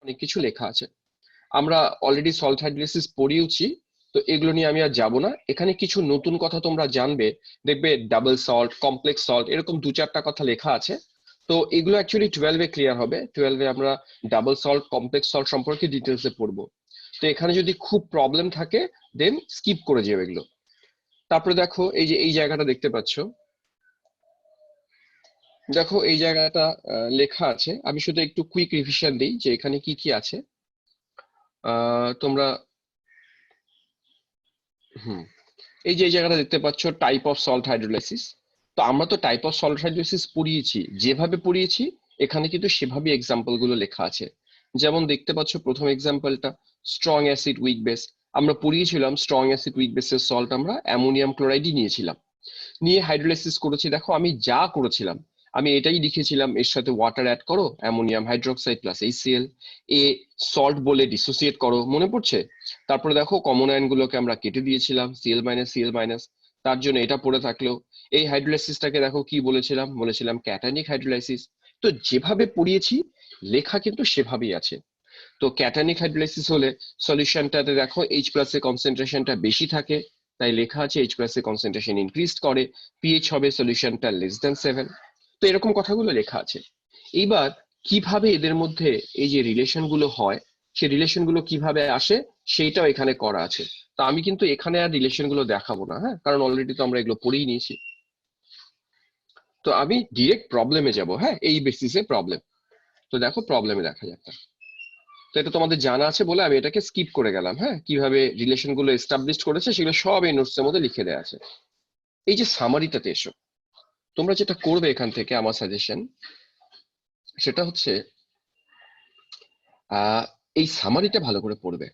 অনেক কিছু লেখা আছে। আমরা অলরেডি সল্ট হাইড্রোলাইসিস পড়িয়েছি, তো এগুলো নিয়ে আমি আর যাব না। এখানে কিছু নতুন কথা তোমরা জানবে, দেখবে ডাবল সল্ট, কমপ্লেক্স সল্ট, এরকম 2-4টা কথা লেখা আছে। তো এগুলো অ্যাকচুয়ালি 12-এ ক্লিয়ার হবে। 12-এ আমরা ডাবল সল্ট, কমপ্লেক্স সল্ট সম্পর্কে ডিটেলসে পড়বো। তো এখানে যদি খুব প্রবলেম থাকে দেন স্কিপ করে যাবে এগুলো। তারপরে দেখো এই যে এই জায়গাটা দেখতে পাচ্ছ, দেখো এই জায়গাটা লেখা আছে। আমি শুধু একটু কুইক রিভিশন দিই যে এখানে কি কি আছে। তোমরা এই যে এই জায়গাটা দেখতে পাচ্ছ টাইপ অফ সল্ট হাইড্রোলাইসিস। তো আমরা তো টাইপ অফ সল্ট হাইড্রোলাইসিস পড়িয়েছি, যেভাবে পড়িয়েছি এখানে কিন্তু সেভাবে এক্সাম্পল গুলো লেখা আছে। যেমন দেখতে পাচ্ছ প্রথম এক্সাম্পলটা স্ট্রং অ্যাসিড উইক বেস। আমরা পড়িয়েছিলাম স্ট্রং অ্যাসিড উইক বেসের সল্ট আমরা অ্যামোনিয়াম ক্লোরাইডই নিয়েছিলাম, নিয়ে হাইড্রোলাইসিস করেছি। দেখো আমি যা করেছিলাম আমি এটাই লিখেছিলাম, এর সাথে ওয়াটার অ্যাড করো, অ্যামোনিয়াম হাইড্রোক্সাইড প্লাস HCl, এ সল্ট বলে ডিসোসিয়েট করো, মনে পড়ছে? তারপরে দেখো কমন আয়ন গুলোকে আমরা কেটে দিয়েছিলাম, Cl-Cl-, তার জন্য এটা পড়ে থাকলো। এই হাইড্রোলাইসিসটাকে দেখো কি বলেছিলাম, বলেছিলাম ক্যাটানিক হাইড্রোলাইসিস। তো যেভাবে পড়িয়েছি লেখা কিন্তু সেভাবেই আছে। তো ক্যাটানিক হাইড্রোলাইসিস হলে সলিউশনটাতে দেখো H+ এর কনসেন্ট্রেশনটা বেশি থাকে, তাই লেখা আছে H+ এর কনসেন্ট্রেশন ইনক্রিজ করে, পিএইচ হবে সলিউশনটা <7। তো এরকম কথাগুলো লেখা আছে। এইবার কিভাবে এদের মধ্যে এই যে রিলেশন গুলো হয়, সেই রিলেশন গুলো কিভাবে আসে সেইটাও এখানে করা আছে। তো আমি কিন্তু এখানে আর রিলেশন গুলো দেখাবো না, হ্যাঁ, কারণ অলরেডি তো আমরা এগুলো পড়েই নিয়েছি। তো আমি ডিরেক্ট প্রবলেমে যাব, হ্যাঁ, এই বেসিসে প্রবলেম। তো দেখো প্রবলেমে দেখা যাক। তো এটা তোমাদের জানা আছে বলে আমি এটাকে স্কিপ করে গেলাম। হ্যাঁ, কিভাবে রিলেশন গুলো এস্টাবলিশ করেছে সেগুলো সব এই নোটস এর মধ্যে লিখে দেওয়া আছে। এই যে সামারিটাতে এসো, তোমরা যেটা করবে এখান থেকে আমার সাজেশন সেটা হচ্ছে এই সামারিটা ভালো করে পড়বে।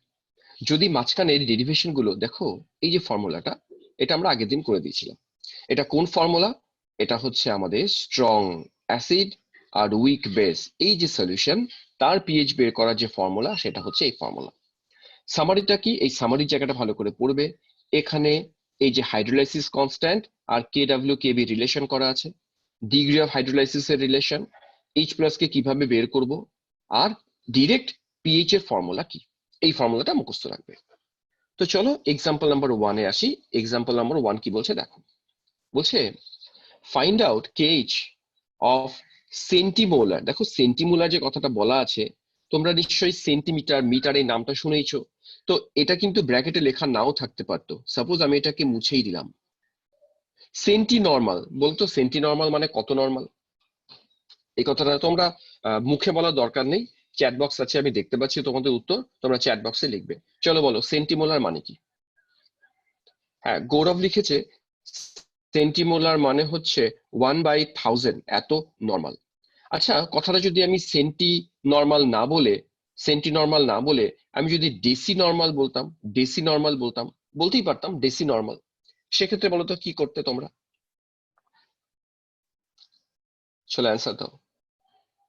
যদি মাঝখানে ডেরিভেশন গুলো দেখো, এই যে ফর্মুলাটা এটা আমরা আগের দিন করে দিয়েছিলাম। এটা কোন ফর্মুলা? এটা হচ্ছে আমাদের স্ট্রং অ্যাসিড আর উইক বেস, এই যে সলিউশন তার পিএইচ বের করার যে ফর্মুলা সেটা হচ্ছে এই ফর্মুলা। সামারিটা কি? এই সামারি জায়গাটা ভালো করে পড়বে। এখানে এই যে হাইড্রোলাইসিস কনস্ট্যান্ট আর KW/KB রিলেশন করা আছে, ডিগ্রি অফ হাইড্রোলাইসিস এর রিলেশন, H+ কে কিভাবে বের করব, আর ডিরেক্ট পিএইচ এর ফর্মুলা কি, এই ফর্মুলাটা মুখস্থ রাখবে। তো চলো এক্সাম্পল নাম্বার 1-এ আসি। এক্সাম্পল নাম্বার 1 কি বলছে দেখো, বলছে find out KH of centimolar. দেখো সেন্টিমোলার যে কথাটা বলা আছে, তোমরা নিশ্চয়ই সেন্টিমিটার, মিটার এই নামটা শুনেইছো। তো এটা কিন্তু ব্র্যাকেটে লেখা নাও থাকতে পারতো। সাপোজ আমি এটাকে মুছেই দিলাম। সেন্টি নর্মাল বলতো, সেন্টি নর্মাল মানে কত নর্মাল? এই কথাটা তোমরা মুখে বলার দরকার নেই, চ্যাট বক্স আছে আমি দেখতে পাচ্ছি তোমাদের উত্তর, তোমরা চ্যাট বক্সে লিখবে। চলো বলো সেন্টিমোলার মানে কি? হ্যাঁ, গৌরব লিখেছে সেন্টিমোলার মানে হচ্ছে 1/1000 এত নর্মাল। আচ্ছা, কথাটা যদি আমি সেন্টি নর্মাল না বলে, সেন্টি নর্মাল না বলে আমি যদি ডেসি নর্মাল বলতাম, ডেসি নর্মাল বলতাম, বলতেই পারতাম ডেসি নর্মাল, সেক্ষেত্রে বলো তো কি করতে তোমরা? চলো অ্যান্সার দাও।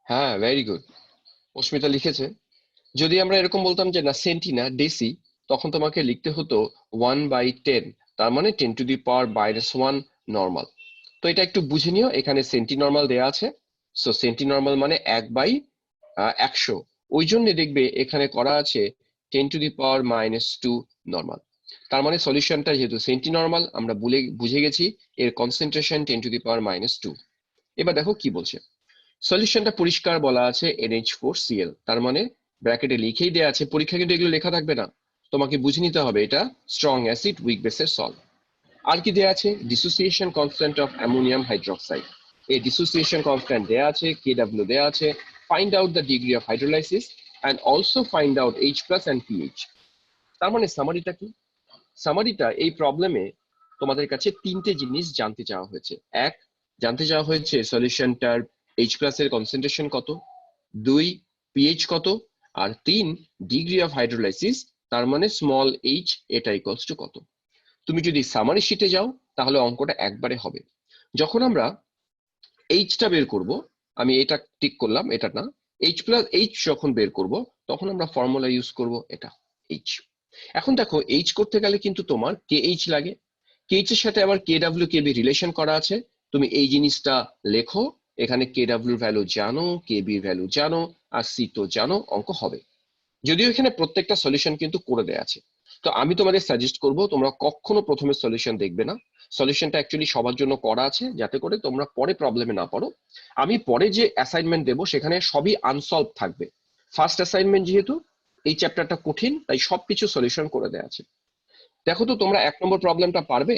হ্যাঁ, ভেরি গুড, অস্মিতা লিখেছে। যদি আমরা এরকম বলতাম যে না সেন্টি না ডেসি, তখন তোমাকে লিখতে হতো 1/10, তার মানে 10⁻⁻1 নর্মাল। তো এটা একটু বুঝে নিও, এখানে সেন্টি নর্মাল দেয়া আছে। সো সেন্টি নর্মাল মানে 1/100, ওই জন্য দেখবে এখানে করা আছে 10⁻⁻2 নর্মাল। তার মানে সলিউশনটা যেহেতু সেন্টি নর্মাল, আমরা বুঝে গেছি এর কনসেন্ট্রেশন 10⁻²। এবার দেখো কি বলছে, সলিউশনটা পরিষ্কার বলা আছে NH4Cl, তার মানে ব্র্যাকেটে লিখেই দেয়া আছে, পরীক্ষা কিন্তু এগুলো লেখা থাকবে না, তোমাকে বুঝে নিতে হবে এটা স্ট্রং অ্যাসিড উইক বেসের সল্ট। আর কি দেয়া আছে? Dissociation constant of ammonium hydroxide, এই ডিসোসিয়েশন কনস্ট্যান্ট দেয়া আছে, KW দেয়া আছে, find out the degree of hydrolysis and also find out H+ and pH. তার মানে সামারিটা কি? সামারিটা এই প্রবলেমে তোমাদের কাছে 3টে জিনিস জানতে চাওয়া হয়েছে। এক, জানতে চাওয়া হয়েছে সলিউশনটার H+ এর কনসেন্ট্রেশন কত, 2 পিএইচ কত, আর 3 ডিগ্রি অফ হাইড্রোলাইসিস, তার মানে স্মল h এটা ইকুয়ালস টু কত। তুমি যদি সামারি শিটে যাও তাহলে অঙ্কটা একবারে হবে। যখন আমরা এইচটা বের করব, আমি এটা টিক করলাম, এটা না, H+H যখন বের করব তখন আমরা ফর্মুলা ইউজ করব এটা H। এখন দেখো এইচ করতে গেলে কিন্তু তোমার KH লাগে, KH এর সাথে আবার KW/KB রিলেশন করা আছে। তুমি এই জিনিসটা লেখো, এখানে KW ভ্যালু জানো, KB ভ্যালু জানো, আর C তো জানো, অঙ্ক হবে। যদিও এখানে প্রত্যেকটা সলিউশন কিন্তু করে দেয়া আছে। তো আমি তোমাদের সাজেস্ট করব তোমরা কখনো প্রথমে সলিউশন দেখবে না, সলিউশনটা অ্যাকচুয়ালি সবার জন্য করা আছে যাতে করে তোমরা পরে প্রবলেমে না পড়ো। আমি পরে যে অ্যাসাইনমেন্ট দেবো সেখানে সবই আনসলভ থাকবে। ফার্স্ট অ্যাসাইনমেন্ট যেহেতু এই চ্যাপ্টারটা কঠিন, তাই সবকিছু সলিউশন করে দেয়া আছে। দেখো তো তোমরা 1 নম্বর প্রবলেমটা পারবে?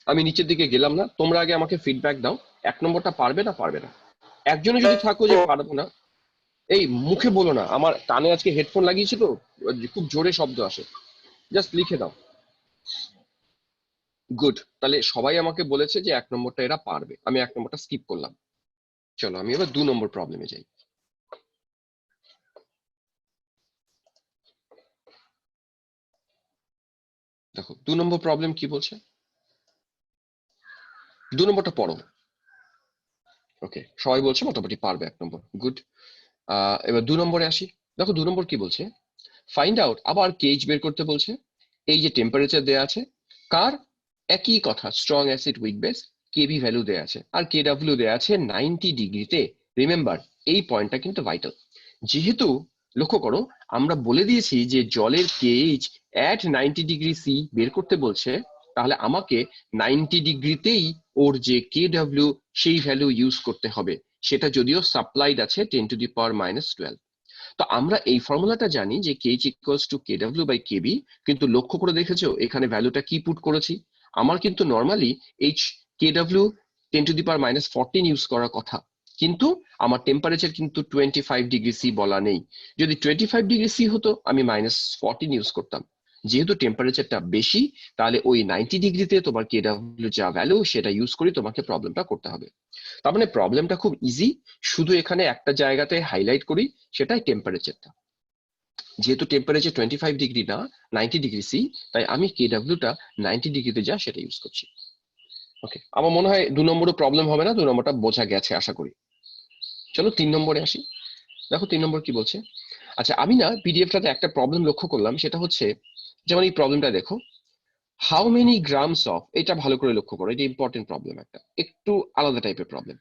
আমি নিচের দিকে গেলাম না, তোমরা আগে আমাকে ফিডব্যাক দাও 1 নম্বরটা পারবে না পারবে না। একজনে যদি থাকো যে পারবো না, এই মুখে বলো না, আমার কানে আজকে হেডফোন লাগিয়েছি তো খুব জোরে শব্দ আসে, জাস্ট লিখে দাও। গুড, তাহলে সবাই আমাকে বলেছে যে 1 নম্বরটা এরা পারবে, আমি 1 নম্বরটা স্কিপ করলাম। চলো আমি এবার 2 নম্বর প্রবলেমে যাই। দেখো 2 নম্বর প্রবলেম কি বলছে, 2 নম্বরটা পড়ো। ওকে, সবাই বলছে মোটামুটি পারবে 1 নম্বর, গুড। এবার 2 নম্বরে আসি। দেখো 2 নম্বর কি বলছে, ফাইন্ড আউট, আবার কেএইচ বের করতে বলছে। এই যে টেম্পারেচার দেয়া আছে কার, একই কথা, strong acid weak base, Kb value দেয়া আছে আর কেডব্লিউ দেয়া আছে 90 ডিগ্রিতে। রিমেম্বার এই পয়েন্টটা কিন্তু ভাইটাল। যেহেতু লক্ষ্য করো আমরা বলে দিয়েছি যে জলের কেএইচ অ্যাট 90 ডিগ্রি সি বের করতে বলছে, তাহলে আমাকে 90 ডিগ্রিতেই ওর যে কেডব্লিউ সেই ভ্যালু ইউজ করতে হবে, সেটা যদিও সাপ্লাইড আছে 10⁻⁻12। তো আমরা এই ফর্মুলাটা জানি যে কেএইচ ইকুয়ালস টু কেডব্লিউ বাই কেবি, কিন্তু লক্ষ্য করে দেখেছো এখানে ভ্যালুটা কি পুট করেছি। আমার কিন্তু নর্মালি এইচ কেডব্লিউ 10⁻⁻14 ইউজ করার কথা, কিন্তু আমার টেম্পারেচার কিন্তু 25 ডিগ্রি সি বলা নেই। যদি 25 ডিগ্রি সি হতো আমি -14 ইউজ করতাম। যেহেতু টেম্পারেচারটা বেশি, তাহলে ওই 90 ডিগ্রিতে তোমার কেডব্লিউ যা ভ্যালু সেটা ইউজ করে তোমাকে প্রবলেমটা করতে হবে। তার মানে প্রবলেমটা খুব ইজি, শুধু এখানে একটা জায়গাতে হাইলাইট করি, সেটাই টেম্পারেচারটা। যেহেতু টেম্পারেচার 25 ডিগ্রি না 90 ডিগ্রি সি, তাই আমি কেডব্লিউটা 90 ডিগ্রিতে যা সেটা ইউজ করছি। ওকে, আমার মনে হয় 2 নম্বরও প্রবলেম হবে না, 2 নম্বরটা বোঝা গেছে আশা করি। চলো 3 নম্বরে আসি। দেখো 3 নম্বর কি বলছে। আচ্ছা আমি না পিডিএফটাতে একটা প্রবলেম লক্ষ্য করলাম, সেটা হচ্ছে যেমন এই প্রবলেমটা দেখো, হাউ মেনি গ্রামস অফ, এটা ভালো করে লক্ষ্য করো, এটা ইম্পর্টেন্ট প্রবলেম, একটা একটু আলাদা টাইপের problem.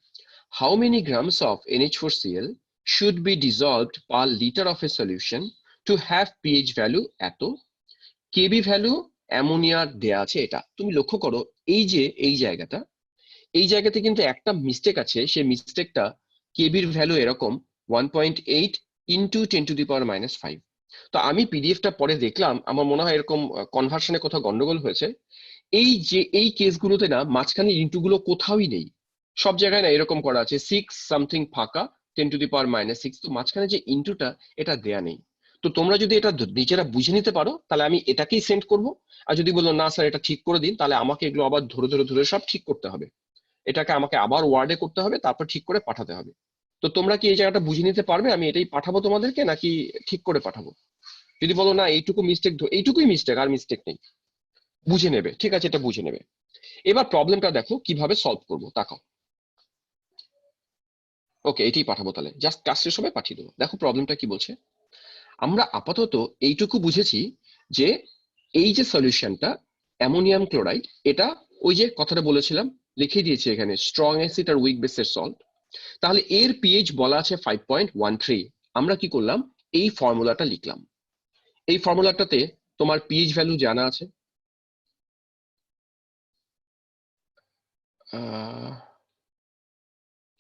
How many grams of NH4Cl should be dissolved per liter of a solution to have pH value এত, কেবি ভ্যালু অ্যামোনিয়ার দেয়া আছে এটা। তুমি লক্ষ্য করো এই যে এই জায়গাতে কিন্তু একটা মিস্টেক আছে, সেই মিস্টেকটা কেবির ভ্যালু এরকম 1.8 ইন্টু 10⁻⁻5। তো আমি পিডিএফটা পরে দেখলাম, আমার মনে হয় এরকম কনভার্সনে কোথাও গন্ডগোল হয়েছে। এই যে এই কেসগুলোতে না মাঝখানে ইন্টু গুলো কোথাওই নেই, সব জায়গায় না এরকম করা আছে 6 সামথিং ফাঁকা 10⁻⁻6, তো মাঝখানে যে ইন্টুটা এটা দেয়া নেই। তো তোমরা যদি এটা নিজেরা বুঝে নিতে পারো তাহলে আমি এটাকেই সেন্ড করব, আর যদি বলো না স্যার এটা ঠিক করে দিন, তাহলে আমাকে এগুলো আবার ধরে ধরে ধরে সব ঠিক করতে হবে, এটাকে আমাকে আবার ওয়ার্ডে করতে হবে, তারপর ঠিক করে পাঠাতে হবে। তো তোমরা কি এই জায়গাটা বুঝে নিতে পারবে, আমি এটাই পাঠাবো তোমাদেরকে নাকি ঠিক করে পাঠাবো? যদি বলো না এইটুকু মিস্টেক, এইটুকুই মিস্টেক আর মিস্টেক নেই, বুঝে নেবে, ঠিক আছে এটা বুঝে নেবে। এবার প্রবলেমটা দেখো কিভাবে সলভ করবো, তাকাও। ওকে, এটাই পাঠাবো, তাহলে জাস্ট কাজ শেষ হবে পাঠিয়ে দেবো। দেখো প্রবলেমটা কি বলছে। আমরা আপাতত এইটুকু বুঝেছি যে এই যে সলিউশনটা অ্যামোনিয়াম ক্লোরাইড, এটা ওই যে কথাটা বলেছিলাম লিখে দিয়েছি এখানে, স্ট্রং অ্যাসিড আর উইক বেসের সল্ট। তাহলে এর পিএইচ বলা আছে 5.13। আমরা কি করলাম, এই ফর্মুলাটা লিখলাম। এই ফর্মুলাটাতে তোমার পিএইচ ভ্যালু জানা আছে।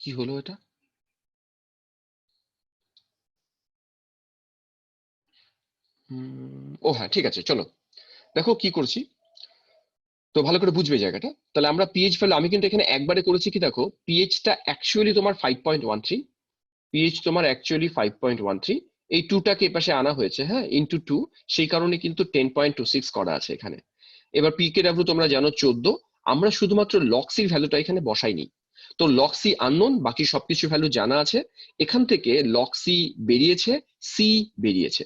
কি হলো এটা, ও হ্যাঁ ঠিক আছে, চলো দেখো কি করছি, তো ভালো করে বুঝবে জায়গাটা। তাহলে আমরা পিএইচ ভ্যালু, আমি কিন্তু এখানে একবারে করেছি কি, দেখো পিএইচটা অ্যাকচুয়ালি তোমার 5.13, পিএইচ তোমার অ্যাকচুয়ালি 5.13, এই টুটাকে এপাশে আনা হয়েছে, হ্যাঁ ইন্টু 2, সেই কারণে কিন্তু 10.26 করা আছে এখানে। এবার পিকে ডাব্লিউ তোমরা জানো 14, আমরা শুধুমাত্র লক্সির ভ্যালুটা এখানে বসাইনি। তো লক্সি আননোন, বাকি সবকিছু ভ্যালু জানা আছে। এখান থেকে লক্সি বেরিয়েছে, সি বেরিয়েছে।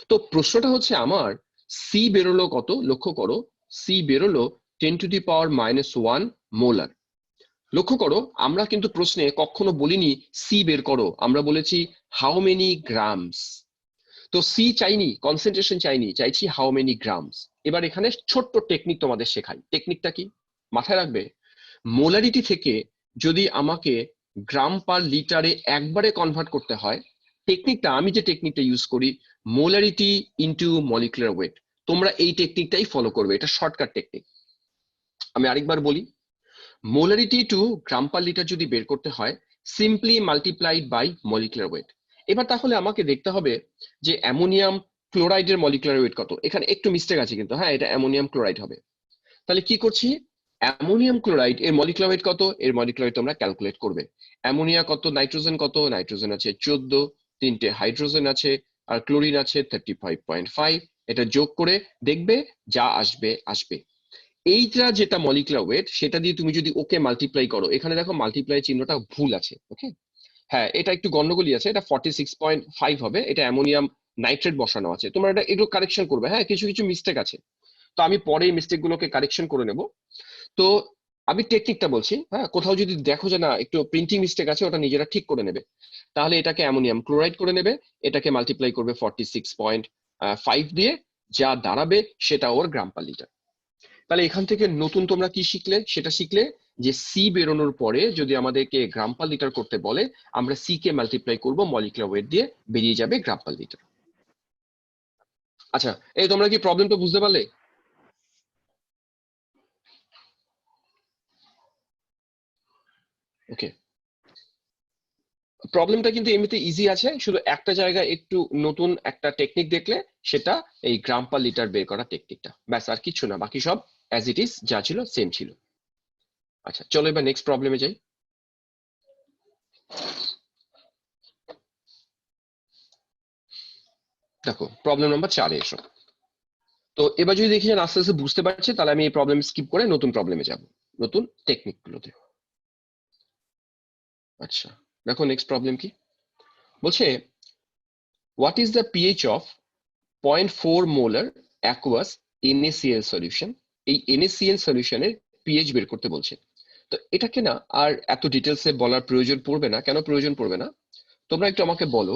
তো প্রশ্নটা হচ্ছে আমার সি বেরোলো কত, লক্ষ্য করো সি বেরোলো 10⁻⁻1 মোলার। লক্ষ্য করো আমরা কিন্তু প্রশ্নে কখনো বলিনি সি বের করো, আমরা বলেছি হাউ মেনি গ্রামস। তো সি চাইনি, কনসেন্ট্রেশন চাইনি, চাইছি হাউ মেনি গ্রামস। এবার এখানে ছোট্ট টেকনিক তোমাদের শেখাই, টেকনিকটা কি মাথায় রাখবে। মোলারিটি থেকে যদি আমাকে গ্রাম পার লিটারে একবারে কনভার্ট করতে হয়, টেকনিকটা, আমি যে টেকনিকটা ইউজ করি, মোলারিটি ইনটু মলিকুলার ওয়েট, তোমরা এই টেকনিকটাই ফলো করবে, এটা শর্টকাট টেকনিক। আমি আরেকবার বলি, molarity to gram per litre যদি বের করতে হয়, simply multiplied by molecular weight. এবার তাহলে আমাকে দেখতে হবে যে অ্যামোনিয়াম ক্লোরাইডের মলিকুলার ওয়েট কত। এখানে একটু মিস্টেক আছে কিন্তু, হ্যাঁ এটা অ্যামোনিয়াম ক্লোরাইড হবে। তাহলে কি করছি, অ্যামোনিয়াম ক্লোরাইড এর মলিকুলার ওয়েট কত, এর মলিকুলার ওয়েট তোমরা ক্যালকুলেট করবে। অ্যামোনিয়া কত, নাইট্রোজেন কত, নাইট্রোজেন আছে 14, তিনটে হাইড্রোজেন আছে, আর ক্লোরিন আছে 35.5। এটা যোগ করে দেখবে যা আসবে আসবে। এইটা যেটা মলিকুলার ওয়েট, সেটা দিয়ে তুমি যদি ওকে মাল্টিপ্লাই করো, এখানে দেখো মাল্টিপ্লাই চিহ্নটা ভুল আছে, ওকে হ্যাঁ এটা একটু গন্ডগোলই আছে, এটা 46.5 হবে, এটা অ্যামোনিয়াম নাইট্রেট বসানো আছে, তোমরা এটা একটু কারেকশন করবে, হ্যাঁ কিছু কিছু মিস্টেক আছে, তো আমি পরে এই মিস্টেক গুলোকে কারেকশন করে নেব। তো আমি টেকনিকটা বলছি, হ্যাঁ কোথাও যদি দেখো যে না একটু প্রিন্টিং মিস্টেক আছে, ওটা নিজেরা ঠিক করে নেবে। তাহলে এটাকে অ্যামোনিয়াম ক্লোরাইড করে নেবে, এটাকে মাল্টিপ্লাই করবে 46.5 দিয়ে, যা দাঁড়াবে সেটা ওর গ্রাম পার লিটার। তাহলে এখান থেকে নতুন তোমরা কি শিখলে, সেটা শিখলে যে সি বেরোনোর পরে যদি আমাদেরকে গ্রাম পার লিটার করতে বলে, আমরা সি কে মাল্টিপ্লাই করব মলিকুলার ওয়েট দিয়ে, বেরিয়ে যাবে গ্রাম পার লিটার। আচ্ছা, এই তোমরা কি প্রবলেমটা বুঝতে পারলে? ওকে, প্রবলেমটা কিন্তু এমনিতে ইজি আছে, শুধু একটা জায়গায় একটু নতুন একটা টেকনিক দেখলে, সেটা এই গ্রাম পার লিটার বের করা টেকনিকটা, ব্যাস আর কিছু না, বাকি সব অ্যাজ ইট ইজ যা ছিল সেম ছিল। আচ্ছা চলো এবার নেক্সট প্রবলেমে যাই। দেখো প্রবলেম নাম্বার 4-এ এসো। তো এবার যদি দেখি যে আস্তে আস্তে বুঝতে পারছে, তাহলে আমি এই প্রবলেম স্কিপ করে নতুন প্রবলেমে যাব, নতুন টেকনিক গুলোতে। আচ্ছা দেখো নেক্সট প্রবলেম কি বলছে, what is the pH of 0.4 molar aqueous NaCl solution. এই NaCl সলিউশনের পিএইচ বের করতে বলছে। তো এটাকে না আর এত ডিটেলসে বলার প্রয়োজন পড়বে না, কেন প্রয়োজন পড়বে না, তোমরা একটু আমাকে বলো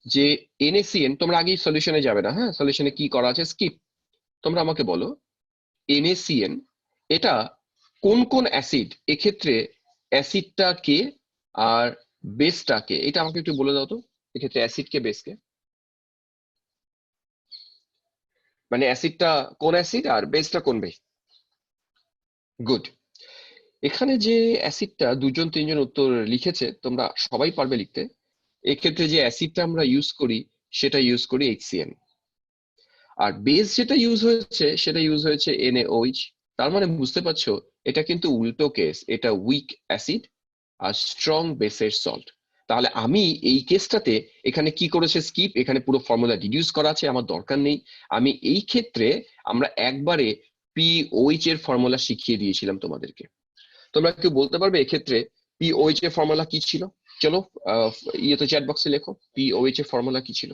যে NaCl, তোমরা আগেই সলিউশনে যাবে না, হ্যাঁ সলিউশনে কি করা আছে স্কিপ, তোমরা আমাকে বলো NaCl এটা কোন কোন অ্যাসিড, এক্ষেত্রে অ্যাসিডটা কে আর বেসটা কে, এটা আমাকে একটু বলে দাও তো, এক্ষেত্রে অ্যাসিড কে বেস কে, মানে অ্যাসিডটা কোন অ্যাসিড আর বেসটা কোন বেস। গুড। এখানে যে অ্যাসিডটা দুজন তিনজন উত্তর লিখেছে, তোমরা সবাই পারবে লিখতে। এক্ষেত্রে যে অ্যাসিডটা আমরা ইউজ করি, সেটা ইউজ করি HCl, আর বেস যেটা ইউজ হয়েছে সেটা ইউজ হয়েছে NaOH। তার মানে বুঝতে পারছো এটা কিন্তু উল্টো কেস, এটা উইক অ্যাসিড আর স্ট্রং বেসের সল্ট। তাহলে আমি এই কেসটাতে এখানে কি করেছে স্কিপ, এখানে পুরো ফর্মুলা ডিডিউস করা আছে, আমার দরকার নেই। আমি এই ক্ষেত্রে আমরা একবারে POH এর ফর্মুলা শিখিয়ে দিয়েছিলাম তোমাদেরকে। তোমরা কি বলতে পারবে এক্ষেত্রে POH এর ফর্মুলা কি ছিল? চলো ইয়েতে চ্যাট বক্সে লেখো POH এর ফর্মুলা কি ছিল।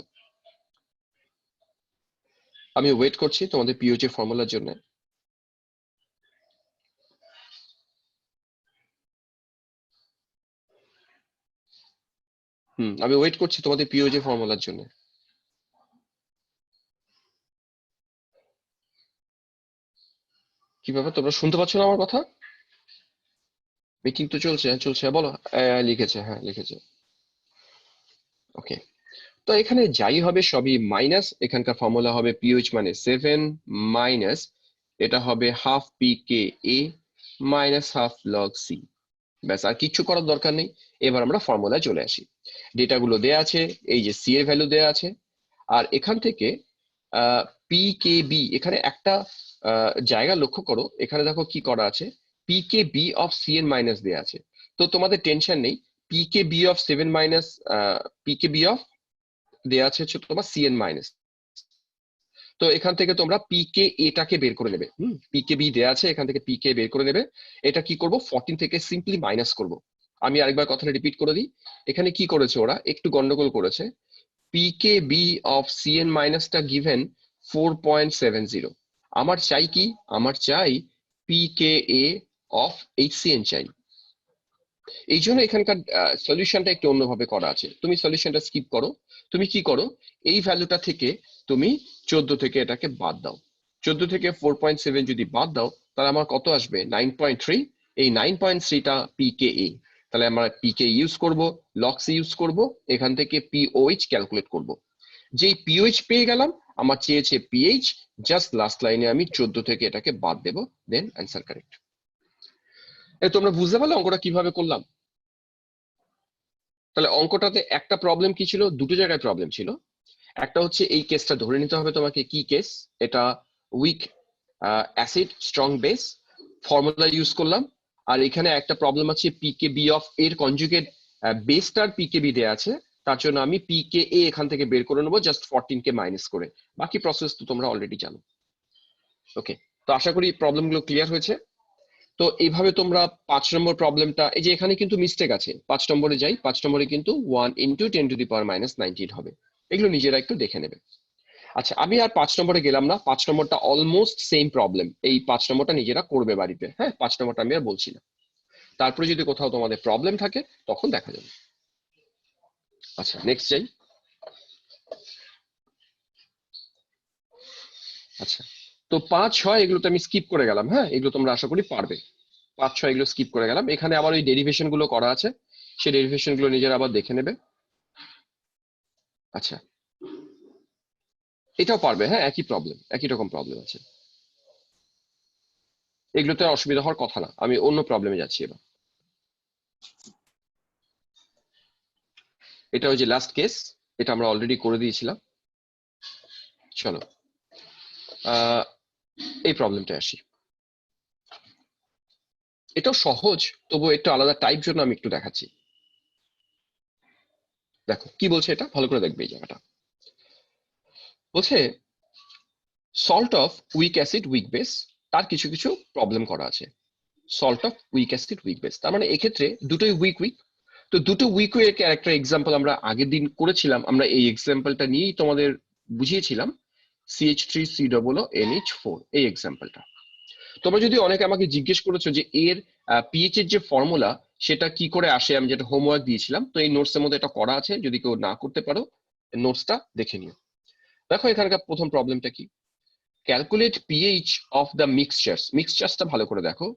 আমি ওয়েট করছি তোমাদের POH এর ফর্মুলার জন্য। আমি ওয়েট করছি তোমাদের POH এর ফর্মুলার জন্য। কি ব্যাপার, তোমরা শুনতে পাচ্ছ না আমার কথা? মিটিং তো চলছে, চলছে, বলো। লিখেছে, হ্যাঁ লিখেছে। ওকে, তো এখানে যাই হবে সবই মাইনাস, এখানকার ফর্মুলা হবে POH মানে 7 মাইনাস, এটা হবে half pKa minus half log C. ব্যাস আর কিচ্ছু করার দরকার নেই। এবার আমরা ফর্মুলায় চলে আসি, ডেটাগুলো দেয়া আছে, এই যে সি এর ভ্যালু দেয়া আছে, আর এখান থেকে PKB, এখানে একটা জায়গা লক্ষ্য করো, এখানে দেখো কি করা আছে, PKB অফ CN মাইনাস দেয়া আছে। তো তোমাদের টেনশন নেই, PKB of 7 minus PKB of দেয়া আছে হচ্ছে তোমার CN মাইনাস। তো এখান থেকে তোমরা পিকে এটাকে বের করে নেবে, PKB দেয়া আছে, এখান থেকে পিকে বের করে নেবে। এটা কি করব, 14 থেকে সিম্পলি মাইনাস করব। আমি আরেকবার কথাটা রিপিট করে দিই, এখানে কি করেছে ওরা, একটু গন্ডগোল করেছে। PKB অফ CN মাইনাসটা গিভেন 4.70, আমার চাই কি, আমার চাই PKA অফ HCN চাই। এই জন্য এখানকার সলিউশনটা একটু অন্যভাবে করা আছে। তুমি সলিউশনটা স্কিপ করো, তুমি কি করো, এই ভ্যালুটা থেকে তুমি 14 থেকে এটাকে বাদ দাও, 14 থেকে 4.7 যদি বাদ দাও, তাহলে আমার কত আসবে 9.3, এই 9.3টা PKA। তাহলে আমরা পিকে ইউজ করব, লক্স ইউজ করব, এখান থেকে পিওএইচ ক্যালকুলেট করব। যেই পিওএইচ পেয়ে গেলাম, আমার চেয়েছে পিএইচ, জাস্ট লাস্ট লাইনে আমি 14 থেকে এটাকে বাদ দেব, দেন অ্যান্সার কারেক্ট। তোমরা বুঝতে পারলে অঙ্কটা কিভাবে করলাম? তাহলে অঙ্কটাতে একটা প্রবলেম কি ছিল, দুটো জায়গায় প্রবলেম ছিল। একটা হচ্ছে এই কেসটা ধরে নিতে হবে তোমাকে, কি কেস এটা, week acid strong base, formula use করলাম। আর এখানে একটা প্রবলেম আছে পিকেবি অফ এর কনজুগেট বেসটার পিকেবি দেয়া আছে, তার জন্য আমি পিকে এ এখান থেকে বের করে নেবো জাস্ট 14 কে মাইনাস করে। বাকি প্রসেস তো তোমরা অলরেডি জানো। ওকে, তো আশা করি প্রবলেমগুলো ক্লিয়ার হয়েছে। তো এইভাবে তোমরা 5 নম্বর প্রবলেমটা, এই যে এখানে কিন্তু মিস্টেক আছে, 5 নম্বরে যাই, 5 নম্বরে কিন্তু 1 ইন্টু 10⁻⁻19 হবে। এগুলো নিজেরা একটু দেখে নেবে। আচ্ছা, আমি আর 5 নম্বরে গেলাম না, 5 নম্বরটা অলমোস্ট সেম প্রবলেম, এই 5 নম্বরটা নিজেরা করবে বাড়িতে। হ্যাঁ, 5 নম্বরটা আমি আর বলছি না, তারপরে যদি কোথাও তোমাদের প্রবলেম থাকে তখন দেখা যাবে। আচ্ছা, নেক্সট যাই। আচ্ছা, তো 5, 6 এগুলো তো আমি স্কিপ করে গেলাম। হ্যাঁ, এগুলো তোমরা আশা করি পারবে। 5, 6 এগুলো স্কিপ করে গেলাম। এখানে আবার ওই ডেরিভেশন গুলো করা আছে, সেই ডেরিভেশন গুলো নিজেরা আবার দেখে নেবে। আচ্ছা, এটাও পারবে। হ্যাঁ, একই প্রবলেম, একই রকম প্রবলেম আছে, এগুলোতে অসুবিধা হওয়ার কথা না। আমি অন্য প্রবলেমে যাচ্ছি এবার। এটা ওই যে লাস্ট কেস, এটা আমরা অলরেডি করে দিয়েছিলাম। চলো এই প্রবলেমটা আসি। এটাও সহজ, তবু একটু আলাদা টাইপ জন্য আমি একটু দেখাচ্ছি। দেখো কি বলছে, এটা ভালো করে দেখবে। এই জায়গাটা বলছে salt of week acid weak base, তার কিছু কিছু প্রবলেম করা আছে। Salt of week acid weak base, তার মানে এক্ষেত্রে দুটোই উইক উইক। তো দুটো উইক এর একটা এক্সাম্পল আমরা আগের দিন করেছিলাম, আমরা এই এক্সাম্পলটা নিয়েই তোমাদের বুঝিয়েছিলাম, CH3COONH4 এই এক্সাম্পলটা। তোমরা যদি অনেকে আমাকে জিজ্ঞেস করেছো যে এর পিএইচ এর যে ফর্মুলা সেটা কি করে আসে, আমি যেটা হোমওয়ার্ক দিয়েছিলাম, তো এই নোটস এর মধ্যে এটা করা আছে, যদি কেউ না করতে পারো নোটসটা দেখে নিও। দেখো এখানকার প্রথম প্রবলেমটা কি, ক্যালকুলেট পিএইচ অফ দ্য মিক্সচার্স। মিক্সচার্সটা ভালো করে দেখো,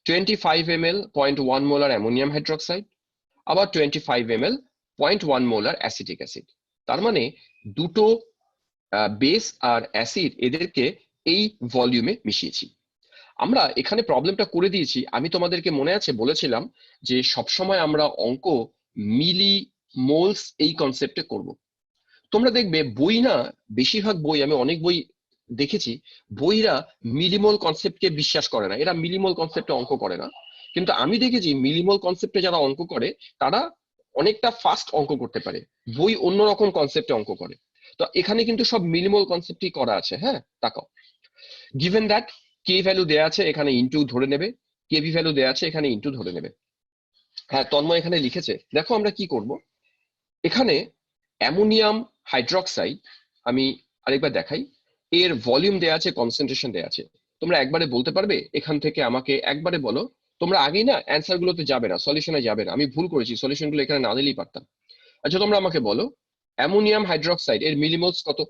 25 ml 0.1 মোলার অ্যামোনিয়াম হাইড্রোক্সাইড, আবার 25 ml 0.1 মোলার অ্যাসিটিক অ্যাসিড। তার মানে দুটো বেস আর অ্যাসিড এদেরকে এই ভলিউমে মিশিয়েছি। আমরা এখানে প্রবলেমটা করে দিয়েছি। আমি তোমাদেরকে মনে আছে বলেছিলাম যে সবসময় আমরা অঙ্ক মিলি মোলস এই কনসেপ্টে করব। তোমরা দেখবে বই না, বেশিরভাগ বই, আমি অনেক বই দেখেছি, বইরা মিলিমোল কনসেপ্টকে বিশ্বাস করে না, এরা মিলিমোল কনসেপ্টে অঙ্ক করে না। কিন্তু আমি দেখেছি মিলিমোল কনসেপ্টে যারা অঙ্ক করে তারা অনেকটা ফাস্ট অঙ্ক করতে পারে, বই অন্যরকম কনসেপ্টে অঙ্ক করে। তো এখানে কিন্তু সব মিলিমোল কনসেপ্টই করা আছে। হ্যাঁ, তাকাও, গিভেন দ্যাট কে ভ্যালু দেয়া আছে, এখানে ইনটু ধরে নেবে, কেভি ভ্যালু দেয়া আছে, এখানে ইনটু ধরে নেবে। হ্যাঁ, তন্ময় এখানে লিখেছে, দেখো আমরা কি করব। এখানে অ্যামোনিয়াম হাইড্রোক্সাইড, আমি আরেকবার দেখাই, এর ভলিউম দেয়া আছে, কনসেন্ট্রেশন দেয়া আছে। তোমরা একবারে বলতে পারবে, এখান থেকে আমাকে একবারে বলো। তোমরা আগেই না অ্যান্সার গুলোতে যাবে না, সলিউশনে যাবে না, আমি ভুল করেছি, সলিউশন গুলো এখানে না দিলেই পারতাম। আচ্ছা, তোমরা আমাকে বলো অ্যামোনিয়াম হাইড্রোক্সাইড এর মিলিমোলস কত।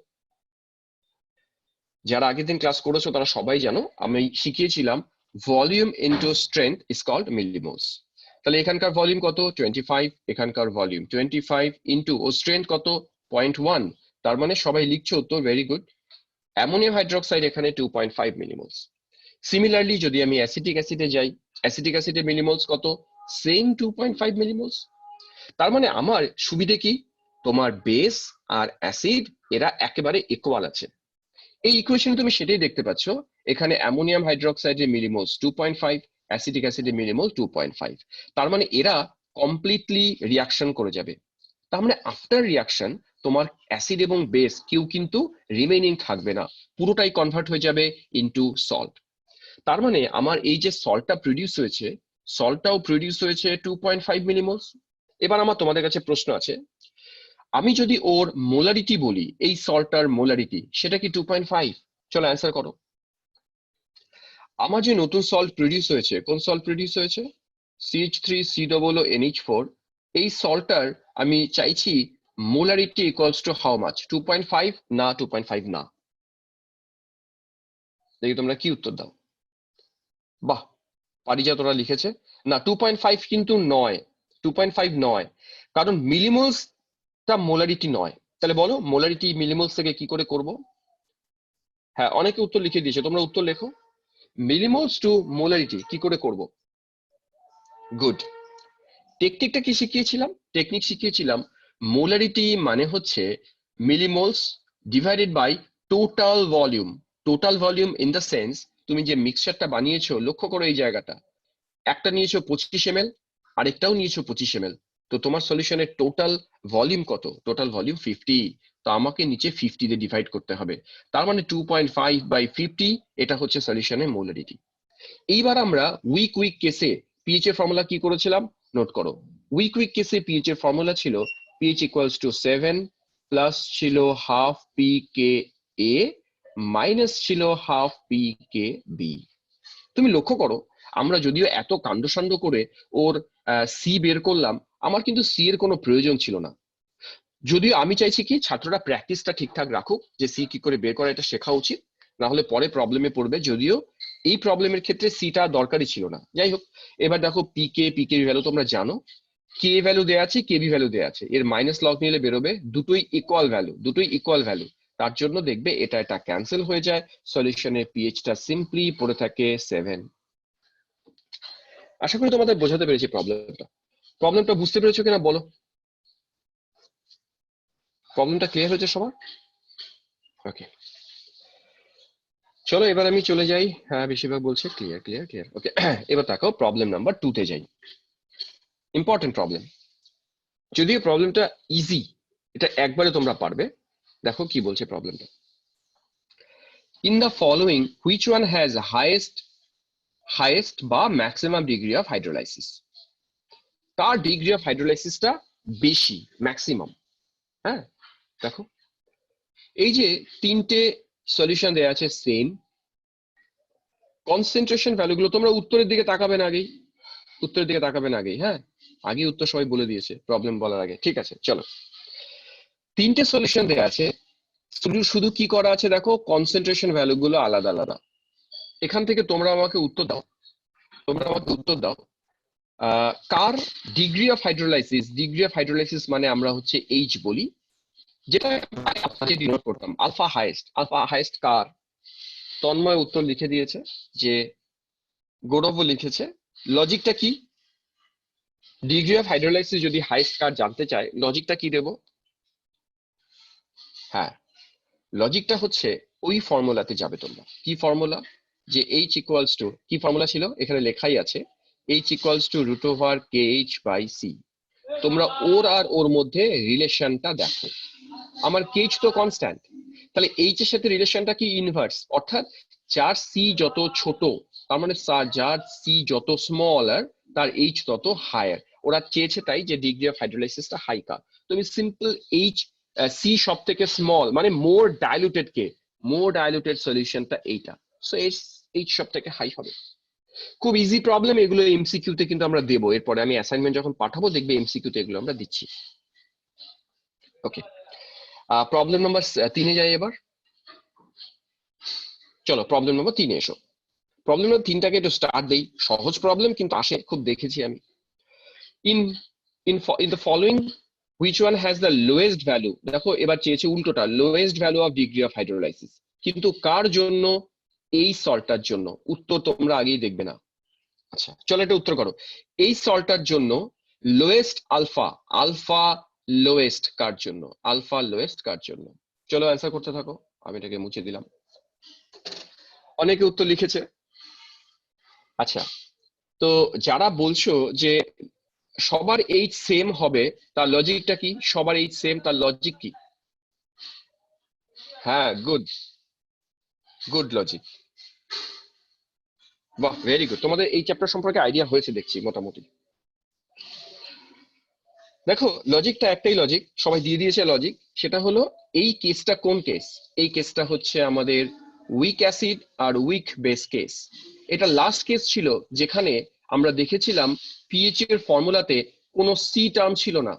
যারা আগের দিন ক্লাস করেছো তারা সবাই জানো, আমি শিখিয়েছিলাম volume into strength is called millimoles. তাহলে এখানকার ভলিউম কত, 25, এখানকার ভলিউম 25 ইনটু ও স্ট্রেংথ কত, 0.1। তার মানে সবাই লিখছো উত্তর, ভেরি গুড। অ্যামোনিয়াম হাইড্রোক্সাইড এখানে 2.5 মিলিমোলস। সিমিলারলি যদি আমি অ্যাসিটিক অ্যাসিডে যাই, অ্যাসিটিক অ্যাসিডের মিলিমোলস কত, সেম 2.5 মিলিমোলস। তার মানে আমার সুবিধে কি, তোমার বেস আর অ্যাসিড এরা একেবারে ইকুয়াল আছে। এই ইকুয়েশনে তুমি সেটাই দেখতে পাচ্ছ, এখানে অ্যামোনিয়াম হাইড্রোক্সাইডের মিলিমোলস 2.5, অ্যাসিটিক অ্যাসিডের মিলিমোল 2.5। তার মানে এরা কমপ্লিটলি রিয়াকশন করে যাবে। তার মানে আফটার রিয়াকশন তোমার অ্যাসিড এবং বেস কেউ কিন্তু রিমেইনিং থাকবে না, পুরোটাই কনভার্ট হয়ে যাবে ইনটু সল্ট। তার মানে আমার এই যে সল্টটা প্রডিউস হয়েছে, সল্টটাও প্রডিউস হয়েছে 2.5 মিলিমোলস। এবার আমার তোমাদের কাছে প্রশ্ন আছে, আমি যদি ওর মোলারিটি বলি, এই সল্টটার মোলারিটি সেটা কি 2.5? চলো অ্যান্সার করো। আমার যে নতুন সল্ট প্রডিউস হয়েছে, কোন সল্ট প্রডিউস হয়েছে, CH3COONH4, এই সল্টটার আমি চাইছি molarity equals to how much, 2.5 না 2.5 না? দেখি তোমরা কি উত্তর দাও। বাহ, পারিজাত ওরা লিখেছে না 2.5 কিন্তু নয়, 2.5 নয়, কারণ মিলিমোলসটা মোলারিটি নয়। তাহলে বলো মোলারিটি মিলিমোলস থেকে কি করে করব? হ্যাঁ, অনেকে উত্তর লিখে দিয়েছে, তোমরা উত্তর লেখো। মিলিমোলস টু মোলারিটি কি করে করব? গুড। টেকনিকটা কি শিখিয়েছিলাম? টেকনিক শিখিয়েছিলাম মোলারিটি মানে হচ্ছে millimoles divided by total volume. Total volume in the sense তুমি যে মিক্সচারটা বানিয়েছো, লক্ষ্য করো এই জায়গাটা, একটা নিয়েছো 25 ml, আরেকটাও নিয়েছো 25 ml, তো তোমার সলিউশনের টোটাল ভলিউম কত? টোটাল ভলিউম 50, তো আমাকে নিচে 50 দিয়ে ডিভাইড করতে হবে। তার মানে 2.5/50, এটা হচ্ছে সলিউশনের মোলারিটি। এইবার আমরা উইক কেসে পিএইচ এর ফর্মুলা কি করেছিলাম নোট করো। উইক কেসে পিএইচ এর ফর্মুলা ছিল পিএইচ ইকুয়ালস টু 7 প্লাস ছিল হাফ পি কে এ মাইনাস ছিল হাফ পি কে বি। তুমি লক্ষ্য করো আমরা যদিও এত কাণ্ডসাণ্ড করে ওর সি বের করলাম, আমার কিন্তু সি এর কোনো প্রয়োজন ছিল না। যদিও আমি চাইছি কি ছাত্ররা প্র্যাকটিসটা ঠিকঠাক রাখুক, যে সি কি করে বের করা এটা শেখা উচিত, না হলে পরে প্রবলেমে পড়বে। যদিও এই প্রবলেমের ক্ষেত্রে সিটা দরকারই ছিল না। যাই হোক, এবার দেখো পিকে ভ্যালু তোমরা জানো, কে ভ্যালু দেওয়া আছে, কেবি ভ্যালু দেওয়া আছে, এর মাইনাস লগ নিলে বেরোবে দুটোই ইকুয়াল ভ্যালু। তার জন্য দেখবে এটা ক্যান্সেল হয়ে যায়, সলিউশনে পিএইচটা সিম্পলি পড়ে থাকে 7। আশা করি তোমাদের বোঝাতে পেরেছি প্রবলেমটা বুঝতে পেরেছো কিনা বলো? প্রবলেমটা ক্লিয়ার হয়েছে সবার? ওকে, চলো এবার আমি চলে যাই। হ্যাঁ, বেশিরভাগ বলছে ক্লিয়ার। ওকে, এবার তাকাও প্রবলেম নাম্বার 2 তে যাই। ইম্পর্টেন্ট প্রবলেম, যদিও প্রবলেমটা ইজি, এটা একবারে তোমরা পারবে। দেখো কি বলছে প্রবলেমটা। In the following which one has highest বা ম্যাক্সিমাম ডিগ্রি অফ হাইড্রোলাইসিস? তার ডিগ্রি অফ হাইড্রোলাইসিসটা বেশি, ম্যাক্সিমাম। হ্যাঁ, দেখো এই যে তিনটে সলিউশন দেওয়া আছে সেম কনসেন্ট্রেশন ভ্যালুগুলো, তোমরা উত্তরের দিকে তাকাবেন আগেই। হ্যাঁ, আগে উত্তর সবাই বলে দিয়েছে প্রবলেম বলার আগে, ঠিক আছে। চলো, তিনটে সলিউশন দেওয়া আছে, শুধু কি করা আছে দেখো, কনসেন্ট্রেশন ভ্যালুগুলো আলাদা আলাদা। এখান থেকে তোমরা আমাকে উত্তর দাও কার ডিগ্রি অফ হাইড্রোলাইসিস মানে আমরা হচ্ছে এইচ বলি, যেটা ডিনোট করতাম আলফা হাইয়েস্ট কার? তন্ময় উত্তর লিখে দিয়েছে, যে গৌরবও লিখেছে। লজিকটা কি? ডিগ্রি অফ হাইড্রোলাইসিস যদি হাইয়েস্ট কার জানতে চায়, লজিকটা কি দেব? হ্যাঁ, লজিকটা হচ্ছে ওই ফর্মুলাতে যাবে তোমরা। কি ফর্মুলা? যে এইচ ইকুয়ালস টু, কি ফর্মুলা ছিল এখানে লেখাই আছে, এইচ ইকুয়ালস টু √KH/C। তোমরা ওর আর ওর মধ্যে রিলেশনটা দেখো। আমার কেএইচ তো কনস্ট্যান্ট, তাহলে এইচ এর সাথে রিলেশনটা কি? ইনভার্স, অর্থাৎ যার সি যত ছোট, তার মানে যার সি যত স্মলার, তার এইচ তত হায়ার। ওরা চেয়েছে তাই যে ডিগ্রি অফ হাইড্রোলাইসিসটা হাই কার। তুমি সিম্পল এইচ সি সব থেকে স্মল মানে মোর ডাইলুটেড সলিউশনটা এইটা, সো এইচ সব থেকে হাই হবে। খুব ইজি প্রবলেম, এগুলো এমসিকিউ তে কিন্তু আমরা দেবো। এরপরে আমি অ্যাসাইনমেন্ট যখন পাঠাবো দেখবে এমসিকিউ তে এগুলো আমরা দিচ্ছি। ওকে, প্রবলেম নাম্বার 3 যাই এবার। চলো প্রবলেম নাম্বার 3 এসো। প্রবলেম নাম্বার 3টাকে একটু স্টার্ট দেই। সহজ প্রবলেম কিন্তু আসে খুব, দেখেছি আমি। In the following which one has the lowest value? দেখো এবার চেয়েছে উল্টোটা, lowest value of degree of hydrolysis, কিন্তু কার জন্য? এই সল্টটার জন্য। উত্তর তোমরা আগেই দেখবে না। আচ্ছা চলো এটা উত্তর করো। এই সল্টটার জন্য লোয়েস্ট আলফা লোয়েস্ট কার জন্য? চলো অ্যান্সার করতে থাকো, আমি এটাকে মুছে দিলাম। অনেকে উত্তর লিখেছে। আচ্ছা, তো যারা বলছো যে সবার এইচ সেম হবে, তার লজিকটা কি? সবার এইচ সেম, তার লজিক কি? হ্যাঁ, গুড লজিক, বাহ, ভেরি গুড। তোমাদের এই চ্যাপ্টার সম্পর্কে আইডিয়া হয়েছে দেখছি মোটামুটি। দেখো লজিকটা একটাই লজিক, সবাই দিয়ে দিয়েছে লজিক। সেটা হলো এই কেসটা কোন কেস? এই কেসটা হচ্ছে আমাদের উইক অ্যাসিড আর উইক বেস কেস। এটা লাস্ট কেস ছিল যেখানে আমরা দেখেছিলাম পিএইচ এর ফর্মুলাতে কোনো সি টার্ম ছিল না।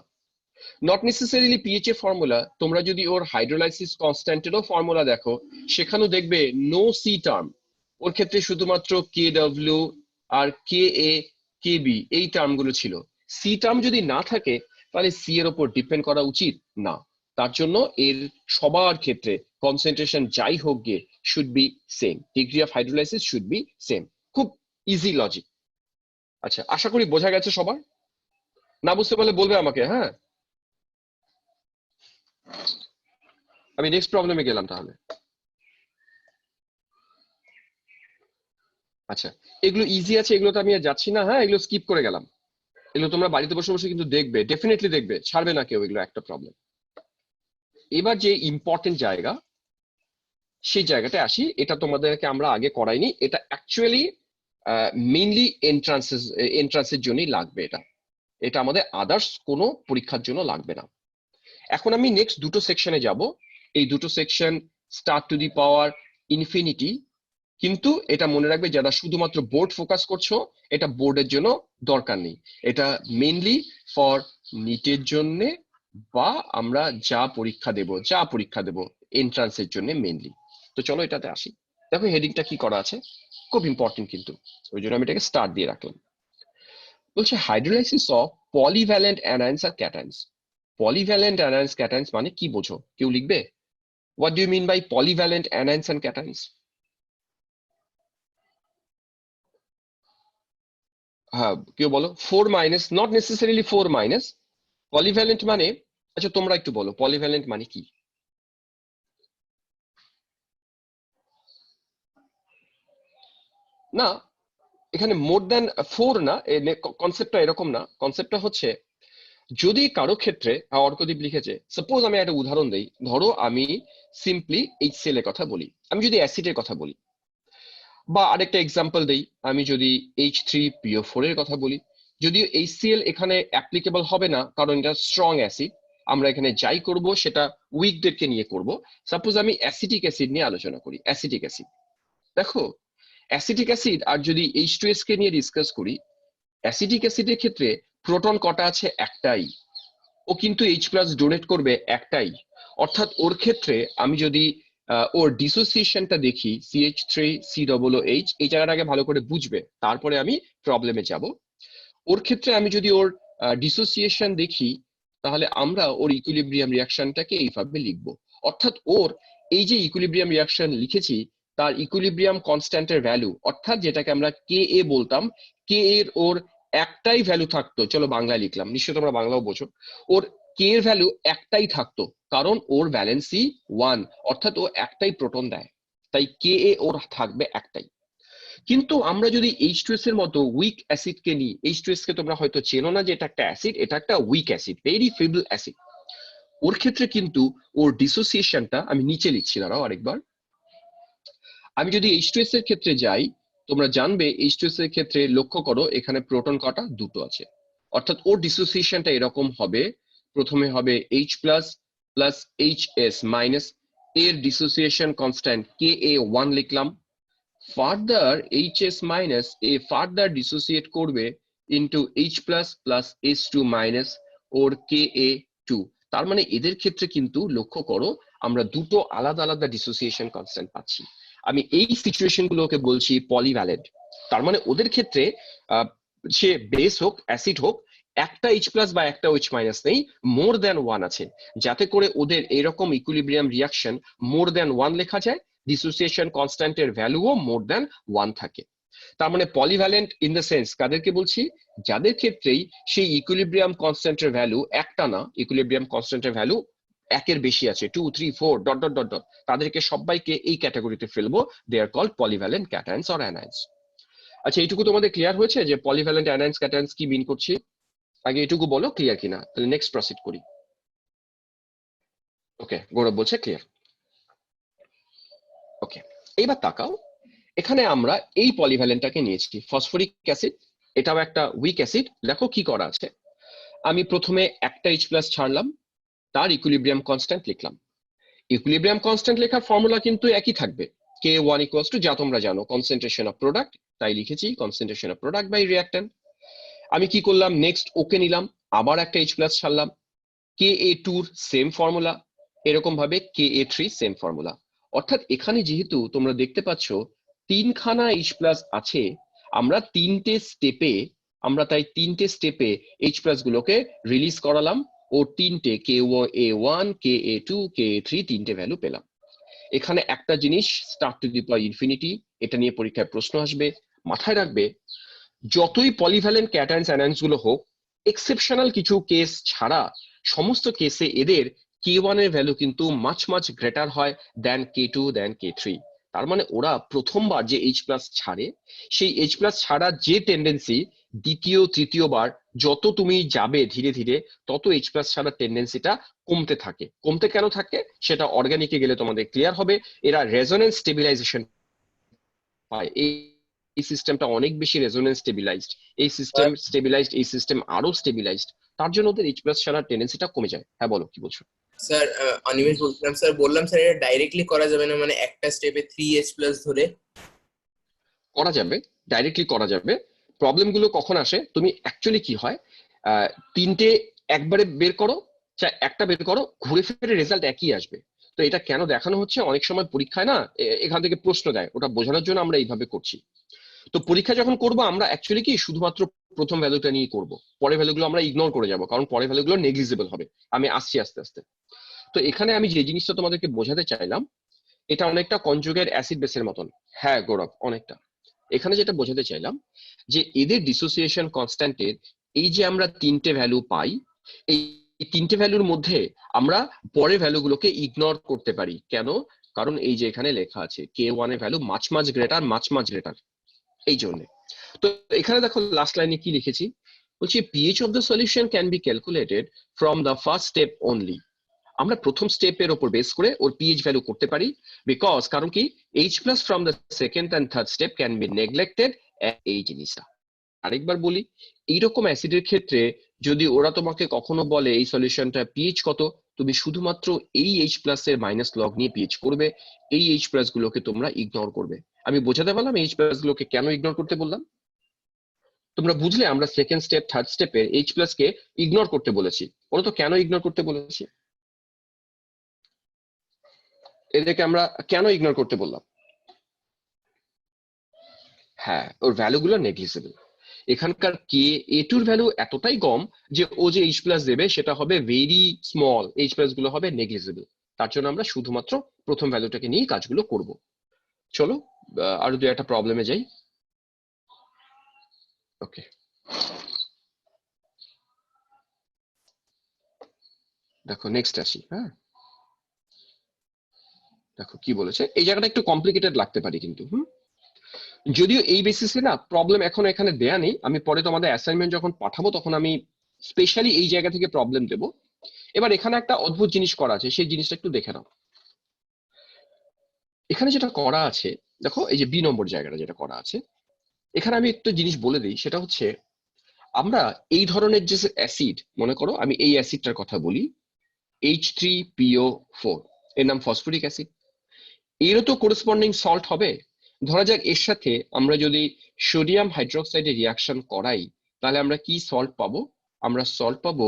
নট নেসেসারিলি পিএইচ এর ফর্মুলা, তোমরা যদি ওর হাইড্রোলাইসিস কনস্ট্যান্টেরও ফর্মুলা দেখো, সেখানেও দেখবে নো সি টার্ম। ওর ক্ষেত্রে শুধুমাত্র KW আর KA KB এই টার্মগুলো ছিল। সি টার্ম যদি না থাকে তাহলে সি এর উপর ডিপেন্ড করা উচিত না। তার জন্য এর সবার ক্ষেত্রে কনসেন্ট্রেশন যাই হোক গিয়ে should be same, degree of hydrolysis should be same. খুব ইজি লজিক। আচ্ছা, আশা করি বোঝা গেছে সবার। না বুঝতে পারলে বলবে আমাকে, হ্যাঁ। আমি নেক্সট প্রবলেমে গেলাম তাহলে। আচ্ছা, এগুলো ইজি আছে, এগুলো তো আমি আর যাচ্ছি না, হ্যাঁ, এগুলো স্কিপ করে গেলাম। এগুলো তোমরা বাড়িতে বসে বসে কিন্তু দেখবে, ডেফিনেটলি দেখবে, ছাড়বে না কেউ এগুলো একটা প্রবলেম। এবার যে ইম্পর্টেন্ট জায়গা, সেই জায়গাটা আসি। এটা তোমাদেরকে আমরা আগে করাইনি, এটা অ্যাকচুয়ালি মেইনলি এন্ট্রান্সের জন্যই লাগবে। এটা এটা আমাদের আদার্স কোনো পরীক্ষার জন্য লাগবে না। এখন আমি নেক্সট দুটো সেকশনে যাব। এই দুটো section star to the power infinity, কিন্তু এটা মনে রাখবে যারা শুধুমাত্র বোর্ড ফোকাস করছো, এটা বোর্ডের জন্য দরকার নেই। এটা মেইনলি ফর নিটের জন্য, বা আমরা যা পরীক্ষা দেব এন্ট্রান্সের জন্য মেইনলি। তো চলো এটাতে আসি। দেখো হেডিংটা কি করা আছে, খুব ইম্পর্টেন্ট কিন্তু, ওই জন্য আমি এটাকে স্টার্ট দিয়ে রাখলাম। বলছে হাইড্রোলাইসিস অফ পলিভ্যালেন্ট অ্যানায়ন্স আর ক্যাটায়ন্স। পলিভ্যালেন্ট অ্যানায়ন্স ক্যাটায়ন্স মানে কি বোঝো, কেউ লিখবে? What do you mean by polyvalent anions and cations? হ্যাঁ, কেউ বলো। 4 minus, not necessarily 4 minus. Polyvalent মানে, আচ্ছা তোমরা একটু বলো পলিভ্যালেন্ট মানে কি। না, এখানে মোর দ্যান 4 না, কনসেপ্টটা এরকম না। কনসেপ্টটা হচ্ছে যদি কারো ক্ষেত্রে, অর্কদীপ লিখেছে, সাপোজ আমি একটা উদাহরণ দেই, ধরো আমি সিম্পলি এইচসিএল এর কথা বলি, আমি যদি অ্যাসিডের কথা বলি, বা আরেকটা এক্সাম্পল দেই, আমি যদি H3PO4 এর কথা বলি, যদিও HCl এখানে অ্যাপ্লিকেবল হবে না কারণ এটা স্ট্রং অ্যাসিড, আমরা এখানে যাই করব সেটা উইকদেরকে নিয়ে করব। সাপোজ আমি অ্যাসিটিক অ্যাসিড নিয়ে আলোচনা করি, অ্যাসিটিক অ্যাসিড। দেখো, অ্যাসিটিক অ্যাসিড আর যদি H2S কে নিয়ে ডিসকাস করি, অ্যাসিটিক অ্যাসিডের ক্ষেত্রে প্রোটন কটা আছে? একটাই। ও কিন্তু H+ ডোনেট করবে একটাই। অর্থাৎ ওর ক্ষেত্রে আমি যদি ওর ডিসোসিয়েশনটা দেখি, CH3COOH, এই জায়গাটা আগে ভালো করে বুঝবে, তারপরে আমি প্রবলেমে যাব। ওর ক্ষেত্রে আমি যদি ওর ডিসোসিয়েশন দেখি, তাহলে আমরা ওর ইকুইলিব্রিয়াম রিয়াকশনটাকে এইভাবে লিখবো। অর্থাৎ ওর এই যে ইকুইলিব্রিয়াম রিয়াকশন লিখেছি, তার ইকুইলিব্রিয়াম কনস্ট্যান্টের ভ্যালু, অর্থাৎ যেটাকে আমরা কে এ বলতাম, কে এর ওর একটাই ভ্যালু থাকতো, চলো বাংলায় লিখলাম, নিশ্চয়ই তোমরা বাংলাও বোঝো। ওর কে এর ভ্যালু একটাই থাকতো, কারণ ওর ভ্যালেন্সি 1, অর্থাৎ ও একটাই প্রোটন দেয়, তাই কে এ ওর থাকবে একটাই। কিন্তু আমরা যদি H2S এর মতো উইক অ্যাসিড কে নিই, H2S কে তোমরা হয়তো চেনো না যে এটা একটা অ্যাসিড, এটা একটা weak acid, very feeble acid. ওর ক্ষেত্রে কিন্তু ওর ডিসোসিয়েশনটা আমি নিচে লিখছি, দাঁড়াও আরেকবার। আমি যদি H2S এর ক্ষেত্রে যাই, তোমরা জানবে H2S এর ক্ষেত্রে লক্ষ্য করো এখানে প্রোটন কটা? দুটো আছে। অর্থাৎ ওর ডিসোসিয়েশনটা এরকম হবে, প্রথমে হবে H plus plus HS minus, এর ডিসোসিয়েশন কনস্ট্যান্ট Ka1 লিখলাম। ফার্দার HS মাইনাস এ ফার্দার ডিসোসিয়েট করবে into H plus plus H2 minus ওর Ka2। তার মানে এদের ক্ষেত্রে কিন্তু লক্ষ্য করো আমরা দুটো আলাদা আলাদা ডিসোসিয়েশন কনস্ট্যান্ট পাচ্ছি। আমি এই সিচুয়েশন গুলোকে বলছি পলিভ্যালেন্ট। তার মানে ওদের ক্ষেত্রে সে বেস হোক অ্যাসিড হোক, একটা H প্লাস বা একটা H মাইনাস নেই, মোর দ্যান 1 আছে, যাতে করে ওদের এরকম ইকুইলিব্রিয়াম রিয়াকশন মোর দ্যান 1 লেখা যায়, ডিসোসিয়েশন কনস্ট্যান্টের ভ্যালুও মোর দ্যান 1 থাকে। তার মানে পলিভ্যালেন্ট ইন দ্য সেন্স কাদেরকে বলছি? যাদের ক্ষেত্রেই সেই ইকুইলিব্রিয়াম কনস্ট্যান্টের ভ্যালু একটা না, ইকুইলিব্রিয়াম কনস্ট্যান্টের ভ্যালু একের বেশি আছে, 2 3 4 ডট ডট ডট ডট, তাদেরকে সবাইকে এই ক্যাটাগরিতে ফেলবো, দে আর কল্ড পলিভ্যালেন্ট ক্যাটায়ন্স অর অ্যানায়ন্স। আচ্ছা, এইটুকু তোমাদের ক্লিয়ার হয়েছে যে পলিভ্যালেন্ট অ্যানায়ন্স ক্যাটায়ন্স কি মিন করছি? আগে এটুকু বলো ক্লিয়ার কিনা, তাহলে নেক্সট প্রসিড করি। ওকে, গৌরব বলছে ক্লিয়ার। ওকে, এইবার তাকাও, এখানে আমরা এই পলিভ্যালেন্টটাকে নিয়েছি ফসফরিক অ্যাসিড, এটাও একটা উইক অ্যাসিড। দেখো কি করা আছে, আমি প্রথমে একটা H প্লাস ছাড়লাম, তার ইকুইলিব্রিয়াম কনস্ট্যান্ট লিখলাম। ইকুইলিব্রিয়াম কনস্ট্যান্ট লেখার ফর্মুলা কিন্তু একই থাকবে, K1 ইকুয়ালস টু, যা তোমরা জানো, কনসেন্ট্রেশন অফ প্রোডাক্ট, তাই লিখেছি concentration of product by reactant. আমি কি করলাম, নেক্সট ওকে নিলাম, আবার একটা H প্লাস ছাড়লাম, Ka2 সেম ফর্মুলা, এরকম ভাবে Ka3 সেম ফর্মুলা। অর্থাৎ এখানে যেহেতু তোমরা দেখতে পাচ্ছ তিনখানা H প্লাস আছে, আমরা তিনটে স্টেপে আমরা তাই তিনটে স্টেপে এইচ প্লাস গুলোকে রিলিজ করালাম ও তিনটে KA1 KA2 KA3 তিনটে ভ্যালু পেলাম। এখানে একটা জিনিস start to the power infinity, এটা নিয়ে পরীক্ষায় প্রশ্ন আসবে, মাথায় রাখবে যতই পলিভ্যালেন্ট ক্যাটায়ন্স অ্যানায়ন্স গুলো হোক, এক্সেপশনাল কিছু কেস ছাড়া সমস্ত কেসে এদের K1 এর ভ্যালু কিন্তু মাচ মাচ গ্রেটার হয় দেন K2 দেন K3। তার মানে ওরা প্রথমবার যে H প্লাস ছাড়ে, সেই H প্লাস ছাড়া যে টেন্ডেন্সি দ্বিতীয় তৃতীয়বার যত তুমি যাবে ধীরে ধীরে তত H প্লাস ছাড়ার টেন্ডেন্সিটা কমতে থাকে। কমতে কেন থাকে সেটা অর্গানিকে গেলে তোমাদের ক্লিয়ার হবে। এরা রেজোনেন্স স্টেবিলাইজেশন পায়, এই সিস্টেমটা অনেক বেশি রেজোনেন্স স্টেবিলাইজড, এই সিস্টেম স্টেবিলাইজড, এই সিস্টেম আরো স্টেবিলাইজড, তার জন্য ওদের H প্লাস ছাড়ার টেন্ডেন্সিটা কমে যায়। হ্যাঁ বলো কি বলছো? স্যার অনিমেষ বলছিলাম স্যার, বললাম স্যার এটা ডাইরেক্টলি করা যাবে না, মানে একটা স্টেপে 3H প্লাস ধরে করা যাবে, ডাইরেক্টলি করা যাবে। প্রবলেম গুলো কখন আসে, তুমি অ্যাকচুয়ালি কি হয় তিনটে একবারে বের করো, একটা বের করো, ঘুরে ফিরে রেজাল্ট একই আসবে। তো এটা কেন দেখানো হচ্ছে, অনেক সময় পরীক্ষায় না এখান থেকে প্রশ্ন দেয়, ওটা বোঝানোর জন্য আমরা এইভাবে করছি। তো পরীক্ষা যখন করবো আমরা অ্যাকচুয়ালি কি শুধুমাত্র প্রথম ভ্যালুটা নিয়ে করব, পরের ভ্যালুগুলো আমরা ইগনোর করে যাব, কারণ পরের ভ্যালুগুলো নেগলিজেবল হবে। আমি আসছি আস্তে আস্তে। তো এখানে আমি যে জিনিসটা তোমাদেরকে বোঝাতে চাইলাম, এটা অনেকটা কনজুগেট অ্যাসিড বেসের মতন। হ্যাঁ গৌরব, অনেকটা। এখানে যেটা বোঝাতে চাইলাম যে এদের ডিসোসিয়েশন কনস্ট্যান্টের এই যে আমরা তিনটে ভ্যালু পাই, এই তিনটে ভ্যালুর মধ্যে আমরা পরের ভ্যালুগুলোকে ইগনোর করতে পারি। কেন? কারণ এই যে এখানে লেখা আছে K1 এর value much much greater, much much greater, এই জন্য। তো এখানে দেখো লাস্ট লাইনে কি লিখেছি, বলছি pH of the solution can be calculated from the first step only। আমরা প্রথম স্টেপের উপর বেস করে ওর pH ভ্যালু করতে পারি, বিকজ কারণ কি H plus from the second and third step can be neglected. এই জিনিসটা আরেকবার বলি, এইরকম অ্যাসিডের ক্ষেত্রে যদি ওরা তোমাকে কখনো বলে এই সলিউশনটা pH কত, তুমি শুধুমাত্র এই H প্লাস এর মাইনাস লগ নিয়ে pH করবে, এই H প্লাস গুলোকে তোমরা ইগনোর করবে। আমি বোঝাতে পারলাম H প্লাস গুলোকে কেন ইগনোর করতে বললাম? তোমরা বুঝলে আমরা সেকেন্ড স্টেপ থার্ড স্টেপে H প্লাস কে ইগনোর করতে বলেছি। বলো তো কেন ইগনোর করতে বলেছি? এদেরকে আমরা কেন ইগনোর করতে বললাম? হ্যাঁ, ওর ভ্যালুগুলো নেগলিজেবল। এখানকার K2 এর ভ্যালু এতটাই কম যে ও যে H প্লাস দেবে সেটা হবে ভেরি স্মল, H প্লাস গুলো হবে নেগলিজেবল। তার জন্য আমরা শুধুমাত্র প্রথম ভ্যালুটাকে নিয়ে কাজগুলো করব। চলো আরো দু একটা প্রবলেমে যাই। ওকে, দেখো নেক্সট আসি। হ্যাঁ দেখো কি বলেছে, এই জায়গাটা একটু কমপ্লিকেটেড লাগতে পারে কিন্তু যদিও এই বেসিসে না প্রবলেম এখন এখানে দেয়া নেই, আমি পরে তোমাদের অ্যাসাইনমেন্ট যখন পাঠাবো তখন আমি স্পেশালি এই জায়গা থেকে প্রবলেম দেব। এবার এখানে একটা অদ্ভুত জিনিস করা আছে, সেই জিনিসটা একটু দেখে নাও। এখানে যেটা করা আছে দেখো, এই যে বি নম্বর জায়গাটা যেটা করা আছে, এখানে আমি একটা জিনিস বলে দিই, সেটা হচ্ছে আমরা এই ধরনের যে অ্যাসিড, মনে করো আমি এই অ্যাসিডটার কথা বলি H3PO4, এর নাম ফসফরিক অ্যাসিড। এরও তো করেসপন্ডিং সল্ট হবে। ধরা যাক এর সাথে আমরা যদি সোডিয়াম হাইড্রোক্সাইডের রিয়াকশন করাই, তাহলে আমরা কি সল্ট পাবো? আমরা সল্ট পাবো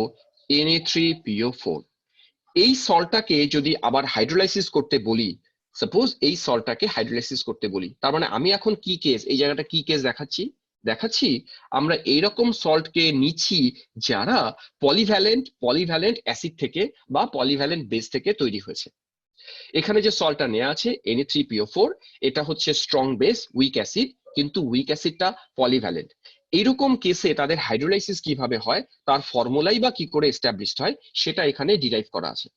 Na3PO4। এই সল্টটাকে যদি আবার হাইড্রোলাইসিস করতে বলি, সাপোজ এই সল্টটাকে হাইড্রোলাইসিস করতে বলি, তার মানে আমি এখন কি কেস, এই জায়গাটা কি কেস দেখাচ্ছি আমরা এইরকম সল্টকে নিচ্ছি যারা পলিভ্যালেন্ট অ্যাসিড থেকে বা পলিভ্যালেন্ট বেস থেকে তৈরি হয়েছে। এখানে যে সল্টটা নেওয়া আছে Na3PO4, এটা হচ্ছে স্ট্রং বেস উইক অ্যাসিড, কিন্তু উইক অ্যাসিডটা পলিভ্যালেন্ট। এইরকম কেসে তাদের হাইড্রোলাইসিস কিভাবে হয়, তার ফর্মুলাই বা কি করে এস্টাবলিশড হয়, সেটা এখানে ডিরাইভ করা আছে।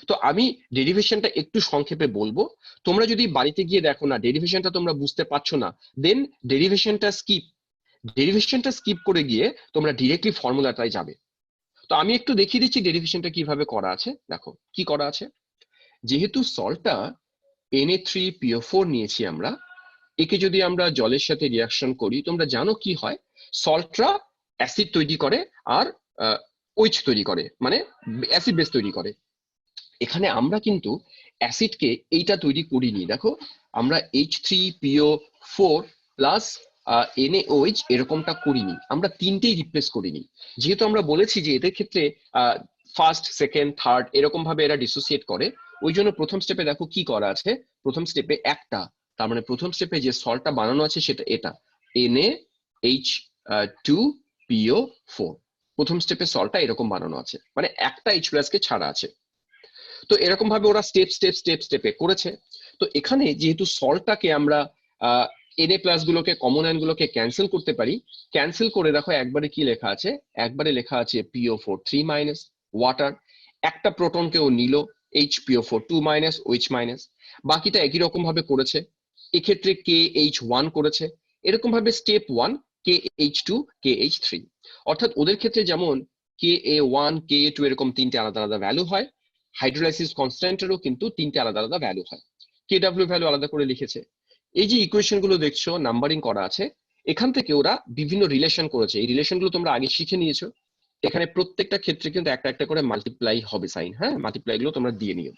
তো আমি ডেরিভেশনটা একটু সংক্ষেপে বলবো, তোমরা যদি বাড়িতে গিয়ে দেখো না ডেরিভেশনটা তোমরা বুঝতে পারছো না, দেন ডেরিভেশনটা স্কিপ করে গিয়ে তোমরা ডিরেক্টলি ফর্মুলাটায় যাবে। তো আমি একটু দেখিয়ে দিচ্ছি ডেরিভেশনটা কিভাবে করা আছে। দেখো কি করা আছে, যেহেতু সল্টটা Na3PO4 নিয়েছি আমরা, একে যদি আমরা জলের সাথে রিয়াকশন করি, তোমরা জানো কি হয়, সল্টরা অ্যাসিড তৈরি করে আর OH তৈরি করে, মানে অ্যাসিড বেস তৈরি করে। এখানে আমরা কিন্তু অ্যাসিডকে এইটা তৈরি করিনি। দেখো আমরা H3PO4 প্লাস NaOH এরকমটা করিনি, আমরা তিনটেই রিপ্লেস করিনি। যেহেতু আমরা বলেছি যে এদের ক্ষেত্রে ফার্স্ট সেকেন্ড থার্ড এরকম ভাবে এরা ডিসোসিয়েট করে, ওই জন্য প্রথম স্টেপে দেখো কি করা আছে, প্রথম স্টেপে একটা, তার মানে প্রথম স্টেপে যে সল্টটা বানানো আছে সেটা এটা NaH2 PO4। প্রথম স্টেপে সল্টটা এরকম বানানো আছে, মানে একটা H+ কে ছাড়া আছে। তো এরকম ভাবে ওরা স্টেপে করেছে। তো এখানে যেহেতু সল্টটাকে আমরা Na+ গুলোকে, কমন আয়ন গুলোকে ক্যান্সেল করতে পারি, ক্যান্সেল করে দেখো একবারে কি লেখা আছে, একবারে লেখা আছে PO4 3- ওয়াটার, একটা প্রোটনকেও নিল HPO4 2- OH-, বাকিটা একই রকম ভাবে করেছে। এক্ষেত্রে KH1 করেছে, এরকম ভাবে স্টেপ 1 KH2 KH3, অর্থাৎ ওদের ক্ষেত্রে যেমন Ka1 Ka2 এরকম তিনটে আলাদা আলাদা ভ্যালু হয়, হাইড্রোলাইসিস কনস্ট্যান্টেরও কিন্তু তিনটে আলাদা আলাদা ভ্যালু হয়, KW ভ্যালু আলাদা করে লিখেছে। এই যে ইকুয়েশন গুলো দেখছো নাম্বারিং করা আছে, এখান থেকে ওরা বিভিন্ন রিলেশন করেছে। এই রিলেশন গুলো তোমরা আগে শিখে নিয়েছো। এখানে প্রত্যেকটা ক্ষেত্রে কিন্তু একটা একটা করে মাল্টিপ্লাই হবে সাইন, হ্যাঁ, মাল্টিপ্লাই গুলো তোমরা দিয়ে নিও।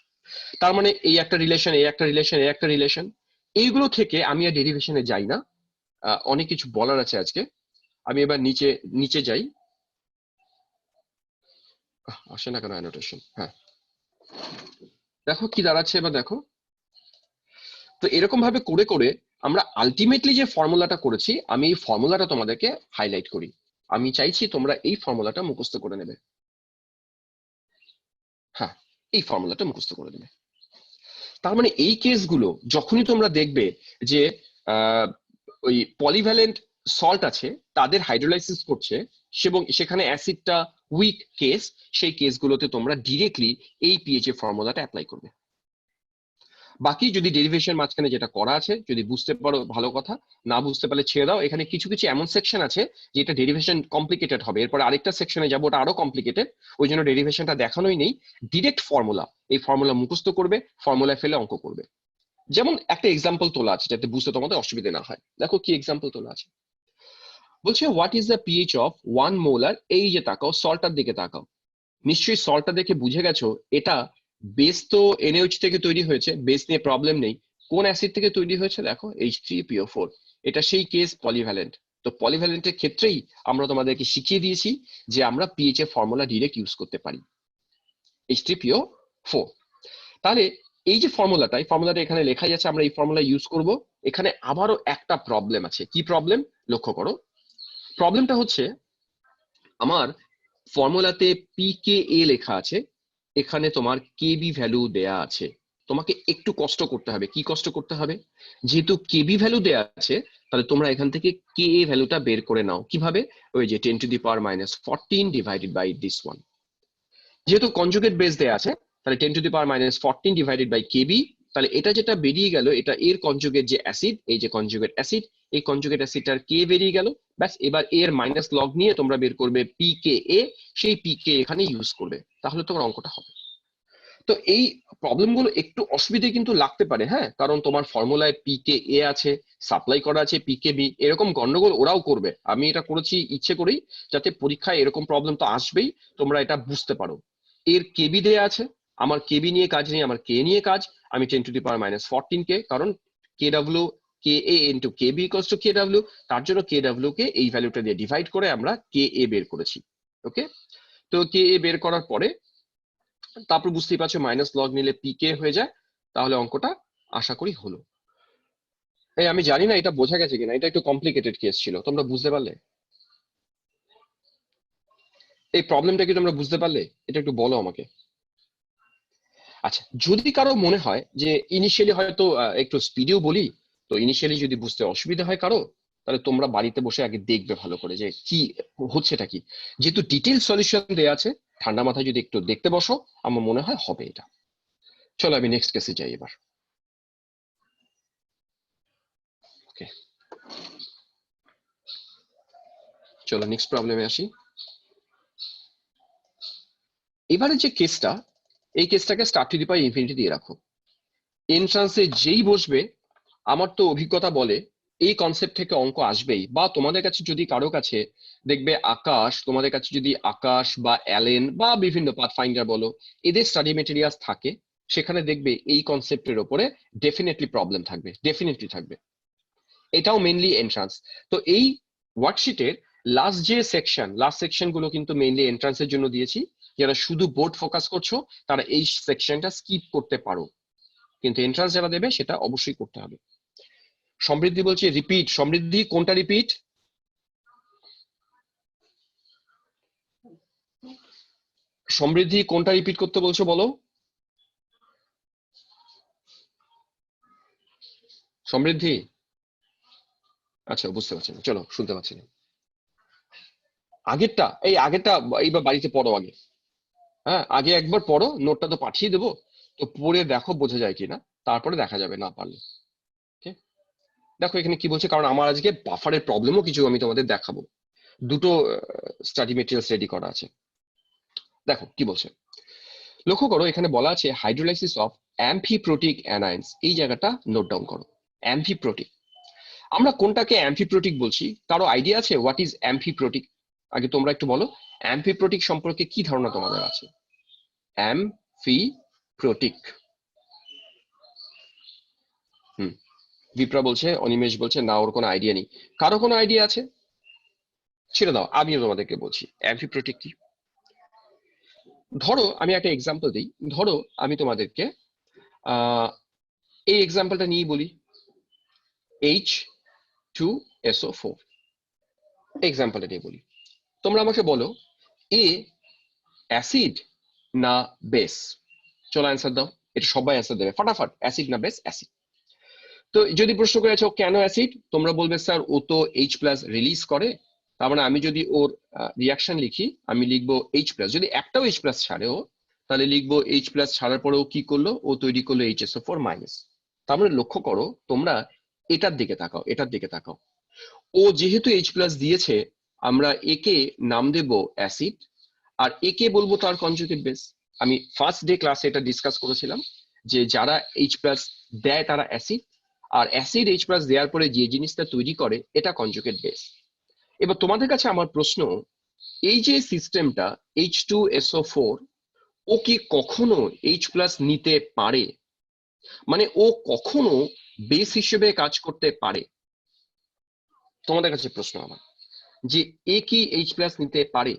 তার মানে এই একটা রিলেশন, এই একটা রিলেশন, এই একটা রিলেশন, এইগুলো থেকে আমি আর ডেরিভেশনে যাই না। অনেক কিছু বলার আছে আজকে। আমি এবার নিচে নিচে যাই। আসে না কেন অ্যানোটেশন? হ্যাঁ, দেখো কি দাঁড়াচ্ছে এবার দেখো। তো এরকম ভাবে করে করে আমরা আলটিমেটলি যে ফর্মুলাটা করেছি, আমি এই ফর্মুলাটা তোমাদেরকে হাইলাইট করি। আমি চাইছি তোমরা এই ফর্মুলাটা মুখস্থ করে নেবে। হ্যাঁ, এই ফর্মুলাটা মুখস্থ করে নেবে। তার মানে এই কেসগুলো যখনই তোমরা দেখবে যে ওই পলিভ্যালেন্ট সল্ট আছে, তাদের হাইড্রোলাইসিস করছে এবং সেখানে অ্যাসিডটা উইক কেস, সেই কেসগুলোতে তোমরা ডিরেক্টলি এই পিএইচ ফর্মুলাটা অ্যাপ্লাই করবে। বাকি যদি ডেরিভেশন মাঝখানে যেটা করা আছে যদি বুঝতে পারো ভালো কথা, না বুঝতে পারলে ছেড়ে দাও। এখানে কিছু কিছু এমন সেকশন আছে যেটা ডেরিভেশন কমপ্লিকেটেড হবে, এরপর আরেকটা সেকশনে যাবো ওটা আরো কমপ্লিকেটেড, ওই জন্য ডেরিভেশনটা দেখানোই নেই। ডিরেক্ট ফর্মুলা, এই ফর্মুলা মুখস্থ করবে, ফর্মুলায় ফেলে অঙ্ক করবে। যেমন একটা এক্সাম্পল তোলা আছে যাতে বুঝতে তোমাদের অসুবিধা না হয়। দেখো কি এক্সাম্পল তোলা আছে, বলছে what is the pH of 1 molar, এই যে তাকাও সল্টটার দিকে তাকাও, নিশ্চয়ই সল্টটা দেখে বুঝে গেছো এটা বেস তো NaOH থেকে তৈরি হয়েছে, বেস নিয়ে প্রবলেম নেই। কোন অ্যাসিড থেকে তৈরি হয়েছে দেখো H3PO4, এটা সেই কেস পলিভ্যালেন্ট। তো পলিভ্যালেন্টের ক্ষেত্রেই আমরা তোমাদেরকে শিখিয়ে দিয়েছি যে আমরা পিএইচ এর ফর্মুলা ডিরেক্ট ইউজ করতে পারি, H3PO4। তাহলে এই যে ফর্মুলাটা, এই ফর্মুলাটা এখানে লেখাই আছে, আমরা এই ফর্মুলা ইউজ করব। এখানে আবারও একটা প্রবলেম আছে। কি প্রবলেম? লক্ষ্য করো, প্রবলেমটা হচ্ছে আমার ফর্মুলাতে PKA লেখা আছে, এখানে তোমার KB ভ্যালু দেয়া আছে। তোমাকে একটু কষ্ট করতে হবে। কি কষ্ট করতে হবে? যেহেতু KB ভ্যালু দেয়া আছে, তাহলে তোমরা এখান থেকে KA ভ্যালুটা বের করে নাও। কিভাবে? ওই যে 10⁻⁻14 ডিভাইডেড বাই দিস ওয়ান। যেহেতু কনজুগেট বেস দেয়া আছে, তাহলে 10⁻⁻14 ডিভাইডেড বাই KB, তাহলে এটা যেটা বেরিয়ে গেল এটা এর কনজুগেট যে অ্যাসিড, এই যে কনজুগেট অ্যাসিড, এই কনজুগেট অ্যাসিডটার K বেরিয়ে গেল। ব্যাস, এবার এর মাইনাস লগ নিয়ে তোমরা বের করবে PKA, সেই PK এখানে ইউজ করবে, তাহলে তোমার অঙ্কটা হবে। তো এই প্রবলেমগুলো একটু অসুবিধে কিন্তু লাগতে পারে, হ্যাঁ, কারণ তোমার ফর্মুলায় PKA আছে, সাপ্লাই করা আছে PKB, এরকম গন্ডগোল ওরাও করবে। আমি এটা করেছি ইচ্ছে করেই, যাতে পরীক্ষায় এরকম প্রবলেম তো আসবেই, তোমরা এটা বুঝতে পারো। এর KB দেয়া আছে, আমার KB নিয়ে কাজ নেই, আমার K নিয়ে কাজ। আমি 10⁻⁻14 কে, কারণ KW KA into KB equals to KW, তার জন্য KW কে এই ভ্যালুটা দিয়ে ডিভাইড করে আমরা KA বের করেছি। ওকে, তো KA বের করার পরে তারপর বুঝতেই পারছো মাইনাস লগ নিলে PK হয়ে যায়। তাহলে অঙ্কটা আশা করি হলো। এই আমি জানি না এটা বোঝা গেছে কিনা, এটা একটু কমপ্লিকেটেড কেস ছিল, তোমরা বুঝতে পারলে? এই প্রবলেমটা কি তোমরা বুঝতে পারলে? এটা একটু বলো আমাকে। আচ্ছা, যদি কারো মনে হয় যে ইনিশিয়ালি হয়তো একটু স্পিডেও বলি, তো ইনিশিয়ালি যদি বুঝতে অসুবিধা হয় কারো, তাহলে তোমরা বাড়িতে বসে আগে দেখবে ভালো করে যে কি হচ্ছেটা কি। যেহেতু ডিটেইল সলিউশন দেয়া আছে, ঠান্ডা মাথায় যদি একটু দেখতে বসো, আমার মনে হয় হবে এটা। চলো আমি নেক্সট কেসে যাই এবার। ওকে, চলো নেক্সট প্রবলেমে আসি। এবারে যে কেসটা, এই কেসটাকে star to the power infinity দিয়ে রাখো। এন্ট্রান্সে যেই বসবে, আমার তো অভিজ্ঞতা বলে এই কনসেপ্ট থেকে অঙ্ক আসবেই। বা তোমাদের কাছে যদি কারো কাছে দেখবে আকাশ, তোমাদের কাছে যদি আকাশ বা অ্যালেন বা বিভিন্ন পাথফাইন্ডার বলো, এদের স্টাডি মেটেরিয়ালস থাকে, সেখানে দেখবে এই কনসেপ্টের উপরে ডেফিনেটলি প্রবলেম থাকবে, ডেফিনেটলি থাকবে। এটাও মেইনলি এন্ট্রান্স। তো এই ওয়ার্কশিটের লাস্ট সেকশন গুলো কিন্তু মেইনলি এন্ট্রান্সের জন্য দিয়েছি। যারা শুধু বোর্ড ফোকাস করছো তারা এই সেকশনটা স্কিপ করতে পারো, কিন্তু এন্ট্রান্স যারা দেবে সেটা অবশ্যই করতে হবে। সমৃদ্ধি বলছে রিপিট, সমৃদ্ধি কোনটা রিপিট? সমৃদ্ধি কোনটা রিপিট করতে বলছো বলো? সমৃদ্ধি, আচ্ছা বুঝতে পারছি না, চলো শুনতে পাচ্ছি না। আগেরটা এইবার বাড়িতে পড়ো আগে। হ্যাঁ, আগে একবার পড়ো, নোটটা তো পাঠিয়ে দেবো, তো পড়ে দেখো বোঝা যায় কিনা, তারপরে দেখা যাবে না পারলে। ওকে, দেখো এখানে কি বলছে, কারণ আমার আজকে বাফারের প্রবলেমও কিছু আমি তোমাদের দেখাবো। দুটো স্টাডি মেটেরিয়ালস রেডি করা আছে। দেখো কি বলছে, লক্ষ্য করো এখানে বলা আছে হাইড্রোলাইসিস অফ অ্যাম্ফিপ্রোটিক অ্যানায়ন্স, এই জায়গাটা নোট ডাউন করো। অ্যাম্ফিপ্রোটিক, আমরা কোনটাকে অ্যাম্ফিপ্রোটিক বলছি? কারো আইডিয়া আছে হোয়াট ইজ অ্যাম্ফিপ্রোটিক? আগে তোমরা একটু বলো অ্যাম্ফিপ্রোটিক সম্পর্কে কি ধারণা তোমাদের আছে। অ্যাম্ফিপ্রোটিক, হুম, বিপ্রা বলছে, অনিমেষ বলছে না ওর কোনো আইডিয়া নেই। কারো কোনো আইডিয়া আছে? ছেড়ে দাও, আমিও তোমাদেরকে বলছি অ্যাম্ফিপ্রোটিক কি। ধরো আমি একটা এক্সাম্পল দিই, ধরো আমি তোমাদেরকে আহ এই এক্সাম্পলটা নিয়ে বলি, H2SO4 এক্সাম্পলটা নিয়ে বলি। তোমরা আমাকে বলো এ অ্যাসিড না বেস? চলো অ্যান্সার দাও, এটা সবাই অ্যান্সার দেবে ফাটাফাট, অ্যাসিড না বেস? অ্যাসিড। তো যদি প্রশ্ন করেছো কেন অ্যাসিড, তোমরা বলবে স্যার ও তো H প্লাস রিলিজ করে, তার মানে আমি যদি ওর রিয়াকশন লিখি আমি লিখবো H প্লাস, যদি একটাও H প্লাস ছাড়ে ও, তাহলে লিখবো H প্লাস ছাড়ার পরে ও কি করলো, ও তৈরি করলো HSO4 মাইনাস। তার মানে লক্ষ্য করো তোমরা, এটার দিকে তাকাও, এটার দিকে তাকাও। ও যেহেতু H প্লাস দিয়েছে, আমরা একে নাম দেব অ্যাসিড, আর একে বলবো তার কনজুগেট বেস। আমি ফার্স্ট ডে ক্লাসে এটা ডিসকাস করেছিলাম যে যারা H প্লাস দেয় তারা অ্যাসিড, আর অ্যাসিড H প্লাস দেওয়ার পরে যে জিনিসটা তৈরি করে এটা কনজুগেট বেস। এবার তোমাদের কাছে আমার প্রশ্ন, এই যে সিস্টেমটা H2SO4, ও কি কখনো H প্লাস নিতে পারে? মানে ও কখনো বেস হিসেবে কাজ করতে পারে? তোমাদের কাছে প্রশ্ন আমার, যে এ কি H প্লাস নিতে পারে?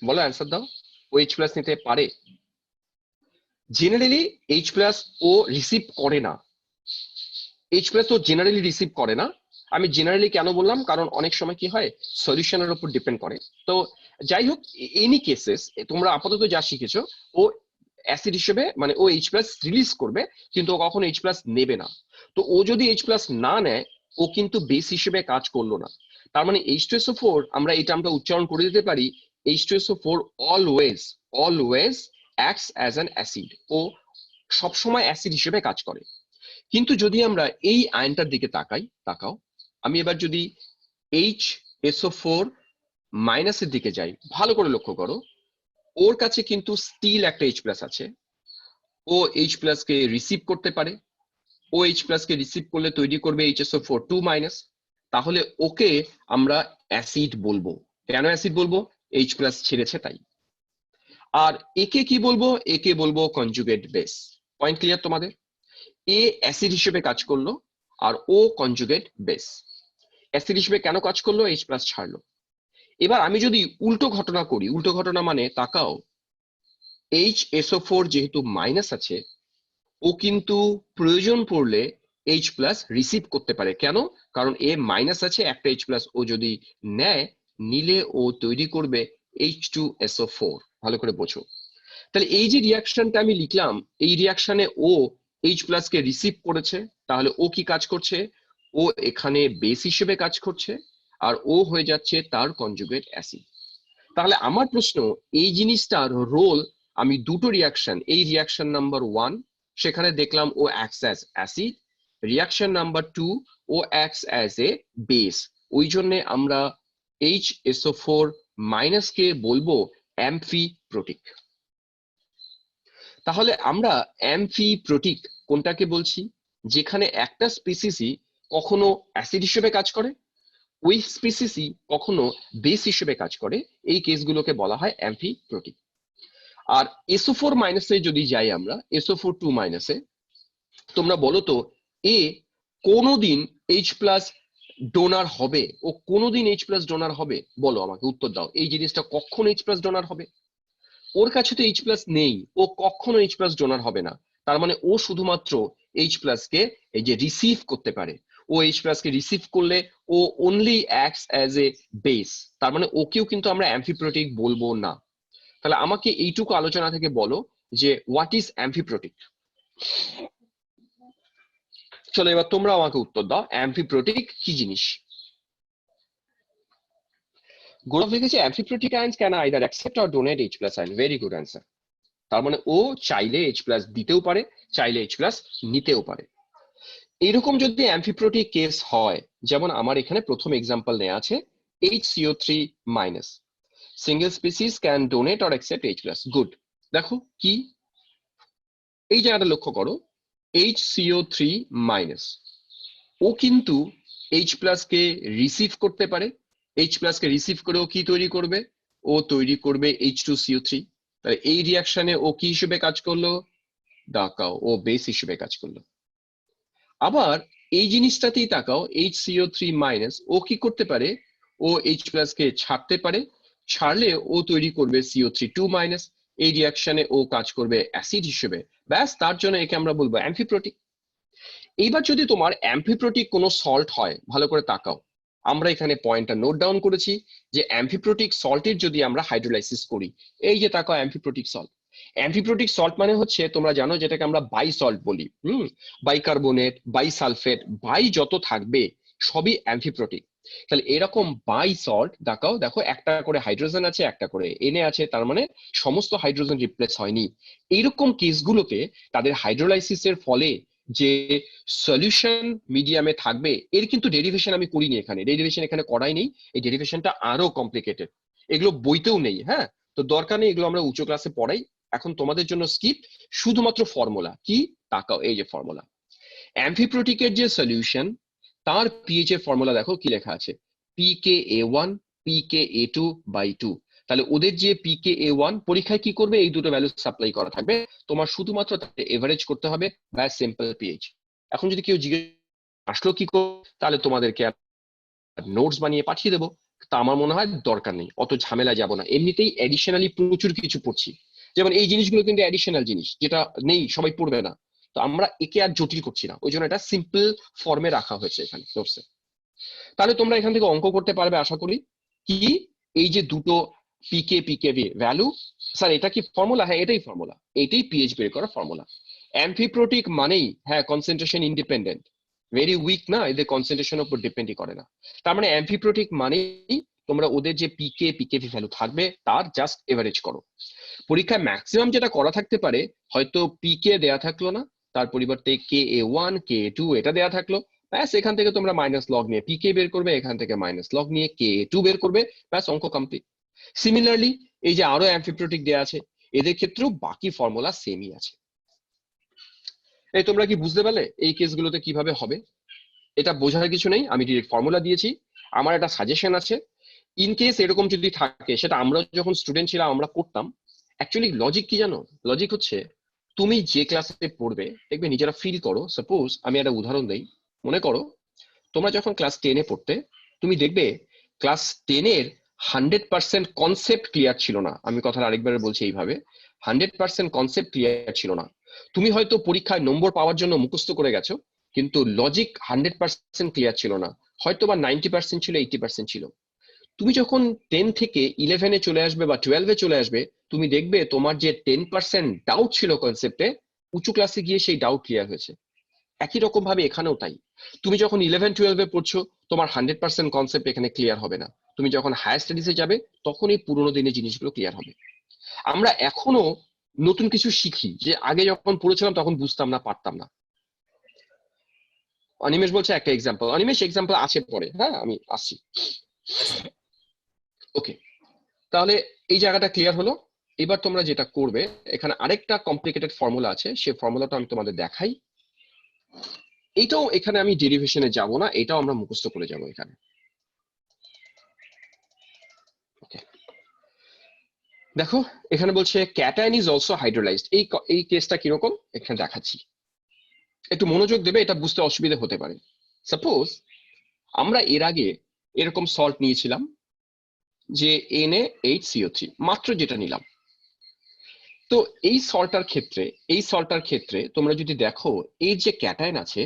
বলো অ্যান্সার দাও, ও H প্লাস নিতে পারে? জেনারেলি H প্লাস ও রিসিভ করে না, H প্লাস ও জেনারেলি রিসিভ করে না। আমি জেনারেলি কেন বললাম, কারণ অনেক সময় কি হয় সলিউশনের উপর ডিপেন্ড করে। তো যাই হোক, এনি কেসেস তোমরা আপাতত যা শিখেছো, ও অ্যাসিড হিসেবে মানে ও H প্লাস রিলিজ করবে, কিন্তু ও কখনো H প্লাস নেবে না। তো ও যদি H প্লাস না নেয়, ও কিন্তু বেস হিসেবে কাজ করলো না। তার মানে H2SO4, আমরা এই টার্মটা উচ্চারণ করে দিতে পারি, H2SO4 always always acts as an acid, ও সবসময় অ্যাসিড হিসেবে কাজ করে। কিন্তু যদি আমরা এই আয়নটার দিকে তাকাও, আমি এবার যদি HSO4 মাইনাসের দিকে যাই, ভালো করে লক্ষ্য করো, ওর কাছে কিন্তু স্টিল একটা H প্লাস আছে, ও H প্লাস কে রিসিভ করতে পারে, ও H প্লাস কে রিসিভ করলে তৈরি করবে HSO4 2 মাইনাস। তাহলে ওকে আমরা অ্যাসিড বলবো। কেন অ্যাসিড বলবো? H প্লাস ছেড়েছে তাই। আর একে কি বলবো? একে বলবো কনজুগেট বেস। পয়েন্ট ক্লিয়ার তোমাদের? এ অ্যাসিড হিসেবে কাজ করলো, আর ও কনজুগেট বেস। অ্যাসিড হিসেবে কেন কাজ করলো? H প্লাস ছাড়লো। এবার আমি যদি উল্টো ঘটনা করি, উল্টো ঘটনা মানে তাকাও, HSO4 যেহেতু মাইনাস আছে, ও কিন্তু প্রয়োজন পড়লে H প্লাস রিসিভ করতে পারে। কেন? কারণ এ মাইনাস আছে, একটা H প্লাস ও যদি নেয়, নিলে ও তৈরি করবে H2SO4। ভালো করে বোঝো। তাহলে এই যে রিয়াকশনটা আমি লিখলাম, এই রিয়াকশনে ও H প্লাস কে রিসিভ করেছে, তাহলে ও কি কাজ করছে? ও এখানে বেস হিসেবে কাজ করছে, আর ও হয়ে যাচ্ছে তার কনজুগেট অ্যাসিড। তাহলে আমার প্রশ্ন, এই জিনিসটার রোল, আমি দুটো রিয়াকশন, এই রিয়াকশন নাম্বার 1 সেখানে দেখলাম ও acts as acid, reaction number 2 ও অ্যাক্টস অ্যাজ এ বেস। ওই জন্য আমরা HSO4 মাইনাস কে বলবো অ্যাম্ফিপ্রোটিক। তাহলে আমরা অ্যাম্ফিপ্রোটিক কোনটাকে বলছি? যেখানে একটা স্পিসিসই কখনো অ্যাসিড হিসেবে কাজ করে, ওই স্পিসিসই কখনো বেস হিসেবে কাজ করে, এই কেসগুলোকে বলা হয় অ্যাম্ফিপ্রোটিক। আর SO4 মাইনাসে যদি যাই আমরা, SO4 2 মাইনাসে, তোমরা বলো তো এ কোনোদিন H প্লাস ডোনার হবে? ও কোনোদিন H প্লাস ডোনার হবে? বলো আমাকে, উত্তর দাও, এই জিনিসটা কখন H প্লাস ডোনার হবে? ওর কাছে তো H প্লাস নেই, ও কখনো H প্লাস ডোনার হবে না। তার মানে ও শুধুমাত্র H প্লাস কে এই যে রিসিভ করতে পারে, ও ও এইচ প্লাস কে রিসিভ করলে ও only acts as a base, তার মানে ওকেও কিন্তু আমরা অ্যামফিপ্রোটিক বলবো না। তাহলে আমাকে এইটুকু আলোচনা থেকে বলো যে হোয়াট ইজ অ্যামফিপ্রোটিক। চলো এবার তোমরা আমাকে উত্তর দাও, অ্যামফিপ্রোটিক কি জিনিস। গৌরব লিখেছে amphiprotic ions can either accept or donate H plus ion. Very good answer. তার মানে ও চাইলে এইচ প্লাস দিতেও পারে, চাইলে এইচ প্লাস নিতেও পারে। এরকম যদি অ্যামফিপ্রোটিক কেস হয়, যেমন আমার এখানে প্রথম এক্সাম্পল নেওয়া আছে HCO3 minus, single species can donate or accept H plus. Good. দেখো কি এই জায়গাটা লক্ষ্য করো, HCO3 মাইনাস ও কিন্তু এইচ প্লাস কে রিসিভ করতে পারে, এইচ প্লাস কে রিসিভ করে ও কি তৈরি করবে, ও তৈরি করবে H2CO3। তাহলে এই রিয়াকশনে ও কি হিসেবে কাজ করলো, তাকাও ও বেস হিসেবে কাজ করলো। আবার এই জিনিসটাতেই তাকাও, HCO3 মাইনাস ও কি করতে পারে, ও এইচ প্লাস কে ছাড়তে পারে, ছাড়লে ও তৈরি করবে CO3 2 মাইনাস, এই রিয়াকশনে ও কাজ করবে অ্যাসিড হিসেবে, ব্যাস তার জন্য একে আমরা বলবো অ্যামফিপ্রোটিক। এইবার যদি তোমার অ্যামফিপ্রোটিক কোনো সল্ট হয়, ভালো করে তাকাও, আমরা এখানে পয়েন্টটা নোট ডাউন করেছি যে অ্যামফিপ্রোটিক সল্টের যদি আমরা হাইড্রোলাইসিস করি, এই যে তাকাও অ্যামফিপ্রোটিক সল্ট। অ্যামফিপ্রোটিক সল্ট মানে হচ্ছে তোমরা জানো যেটাকে আমরা বাই সল্ট বলি, বাইকার্বনেট, বাই সালফেট, বাই যত থাকবে সবই অ্যামফিপ্রোটিক। তাহলে এরকম বাই সল্ট দেখাও, দেখো একটা করে হাইড্রোজেন আছে, একটা করে এনএ আছে, তার মানে সমস্ত হাইড্রোজেন রিপ্লেস হয়নি। এইরকম কেসগুলোতে তাদের হাইড্রোলাইসিসের ফলে যে সলিউশন মিডিয়ামে থাকবে, এর কিন্তু ডেরিভেশন আমি করিনি এখানে, ডেরিভেশন এখানে করাই নেই, এই ডেরিভেশনটা আরো কমপ্লিকেটেড, এগুলো বইতেও নেই। হ্যাঁ, তো দরকার নেই, এগুলো আমরা উচ্চ ক্লাসে পড়াই, এখন তোমাদের জন্য স্কিপ। শুধুমাত্র ফর্মুলা কি তাকাও, এই যে ফর্মুলা অ্যামফিপ্রোটিকের যে সলিউশন, তার পিএইচ এর ফর্মুলা দেখো কি লেখা আছে, PKA1 PKA2 বাই 2। তাহলে ওদের যে PKA1 পরীক্ষায় কি করবে, এই দুটো ভ্যালু সাপ্লাই করা থাকবে, তোমার শুধুমাত্র তাতে এভারেজ করতে হবে, ব্যাস সিম্পল পিএইচ। এখন যদি কেউ জিজ্ঞেস আসলো কি করে, তাহলে তোমাদেরকে নোটস বানিয়ে পাঠিয়ে দেবো, তা আমার মনে হয় দরকার নেই, অত ঝামেলা যাব না, এমনিতেই অ্যাডিশনালি প্রচুর কিছু পড়ছি। যেমন এই জিনিসগুলো কিন্তু অ্যাডিশনাল জিনিস, যেটা নেই সবাই পড়বে না, তো আমরা একে আর জটিল করছি না, ওই জন্য এটা সিম্পল ফর্মে রাখা হয়েছে এখানে নোটসে। তাহলে তোমরা এখান থেকে অঙ্ক করতে পারবে আশা করি। কি এই যে দুটো পিকে ভ্যালু, স্যার এটা কি ফর্মুলা? হ্যাঁ এটাই ফর্মুলা, এটাই পিএইচ বের করার ফর্মুলা। অ্যামফিপ্রোটিক মানেই হ্যাঁ কনসেন্ট্রেশন ইন্ডিপেন্ডেন্ট, ভেরি উইক না, এদের কনসেন্ট্রেশনের উপর ডিপেন্ডই করে না। তার মানে অ্যামফিপ্রোটিক মানেই তোমরা ওদের যে পিকেভি ভ্যালু থাকবে তার জাস্ট এভারেজ করো। পরীক্ষায় ম্যাক্সিমাম যেটা করা থাকতে পারে, হয়তো পিকে দেয়া থাকলো না, তার পরিবর্তে KA1 KA2 এটা দেয়া থাকলো, ব্যাস এখান থেকে তোমরা মাইনাস লগ নিয়ে পিকে বের করবে, এখান থেকে মাইনাস লগ নিয়ে KA2 বের করবে, ব্যাস অঙ্ক কমপ্লিট। সিমিলারলি এই যে আরো অ্যামফিপ্রোটিক দেয়া আছে, এদের ক্ষেত্রেও বাকি ফর্মুলা সেমই আছে। এই তোমরা কি বুঝতে পারলে এই কেসগুলোতে কিভাবে হবে? এটা বোঝার কিছু নেই, আমি ডিরেক্ট ফর্মুলা দিয়েছি। আমার একটা সাজেশন আছে, ইন কেস এরকম যদি থাকে, সেটা আমরা যখন স্টুডেন্ট ছিলাম আমরা করতাম। অ্যাকচুয়ালি লজিক কি জানো? লজিক হচ্ছে তুমি যে ক্লাসে পড়বে দেখবে নিজেরা ফিল করো, সাপোজ আমি একটা উদাহরণ দেই, মনে করো তোমরা যখন ক্লাস 10-এ পড়তে, তুমি দেখবে ক্লাস 10-এর 100% কনসেপ্ট ক্লিয়ার ছিল না। আমি কথাটা আরেকবার বলছি এইভাবে, 100% কনসেপ্ট ক্লিয়ার ছিল না। তুমি হয়তো পরীক্ষায় নম্বর পাওয়ার জন্য মুখস্থ করে গেছো, কিন্তু লজিক 100% ক্লিয়ার ছিল না, হয়তো বা 90% ছিল, 80% ছিল। তুমি যখন 10 থেকে 11-এ চলে আসবে বা 12-এ চলে আসবে, তুমি দেখবে তোমার যে 10% ডাউট ছিল কনসেপ্টে, উঁচু ক্লাসে গিয়ে সেই ডাউট ক্লিয়ার হয়েছে। একই রকম ভাবে এখানেও তাই, তুমি যখন 11-12-এ পড়ছো, তোমার 100% কনসেপ্ট এখানে ক্লিয়ার হবে না, তুমি যখন হায়ার স্টাডিজে যাবে তখন এই পুরোনো দিনের জিনিসগুলো ক্লিয়ার হবে। আমরা এখনো নতুন কিছু শিখি, যে আগে যখন পড়েছিলাম তখন বুঝতাম না, পারতাম না। অনিমেষ বলছে একটা এক্সাম্পল, অনিমেষ এক্সাম্পল আছে পরে, হ্যাঁ আমি আসছি। ওকে, তাহলে এই জায়গাটা ক্লিয়ার হলো। এবার তোমরা যেটা করবে, এখানে আরেকটা কমপ্লিকেটেড ফর্মুলা আছে, সেই ফর্মুলাটা আমি তোমাদের দেখাই। এটাও এখানে আমি ডেরিভেশনে যাব না, এটাও আমরা মুখস্থ করে যাব এখানে। দেখো এখানে বলছে ক্যাটায়ন ইজ অলসো হাইড্রোলাইজড। এই কেসটা কিরকম এখানে দেখাচ্ছি, একটু মনোযোগ দেবে, এটা বুঝতে অসুবিধা হতে পারে। সাপোজ আমরা এর আগে এরকম সল্ট নিয়েছিলাম, যে NaHCO3 মাত্র যেটা নিলাম। তো এই সল্টার ক্ষেত্রে তোমরা যদি দেখো, এই যে ক্যাটায়ন আছে,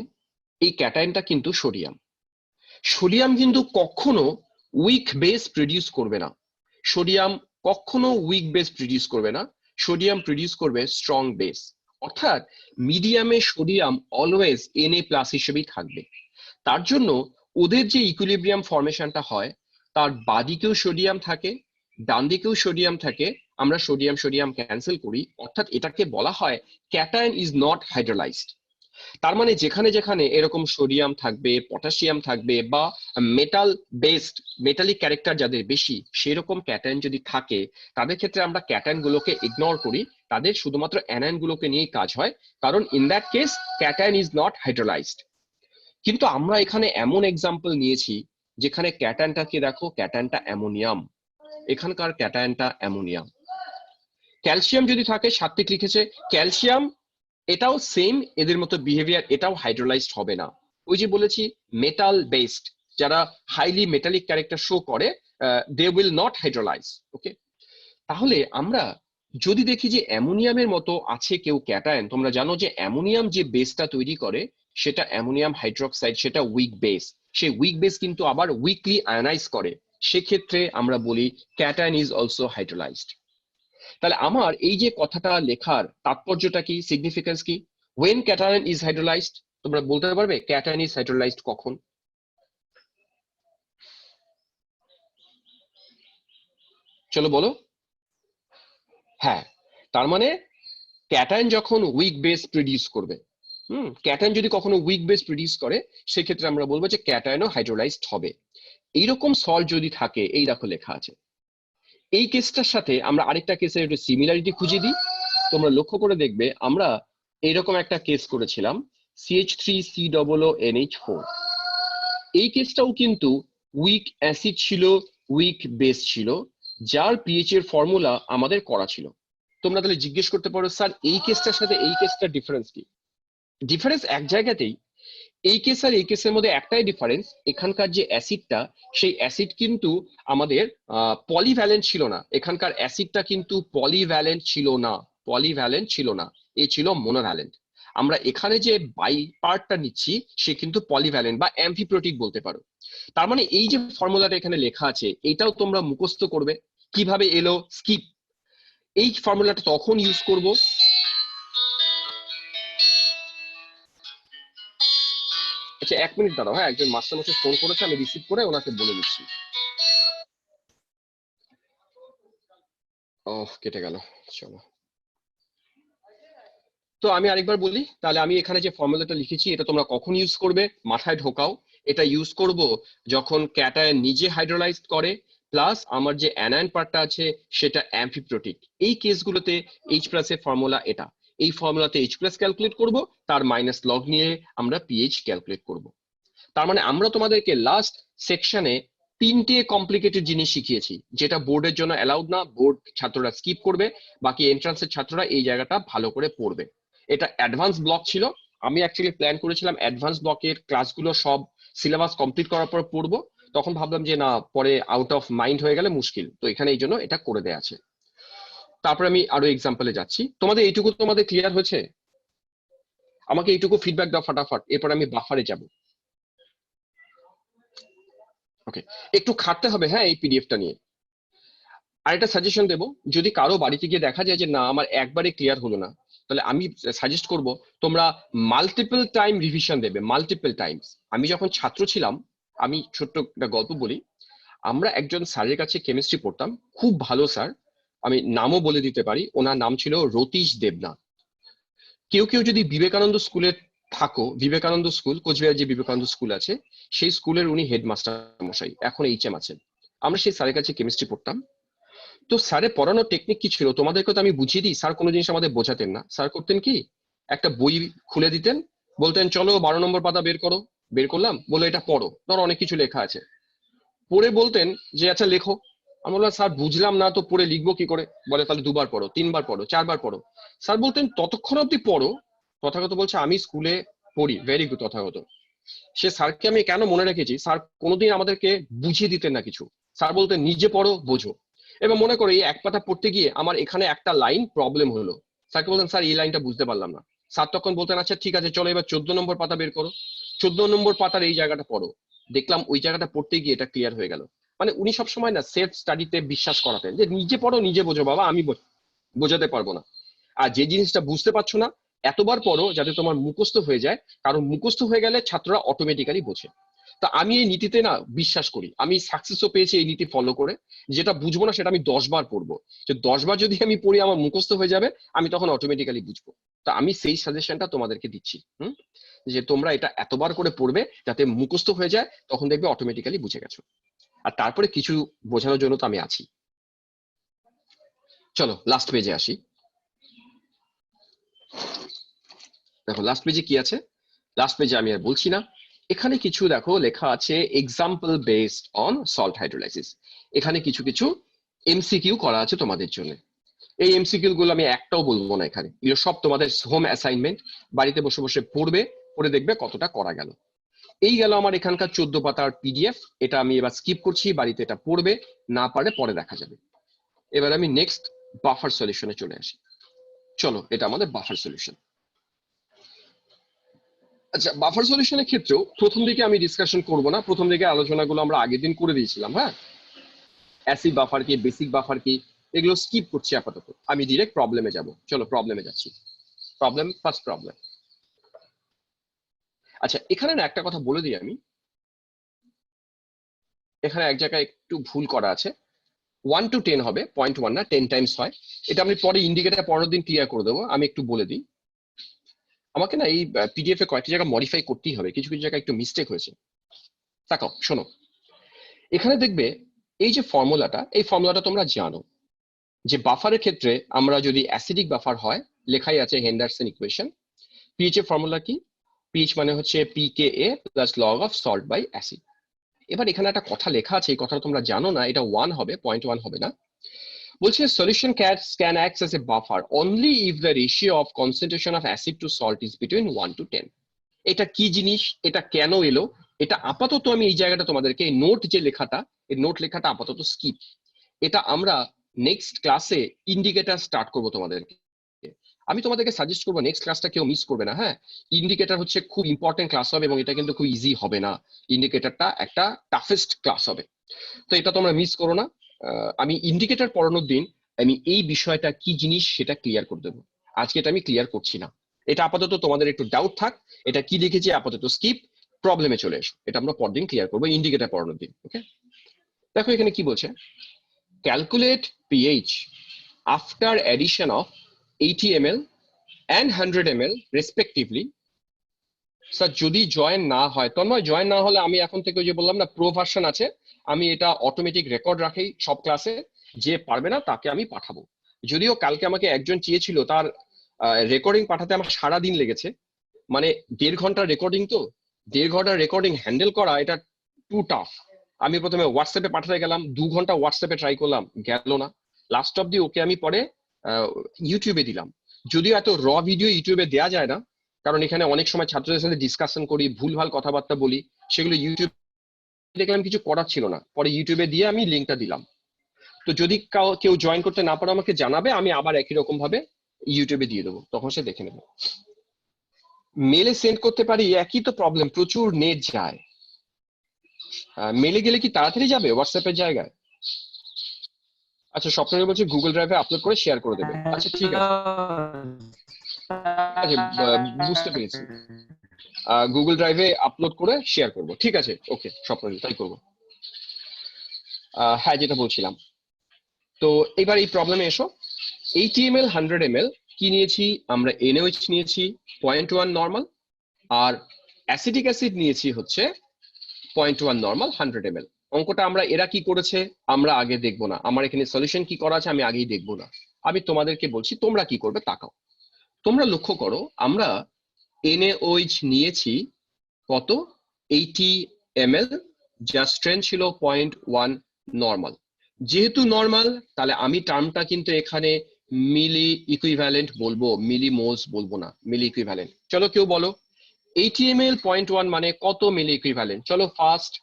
এই ক্যাটায়নটা কিন্তু সোডিয়াম। সোডিয়াম কিন্তু কখনো উইক বেস প্রডিউস করবে না, সোডিয়াম কখনো উইক বেস প্রডিউস করবে না, সোডিয়াম প্রডিউস করবে স্ট্রং বেস। অর্থাৎ মিডিয়ামে সোডিয়াম অলওয়েজ Na+ হিসেবেই থাকবে। তার জন্য ওদের যে ইকুইলিব্রিয়াম ফর্মেশনটা হয় তার বাদিকেও সোডিয়াম থাকে, ডান দিকেও সোডিয়াম থাকে, আমরা সোডিয়াম সোডিয়াম ক্যান্সেল করি, অর্থাৎ এটাকে বলা হয় ক্যাটায়ন ইজ নট হাইড্রোলাইজড। তার মানে যেখানে যেখানে এরকম সোডিয়াম থাকবে, পটাশিয়াম থাকবে, বা মেটাল বেসড মেটালিক ক্যারেক্টার যাদের বেশি সেরকম ক্যাটায়ন যদি থাকে, তাদের ক্ষেত্রে আমরা ক্যাটায়ন গুলোকে ইগনোর করি, তাদের শুধুমাত্র অ্যানায়ন গুলোকে নিয়েই কাজ হয়, কারণ in that case cation is not hydrolysed. কিন্তু আমরা এখানে এমন এক্সাম্পল নিয়েছি যেখানে ক্যাটায়নটাকে দেখো, ক্যাটায়নটা অ্যামোনিয়াম, এখানকার ক্যাটায়নটা অ্যামোনিয়াম। ক্যালসিয়াম যদি থাকে, সাত্বিক লিখেছে ক্যালসিয়াম, এটাও সেম, এদের মতো বিহেভিয়ার, এটাও হাইড্রোলাইজড হবে না। ওই যে বলেছি মেটাল বেসড যারা হাইলি মেটালিক ক্যারেক্টার শো করে, দে উইল নট হাইড্রোলাইজ। ওকে, তাহলে আমরা যদি দেখি যে অ্যামোনিয়ামের মতো আছে কেউ ক্যাটায়ন, তোমরা জানো যে অ্যামোনিয়াম যে বেসটা তৈরি করে সেটা অ্যামোনিয়াম হাইড্রোক্সাইড, সেটা উইক বেস, সেই উইক বেস কিন্তু আবার উইকলি আয়নাইজ করে, সেক্ষেত্রে আমরা বলি ক্যাটায়ন ইজ অলসো হাইড্রোলাইজড। তাহলে আমার এই যে কথাটা লেখার তাৎপর্যটা কি, সিগনিফিকেন্স কি? when cation is hydrolyzed, তোমরা বলতে পারবে cation is hydrolyzed কখন? চলো বলো। হ্যাঁ, তার মানে ক্যাটায়ন যখন উইক বেস প্রডিউস করবে, ক্যাটায়ন যদি কখনো উইক বেস প্রডিউস করে, সেক্ষেত্রে আমরা বলবো যে ক্যাটায়নও হাইড্রোলাইজড হবে। এইরকম সল্ট যদি থাকে, এই দেখো লেখা আছে, এই কেসটার সাথে আমরা আরেকটা কেসের একটু সিমিলারিটি খুঁজে দিই। তোমরা লক্ষ্য করে দেখবে আমরা এইরকম একটা কেস করেছিলাম CH3COONH4। এই কেসটাও কিন্তু উইক অ্যাসিড ছিল, উইক বেস ছিল, যার পিএইচ এর ফর্মুলা আমাদের করা ছিল। তোমরা তাহলে জিজ্ঞেস করতে পারো স্যার এই কেসটার সাথে এই কেসটার ডিফারেন্স কি? ডিফারেন্স এক জায়গাতেই, এই কেস আর এই কেসের মধ্যে একটাই ডিফারেন্স, এখানকার যে অ্যাসিডটা সেই অ্যাসিড কিন্তু আমাদের পলিভ্যালেন্ট ছিল না, এখানকার অ্যাসিডটা কিন্তু পলিভ্যালেন্ট ছিল না, পলিভ্যালেন্ট ছিল না, এ ছিল মোনোভ্যালেন্ট। আমরা এখানে যে বাই পার্টটা নিচ্ছি সে কিন্তু পলিভ্যালেন্ট বা অ্যাম্ফিপ্রোটিক বলতে পারো। তার মানে এই যে ফর্মুলাটা এখানে লেখা আছে এটাও তোমরা মুখস্থ করবে। কিভাবে এলো? স্কিপ। এই ফর্মুলাটা তখন ইউজ করব আচ্ছা 1 মিনিট দাঁড়াও, হ্যাঁ একজন মাস্টার মশাই ফোন করেছে, আমি রিসিভ করে ওনাকে বলে দিচ্ছি। কেটে গেল, চলো। তো আমি আরেকবার বলি, তাহলে আমি এখানে যে ফর্মুলাটা লিখেছি এটা তোমরা কখন ইউজ করবে মাথায় ঢোকাও। এটা ইউজ করব যখন ক্যাটায়ন নিজে হাইড্রোলাইজড করে, প্লাস আমার যে অ্যানায়ন পার্টটা আছে সেটা অ্যাম্ফিপ্রোটিক। এই কেসগুলোতে H+ এর ফর্মুলা এটা, এই ফর্মুলাতে H+ ক্যালকুলেট করব, তার মাইনাস লগ নিয়ে আমরা পিএইচ ক্যালকুলেট করব। তার মানে আমরা তোমাদেরকে লাস্ট সেকশনে 3টে কমপ্লিকেটেড জিনিস শিখিয়েছি, যেটা বোর্ডের জন্য অ্যালাউড না, বোর্ড ছাত্ররা স্কিপ করবে, বাকি এন্ট্রান্সের ছাত্ররা এই জায়গাটা ভালো করে পড়বে। এটা অ্যাডভান্স ব্লক ছিল, আমি অ্যাকচুয়ালি প্ল্যান করেছিলাম অ্যাডভান্স ব্লকের ক্লাসগুলো সব সিলেবাস কমপ্লিট করার পর পড়বো, তখন ভাবলাম যে না পরে আউট অফ মাইন্ড হয়ে গেলে মুশকিল, তো এখানে এই জন্য এটা করে দেয়া আছে। তারপর আমি আরো এক্সাম্পলে যাচ্ছি। তোমাদের এইটুকু তোমাদের ক্লিয়ার হয়েছে? আমাকে এইটুকু ফিডব্যাক দাও ফাটাফাট, এরপর আমি বাফারে যাব। ওকে, একটু খাটতে হবে হ্যাঁ এই পিডিএফটা নিয়ে। আরেকটা সাজেশন দেবো, যদি কারো বাড়িতে গিয়ে দেখা যায় যে না আমার একবারে ক্লিয়ার হলো না, তাহলে আমি সাজেস্ট করব তোমরা মাল্টিপল টাইম রিভিশন দেবে, মাল্টিপল টাইমস। আমি যখন ছাত্র ছিলাম, আমি ছোট্ট একটা গল্প বলি, আমরা একজন স্যারের কাছে কেমিস্ট্রি পড়তাম, খুব ভালো স্যার, আমি নামও বলে দিতে পারি, ওনার নাম ছিল রতীশ দেবনাথ। কেউ কেউ যদি বিবেকানন্দ স্কুলে থাকো, বিবেকানন্দ স্কুল কোচবিহার যে বিবেকানন্দ স্কুল আছে সেই স্কুলের উনি হেডমাস্টার মশাই, এখন HM আছেন। আমরা সেই স্যারের কাছে কেমিস্ট্রি পড়তাম। তো স্যারের পড়ানোর টেকনিক কি ছিল তোমাদেরকে তো আমি বুঝিয়ে দিই, স্যার কোনো জিনিস আমাদের বোঝাতেন না। স্যার করতেন কি, একটা বই খুলে দিতেন, বলতেন চলো 12 নম্বর পাতা বের করো, বের করলাম, বলে এটা পড়ো, ধরো অনেক কিছু লেখা আছে, পড়ে বলতেন যে আচ্ছা লেখো। আমি বললাম স্যার বুঝলাম না তো পড়ে লিখবো কি করে? বলে তাহলে 2বার পড়ো, 3বার পড়ো, 4বার পড়ো। স্যার বলতেন ততক্ষণ অব্দি পড়ো, তথাগত বলছে আমি স্কুলে পড়ি, ভেরি গুড তথাগত। সে স্যারকে আমি কেন মনে রেখেছি, স্যার কোনোদিন আমাদেরকে বুঝিয়ে দিতেন না কিছু, স্যার বলতেন নিজে পড়ো বোঝো। এবার মনে করো এই এক পাতা পড়তে গিয়ে আমার এখানে একটা লাইন প্রবলেম হলো, স্যারকে বলতেন স্যার এই লাইনটা বুঝতে পারলাম না, স্যার তখন বলতেন আচ্ছা ঠিক আছে চলো এবার 14 নম্বর পাতা বের করো। 14 নম্বর পাতার এই জায়গাটা পড়ো, দেখলাম ওই জায়গাটা পড়তে গিয়ে এটা ক্লিয়ার হয়ে গেল। মানে উনি সবসময় না সেলফ স্টাডিতে বিশ্বাস করাতেন যে নিজে পড়ো নিজে বোঝো বাবা, আমি বোঝাতে পারবো না। আর যে জিনিসটা বুঝতে পারছো না এতবার পড়ো যাতে তোমার মুখস্থ হয়ে যায়, কারণ মুখস্থ হয়ে গেলে ছাত্ররা অটোমেটিক্যালি বোঝে। তা আমি এই নীতিতে না বিশ্বাস করি, আমি সাকসেসও পেয়েছি এই নীতি ফলো করে। যেটা বুঝবো না সেটা আমি 10 বার পড়বো, যে 10 বার যদি আমি পড়ি আমার মুখস্থ হয়ে যাবে, আমি তখন অটোমেটিক্যালি বুঝবো। তা আমি সেই সাজেশনটা তোমাদেরকে দিচ্ছি, যে তোমরা এটা এতবার করে পড়বে যাতে মুখস্থ হয়ে যায়, তখন দেখবে অটোমেটিক্যালি বুঝে গেছো। আর তারপরে কিছু বোঝানোর জন্য তো আমি আছি। চলো লাস্ট পেজে আসি। দেখো লাস্ট পেজে কি আছে, লাস্ট পেজে আমি আর বলছি না, এখানে কিছু দেখো লেখা আছে example based on salt hydrolysis. এখানে কিছু কিছু এমসিকিউ করা আছে তোমাদের জন্য। এই এমসিকিউ গুলো আমি একটাও বলবো না এখানে, এগুলো সব তোমাদের হোম অ্যাসাইনমেন্ট, বাড়িতে বসে বসে পড়বে, পড়ে দেখবে কতটা করা গেল। এই গেল আমার এখানকার 14 পাতার পিডিএফ, এটা আমি এবার স্কিপ করছি, বাড়িতে এটা পড়বে, না পারলে পরে দেখা যাবে। এবার আমি নেক্সট বাফার সলিউশনে চলে আসি। চলো এটা আমাদের বাফার সলিউশন। আচ্ছা, বাফার সলিউশনের ক্ষেত্রেও প্রথম দিকে আমি ডিসকাশন করব না, প্রথম দিকে আলোচনাগুলো আমরা আগের দিন করে দিয়েছিলাম। হ্যাঁ, অ্যাসিড বাফার কি, বেসিক বাফার কি, এগুলো স্কিপ করছি আপাতত, আমি ডিরেক্ট প্রবলেমে যাব। চলো প্রবলেমে যাচ্ছি। Problem, first problem. আচ্ছা এখানে না একটা কথা বলে দিই আমি, এখানে এক জায়গায় একটু ভুল করা আছে। 1 to 10 হবে, 0.1 না, 10 টাইমস হয়। এটা আমি পরে ইন্ডিকেটর পরের দিন ক্লিয়ার করে দেবো। আমি একটু বলে দিই, আমাকে না এই পিডিএফ এ কয়েকটি জায়গা মডিফাই করতেই হবে, কিছু কিছু জায়গায় একটু মিস্টেক হয়েছে। তাকাও শোনো, এখানে দেখবে এই যে ফর্মুলাটা, এই ফর্মুলাটা তোমরা জানো যে বাফারের ক্ষেত্রে আমরা যদি অ্যাসিডিক বাফার হয়, লেখাই আছে হেন্ডারসন ইকুয়েশন। পিএইচ এর ফর্মুলা কি? পিএইচ মানে হচ্ছে pKa plus log of salt by acid. এবার এখানে একটা কথা লেখা আছে, এই কথাটা তোমরা জানো না, এটা 1 হবে, 0.1 হবে না। বলছে solution can act as a buffer only if the ratio of concentration of acid to salt is between 1 to 10. এটা কি জিনিস, এটা কেন এলো, এটা আপাতত আমি এই জায়গাটা তোমাদেরকে নোট যে লেখাটা, এই নোট লেখাটা আপাতত স্কিপ। এটা আমরা নেক্সট ক্লাসে ইন্ডিকেটর স্টার্ট করব তোমাদেরকে। আমি তোমাদেরকে সাজেস্ট করবো নেক্সট ক্লাসটা কেউ মিস করবে না। হ্যাঁ, ইন্ডিকেটর হচ্ছে খুব ইম্পর্টেন্ট ক্লাস হবে, এবং এটা কিন্তু খুব ইজি হবে না, ইন্ডিকেটরটা একটা টাফেস্ট ক্লাস হবে, তো এটা তোমরা মিস করো না। আমি ইন্ডিকেটর পড়ানোর দিন আমি এই বিষয়টা কি জিনিস সেটা ক্লিয়ার করে দেবো, আজকে এটা আমি ক্লিয়ার করছি না। এটা আপাতত তোমাদের একটু ডাউট থাক, এটা কি লিখেছি আপাতত স্কিপ, প্রবলেমে চলে এসো, এটা আমরা পরদিন ক্লিয়ার করবো ইন্ডিকেটর পড়ানোর দিন। ওকে, দেখো এখানে কি বলছে, calculate pH after addition of 80 ml and 100 ml respectively. Sir যদি জয়েন না হয়, তন্ময় জয়েন না হলে আমি এখন থেকে ওই যে বললাম না প্রো ভার্সন আছে, আমি এটা অটোমেটিক রেকর্ড রাখি সব ক্লাসে, যে পারবে না তাকে আমি পাঠাবো। যদিও কালকে আমাকে একজন চেয়েছিল, তার রেকর্ডিং পাঠাতে আমার সারা দিন লেগেছে, মানে 1.5 ঘন্টার রেকর্ডিং, তো 1.5 ঘন্টার রেকর্ডিং হ্যান্ডেল করা এটা টু টাফ। আমি প্রথমে হোয়াটসঅ্যাপে পাঠাতে গেলাম, 2 ঘন্টা হোয়াটসঅ্যাপে ট্রাই করলাম, গেল না। লাস্ট অব দি ওকে আমি পরে ইউটিউবে দিলাম। যদিও এত র ভিডিও ইউটিউবে দেওয়া যায় না, কারণ এখানে অনেক সময় ছাত্রদের সাথে ডিসকাশন করি, ভুলভাল কথাবার্তা বলি, সেগুলো ইউটিউবে দেখলাম কিছু করার ছিল না, পরে ইউটিউবে দিয়ে আমি লিঙ্কটা দিলাম। তো যদি কেউ জয়েন করতে না পারে আমাকে জানাবে, আমি আবার একই রকম ভাবে ইউটিউবে দিয়ে দেবো, তখন সে দেখে নেবে। মেলে সেন্ড করতে পারি, একই তো প্রবলেম, প্রচুর নেট যায়। মেলে গেলে কি তাড়াতাড়ি যাবে হোয়াটসঅ্যাপের জায়গায়? আচ্ছা স্বপ্নের বলছে গুগল ড্রাইভে আপলোড করে শেয়ার করে দেবে। আচ্ছা ঠিক আছে, বুঝতে পেরেছি, গুগল ড্রাইভে আপলোড করে শেয়ার করব, ঠিক আছে, ওকে স্বপ্ন, তাই করবো। হ্যাঁ যেটা বলছিলাম, তো এবার এই প্রবলেমে এসো। 80 ml 100 ml কি নিয়েছি আমরা, NaOH নিয়েছি 0.1 নর্মাল, আর অ্যাসিটিক অ্যাসিড নিয়েছি হচ্ছে 0.1 নর্মাল 100 ml। অঙ্কটা আমরা এরা কি করেছে আমরা আগে দেখবো না, আমার এখানে সলিউশন কি করা আছে আমি আগেই দেখবো না, আমি তোমাদেরকে বলছি তোমরা কি করবে তাকাও। তোমরা লক্ষ্য করো, আমরা NaOH নিয়েছি কত, 80 ml, যার স্ট্রেন্থ ছিল 0.1 নর্মাল। যেহেতু নর্মাল, তাহলে আমি টার্মটা কিন্তু এখানে মিলি ইকুইভ্যালেন্ট বলবো, মিলি মোলস বলবো না, মিলি ইকুইভ্যালেন্ট। চলো কেউ বলো 80 ml 0.1 মানে কত মিলি ইকুইভ্যালেন্ট? চলো ফার্স্ট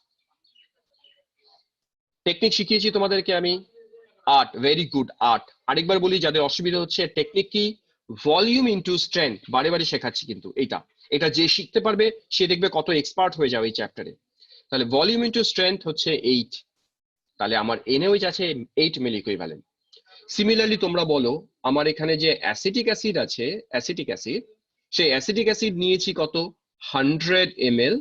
টেকনিক শিখিয়েছি তোমাদেরকে আমি, 8, ভেরি গুড 8। আরেকবার বলি যাদের অসুবিধা হচ্ছে, টেকনিক কি, ভলিউম ইনটু স্ট্রেংথ, বারে বারে শেখাচ্ছি কিন্তু এটা যে শিখতে পারবে সে দেখবে কত এক্সপার্ট হয়ে যাবে এই চ্যাপ্টারে। তাহলে ভলিউম ইনটু স্ট্রেংথ হচ্ছে 8, তাহলে আমার NaOH আছে 8 মিলি ইকুইভ্যালেন্ট। সিমিলারলি তোমরা বলো আমার এখানে যে অ্যাসিটিক অ্যাসিড আছে, অ্যাসিটিক অ্যাসিড, সেই অ্যাসিটিক অ্যাসিড নিয়েছি কত 100 ml,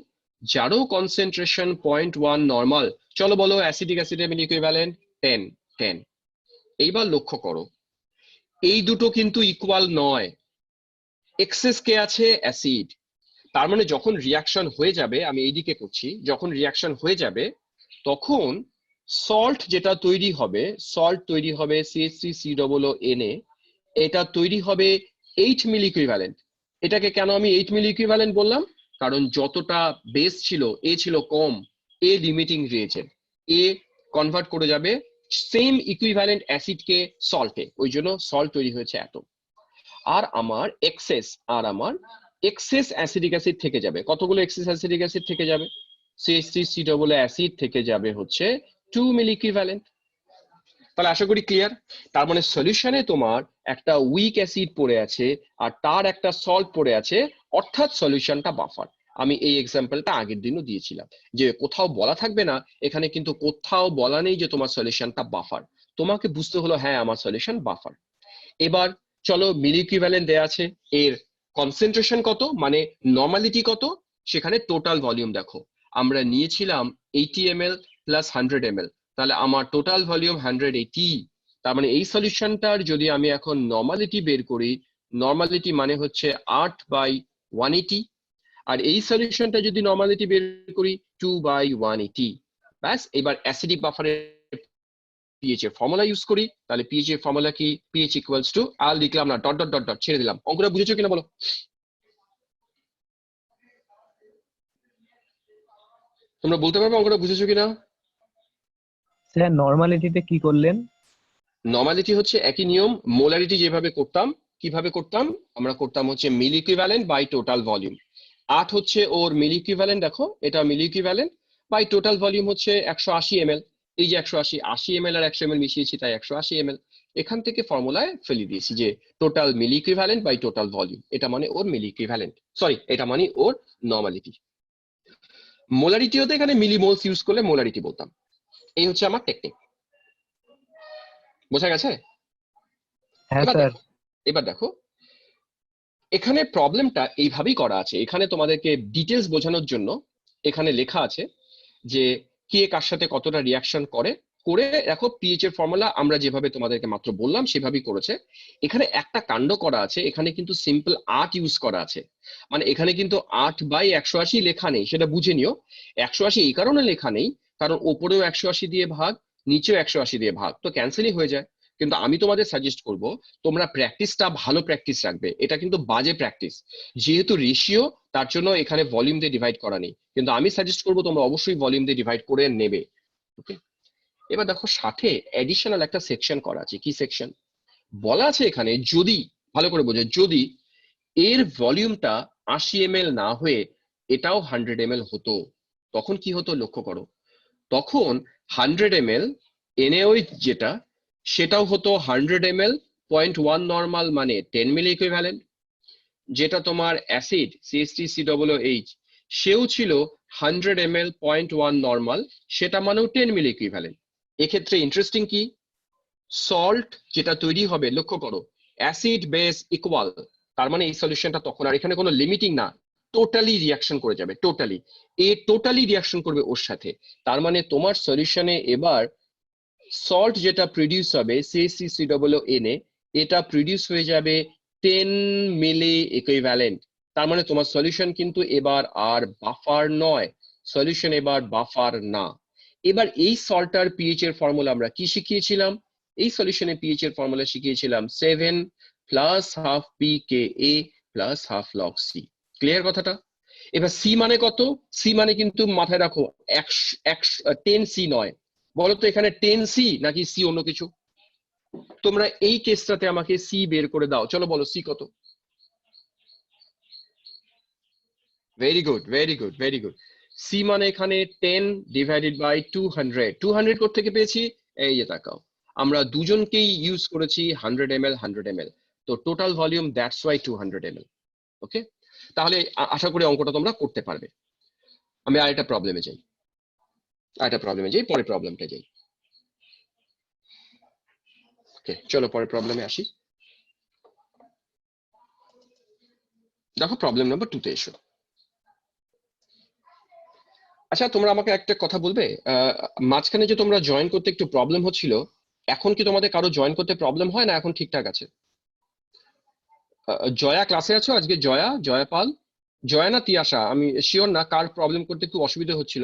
যারও কনসেন্ট্রেশন 0.1 নর্মাল। চলো বলো অ্যাসিটিক অ্যাসিডের মিলি ইকুইভ্যালেন্ট 10। এইবার লক্ষ্য করো এই দুটো কিন্তু ইকুয়াল নয়, এক্সেস কে আছে অ্যাসিড। তার মানে যখন রিয়াকশন হয়ে যাবে, আমি এইদিকে করছি, যখন রিয়াকশন হয়ে যাবে তখন সল্ট যেটা তৈরি হবে, সল্ট তৈরি হবে CH3COONA, এটা তৈরি হবে 8 মিলি ইকুইভ্যালেন্ট। এটাকে কেন আমি 8 মিলি ইকুইভ্যালেন্ট বললাম, কারণ যতটা বেস ছিল এ ছিল কম, এ লিমিটিং রিয়েজেন্ট, এ কনভার্ট করে যাবে সেম ইকুইভ্যালেন্ট অ্যাসিডকে সল্টে, ওই জন্য সল্ট তৈরি হয়েছে এত। আর আমার এক্সেস অ্যাসিডিক অ্যাসিড থেকে যাবে, কতগুলো এক্সেস অ্যাসিডিক অ্যাসিড থেকে যাবে, CH3COO অ্যাসিড থেকে যাবে হচ্ছে 2 মিলি ইকুইভ্যালেন্ট। তাহলে আশা করি ক্লিয়ার। তার মানে সলিউশনে তোমার একটা উইক অ্যাসিড পড়ে আছে আর তার একটা সল্ট পড়ে আছে, অর্থাৎ সলিউশনটা বাফার। আমি এই এক্সাম্পলটা আগের দিনও দিয়েছিলাম যে কোথাও বলা থাকবে না, এখানে কিন্তু কোথাও বলা নেই যে তোমার সলিউশনটা বাফার, তোমাকে বুঝতে হলো হ্যাঁ আমার সলিউশন বাফার। এবার চলো মিলি ইকুইভ্যালেন্ট দেয়া আছে, এর কনসেন্ট্রেশন কত মানে নর্মালিটি কত, সেখানে টোটাল ভলিউম দেখো আমরা নিয়েছিলাম 80 ml প্লাস 100 ml, তাহলে আমার টোটাল ভলিউম 180। তার মানে এই সলিউশনটার যদি আমি এখন নর্মালিটি বের করি, নর্মালিটি মানে হচ্ছে 8/180, আর এই সলিউশনটা যদি নর্মালিটি বের করি 2/180। ব্যাস, এবার অ্যাসিডিক বাফারের পিএইচ এর ফর্মুলা ইউজ করি, তাহলে পিএইচ এর ফর্মুলা কি, পিএইচ ইকুয়ালস টু, আর লিখলাম না, ডট ডট ডট ডট ছেড়ে দিলাম। অঙ্কটা বুঝেছো কিনা বলো, তোমরা বলতে পারবে অঙ্কটা বুঝেছো কিনা? স্যার নরমালিটিতে কি করলেন? নর্মালিটি হচ্ছে একই নিয়ম, মোলারিটি যেভাবে করতাম, কিভাবে করতাম আমরা করতাম হচ্ছে মিলি ইকুইভ্যালেন্ট বাই টোটাল ভলিউম। 8 হচ্ছে ওর মিলি ইকুইভ্যালেন্ট, দেখো এটা মিলি ইকুইভ্যালেন্ট, বাই টোটাল ভলিউম হচ্ছে 180 ml। এই যে 180 ml আর 100 ml মিশিয়েছি তাই 180 ml। এখান থেকে ফর্মুলায় ফেলে দিয়েছি যে total milliequivalent by total volume, এটা মানে ওর মিলি ইকুইভ্যালেন্ট, সরি এটা মানে ওর নর্মালিটি। মোলারিটি হতে এখানে মিলিমোলস ইউজ করলে মোলারিটি বলতাম। এই হচ্ছে আমার টেকনিক, বোঝা গেছে? হ্যাঁ এবার স্যার। দেখো, এবার দেখো এখানে প্রবলেমটা এইভাবেই করা আছে, এখানে তোমাদেরকে ডিটেলস বোঝানোর জন্য এখানে লেখা আছে যে কে কার সাথে কতটা রিয়াকশন করে, করে দেখো পিএইচ এর ফর্মুলা আমরা যেভাবে তোমাদেরকে মাত্র বললাম সেভাবেই করেছে। এখানে একটা কাণ্ড করা আছে, এখানে কিন্তু সিম্পল 8 ইউজ করা আছে, মানে এখানে কিন্তু 8/180 লেখা নেই, সেটা বুঝে নিও। 180 এই কারণে লেখা নেই কারণ ওপরেও 180 দিয়ে ভাগ, নিচেও 180 দিয়ে ভাগ, তো ক্যান্সেলই হয়ে যায়। কিন্তু আমি তোমাদের সাজেস্ট করব তোমরা প্র্যাকটিসটা ভালো প্র্যাকটিস রাখবে, এটা কিন্তু বাজে প্র্যাকটিস, যেহেতু রেশিও তার জন্য এখানে ভলিউম দিয়ে ডিভাইড করা নেই, কিন্তু আমি সাজেস্ট করবো তোমরা অবশ্যই ভলিউম দিয়ে ডিভাইড করে নেবে। ওকে, এবার দেখো সাথে অ্যাডিশনাল একটা সেকশন করা আছে, কি সেকশন বলা আছে এখানে, যদি ভালো করে বোঝো, যদি এর ভলিউমটা 80 ml না হয়ে এটাও 100 ml হতো, তখন কি হতো লক্ষ্য করো, তখন 100 ml NaOH যেটা সেটাও হতো 100 ml 0.1 নর্মাল মানে 10 মিলি ইকুইভ্যালেন্ট, যেটা তোমার অ্যাসিড CH3COOH সেও ছিল 100 ml 0.1 নর্মাল, সেটা মানেও 10 মিলি ইকুইভ্যালেন্ট। এক্ষেত্রে ইন্টারেস্টিং কি, সল্ট যেটা তৈরি হবে লক্ষ্য করো অ্যাসিড বেস ইকুয়াল, তার মানে এই সলিউশনটা তখন আর এখানে কোনো লিমিটিং না, টোটালি রিয়াকশন করে যাবে, টোটালি রিয়াকশন করবে ওর সাথে। তার মানে তোমার সলিউশনে এবার সল্ট যেটা প্রডিউস হবে CH3COONA, এটা প্রডিউস হয়ে যাবে 10 মিলি ইকুইভ্যালেন্ট। তার মানে তোমার সলিউশন কিন্তু এবার আর বাফার নয়, সলিউশন এবার বাফার না। এবার এই সল্টার পিএইচ এর ফর্মুলা আমরা কি শিখিয়েছিলাম, এই সলিউশনে পিএইচ এর ফর্মুলা শিখিয়েছিলাম 7 plus half pKa plus half log C. Clear কথাটা? এবার সি মানে কত, সি মানে কিন্তু মাথায় রাখো 10C নয়, বলো তো এখানে 10C নাকি সি অন্য কিছু? তোমরা এই কেসটাতে আমাকে সি বের করে দাও, চলো বলো সি কত। Very good very good very good. C মানে এখানে 10 ডিভাইডেড বাই 200, 200 কোথা থেকে পেয়েছি, এই যে তাকাও আমরা দুজনকেই ইউজ করেছি 100 ml 100 ml, তো total volume that's why 200 ml। ওকে, তাহলে আশা করি অঙ্কটা তোমরা করতে পারবে। আমি আরেকটা প্রবলেমে যাই, পরের প্রবলেমটা যাই। ওকে, চলো পরের প্রবলেমে আসি। দেখো প্রবলেম নাম্বার 2 তে এসো। আচ্ছা, তোমরা আমাকে একটা কথা বলবে, মাঝখানে যে তোমরা জয়েন করতে একটু প্রবলেম হচ্ছিল, এখন কি তোমাদের কারো জয়েন করতে প্রবলেম হয় না এখন ঠিকঠাক আছে? জয়া ক্লাসে আছো আজকে? জয়া পাল, জয়া না তিয়াশা, আমি শিওর না কার প্রবলেম করতে খুব অসুবিধা হচ্ছিল।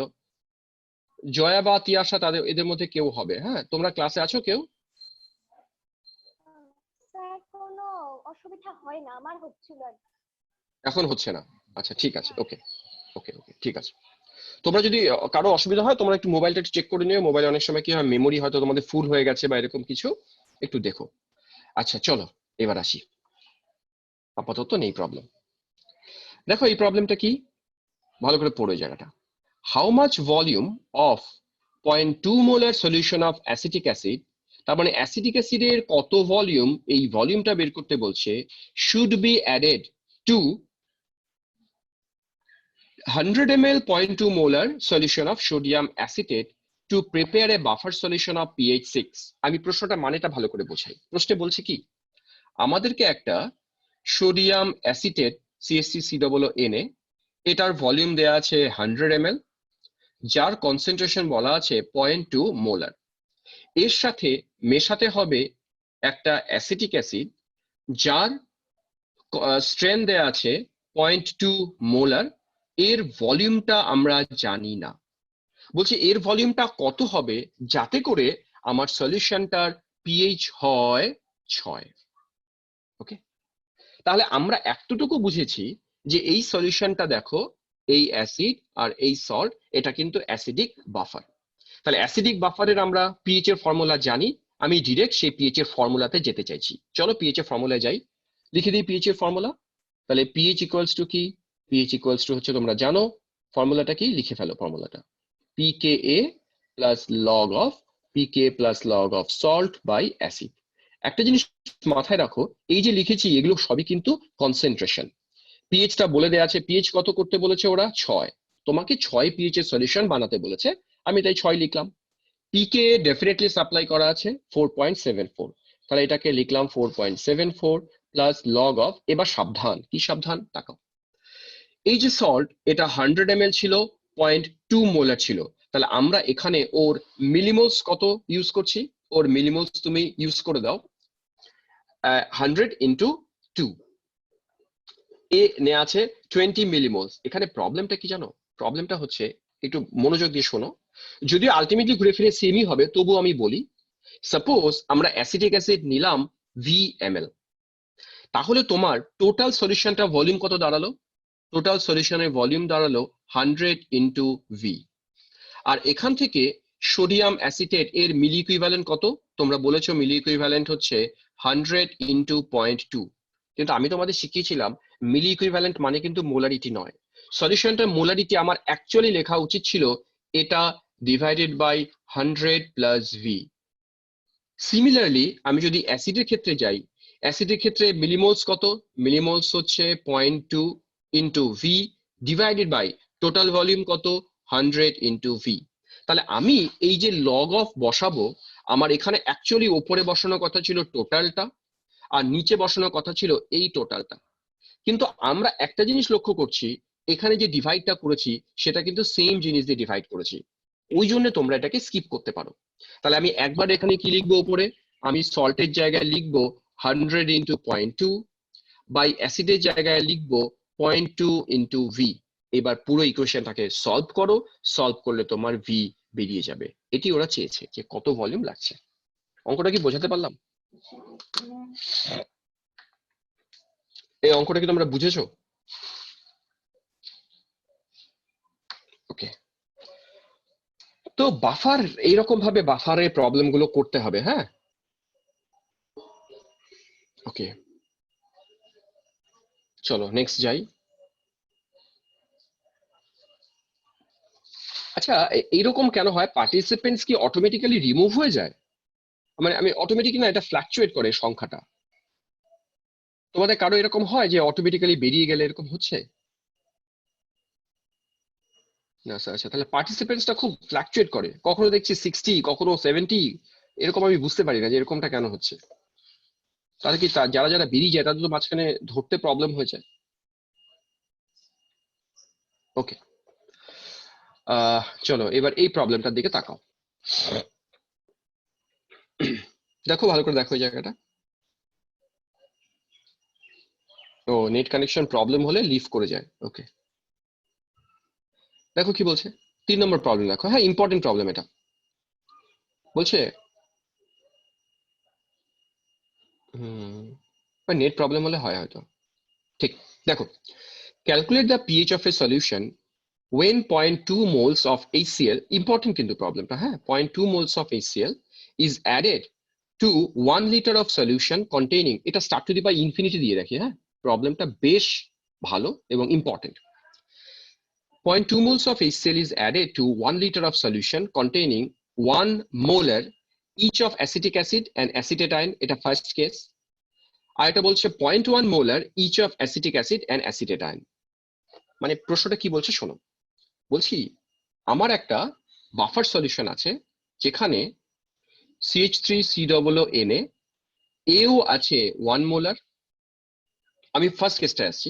জয়া বা তিয়াশা, তাদের এদের মধ্যে কেউ হবে। হ্যাঁ, তোমরা ক্লাসে আছো কেউ? স্যার কোনো অসুবিধা হয় না, আমার হচ্ছিল আর কি। এখন হচ্ছে না? আচ্ছা ঠিক আছে, ওকে ওকে ওকে, ঠিক আছে। তোমরা যদি কারো অসুবিধা হয় তোমরা একটু মোবাইলটা একটু চেক করে নিও। মোবাইলে অনেক সময় কি হয়, মেমোরি হয়তো তোমাদের ফুল হয়ে গেছে বা এরকম কিছু, একটু দেখো। আচ্ছা চলো এবার আসি, আপাতত নেই প্রবলেম। দেখো এই প্রবলেমটা কি, ভালো করে পড়ো এই জায়গাটা। How much volume of 0.2 molar solution of acetic acid, তার মানে অ্যাসিটিক অ্যাসিডের কত ভলিউম, এই ভলিউমটা বের করতে বলছে, should be added to 100 ml 0.2 molar solution of sodium acetate to prepare a buffer solution of pH 6। আমি প্রশ্নটা মানেটা ভালো করে বোঝাই। প্রশ্নে বলছে কি, আমাদেরকে একটা সোডিয়াম অ্যাসিটেট CH3COONA, এটার ভলিউম দেয়া আছে 100 ml, যার কনসেন্ট্রেশন বলা আছে 0.2 মোলার। এর সাথে মেশাতে হবে একটা অ্যাসিটিক অ্যাসিড, যার স্ট্রেন দেয়া আছে 0.2 মোলার। এর ভলিউমটা আমরা জানি না। বলছে এর ভলিউমটা কত হবে যাতে করে আমার সলিউশনটার পিএইচ হয় 6। ওকে, তাহলে আমরা এতটুকু বুঝেছি যে এই সলিউশনটা দেখো, এই অ্যাসিড আর এই সল্ট, এটা কিন্তু অ্যাসিডিক বাফার। তাহলে অ্যাসিডিক বাফারের আমরা পিএইচ এর ফর্মুলা জানি। আমি ডিরেক্ট সেই পিএইচ এর ফর্মুলাতে যেতে চাইছি। চলো পিএইচ এর ফর্মুলায় যাই, লিখে দিই পিএইচ এর ফর্মুলা। তাহলে পিএইচ ইকুয়ালস টু কি, পিএইচ ইকুয়ালস টু হচ্ছে, তোমরা জানো ফর্মুলাটা কি, লিখে ফেলো ফর্মুলাটা, pKa plus log of pK plus log of salt by acid. একটা জিনিস মাথায় রাখো, এই যে লিখেছি এগুলো সবই কিন্তু কনসেন্ট্রেশন। পিএইচটা বলে দেয়া আছে, পিএইচ কত করতে বলেছে ওরা, 6। তোমাকে 6 পিএইচ এর সলিউশন বানাতে বলেছে, আমি তাই 6 লিখলাম। পিকে ডেফিনেটলি সাপ্লাই করা আছে 4.74, তাহলে এটাকে লিখলাম 4.74 প্লাস লগ অফ, এবার সাবধান, কি সাবধান তাকাও, এই যে সল্ট এটা 100 ml ছিল, 0.2 মোলার ছিল, তাহলে আমরা এখানে ওর মিলিমোলস কত ইউজ করছি, ওর মিলিমোলস তুমি ইউজ করে দাও 100 ইন্টু 2, এ নেওয়া আছে 20 মিলিমোলস। এখানে প্রবলেমটা কি জানো, প্রবলেমটা হচ্ছে, একটু মনোযোগ দিয়ে শোনো, যদিও আলটিমেটলি ঘুরে ফিরে সেমই হবে, তবু আমি বলি, সাপোজ আমরা অ্যাসিটিক অ্যাসিড নিলাম VmL, তাহলে তোমার টোটাল সলিউশনটা ভলিউম কত দাঁড়ালো, টোটাল সলিউশনের ভলিউম দাঁড়ালো 100 ইন্টু ভি। আর এখান থেকে সোডিয়াম অ্যাসিটেট এর মিলি ইকুইভ্যালেন্ট কত, তোমরা বলেছো মিলি ইকুইভ্যালেন্ট হচ্ছে 100 ইন্টু 0.2, কিন্তু আমি তোমাদের শিখিয়েছিলাম মিলি ইকুইভ্যালেন্ট মানে কিন্তু মোলারিটি নয়। সলিউশনটার মোলারিটি আমার অ্যাকচুয়ালি লেখা উচিত ছিল এটা divided by 100 plus V. Similarly আমি যদি অ্যাসিডের ক্ষেত্রে যাই, অ্যাসিডের ক্ষেত্রে মিলিমোলস কত, মিলিমোলস হচ্ছে 0.2 into V divided by total volume কত, 100 ইন্টু ভি। তাহলে আমি এই যে লগ অফ বসাবো, আমার এখানে অ্যাকচুয়ালি ওপরে বসানোর কথা ছিল টোটালটা, আর নিচে বসানোর কথা ছিল এই টোটালটা। কিন্তু আমরা একটা জিনিস লক্ষ্য করছি, এখানে যে ডিভাইডটা করেছি সেটা কিন্তু সেম জিনিস দিয়ে ডিভাইড করেছি, ওই জন্য তোমরা এটাকে স্কিপ করতে পারো। তাহলে আমি একবার এখানে কি লিখবো, উপরে আমি সল্টের জায়গায় লিখবো 100 ইন্টু 0.2 বাই অ্যাসিডের জায়গায় লিখবো 0.2 ইন্টু ভি। এবার পুরো ইকুয়েশনটাকে সলভ করো, সলভ করলে তোমার ভি বেরিয়ে যাবে। এটি ওরা চেয়েছে যে কত ভলিউম লাগছে। অঙ্কটা কি বোঝাতে পারলাম? এই অঙ্কটা কি তোমরা বুঝেছো? ওকে, তো বাফার, এইরকম ভাবে বাফারের প্রবলেম গুলো করতে হবে। হ্যাঁ, ওকে চলো নেক্সট যাই। আচ্ছা, এইরকম কেন হয়, পার্টিসিপেন্টস কি অটোমেটিক্যালি রিমুভ হয়ে যায়, মানে আমি অটোমেটিক না, এটা ফ্ল্যাকচুয়েট করে সংখ্যাটা। তোমাদের কারো এরকম হয় যে অটোমেটিক্যালি বেরিয়ে গেলে এরকম হচ্ছে? না স্যার, আচ্ছা, তাহলে পার্টিসিপেন্টসটা খুব ফ্ল্যাকচুয়েট করে, কখনো দেখছি 60, কখনো 70, এরকম আমি বুঝতে পারি না যে এরকমটা কেন হচ্ছে। তাহলে কি যারা যারা বেরিয়ে যায় তাদের তো মাঝখানে ধরতে প্রবলেম হয়ে যায়। ওকে, চলো এবার এই প্রবলেমটার দিকে তাকাও। দেখো, ভালো করে দেখো এই জায়গাটা। তো নেট কানেকশন প্রবলেম হলে লিভ করে যায়। ওকে, দেখো কি বলছে। 3 নম্বর প্রবলেম দেখো, হ্যাঁ ইম্পর্টেন্ট প্রবলেম এটা। বলছে নেট প্রবলেম হলে হয় হয়তো, ঠিক। দেখো, calculate the pH of a solution when 0.2 moles of HCl, important কিন্তু প্রবলেমটা, হ্যাঁ, 0.2 moles of HCl is added to 1 liter of solution containing, এটা start to the by infinity দিয়ে রাখি, হ্যাঁ, প্রবলেমটা বেশ ভালো এবং important. 0.2 moles of HCl is added to 1 liter of solution containing 1 molar each of acetic acid and acetatine, এটা first case. আর এটা বলছে 0.1 molar each of acetic acid and acetatine। মানে প্রশ্নটা কি বলছে শোনো। বলছি আমার একটা বাফার সলিউশন আছে যেখানে CH3COONA, এও আছে 1 মোলার। আমি ফার্স্ট কেসটায় আসছি,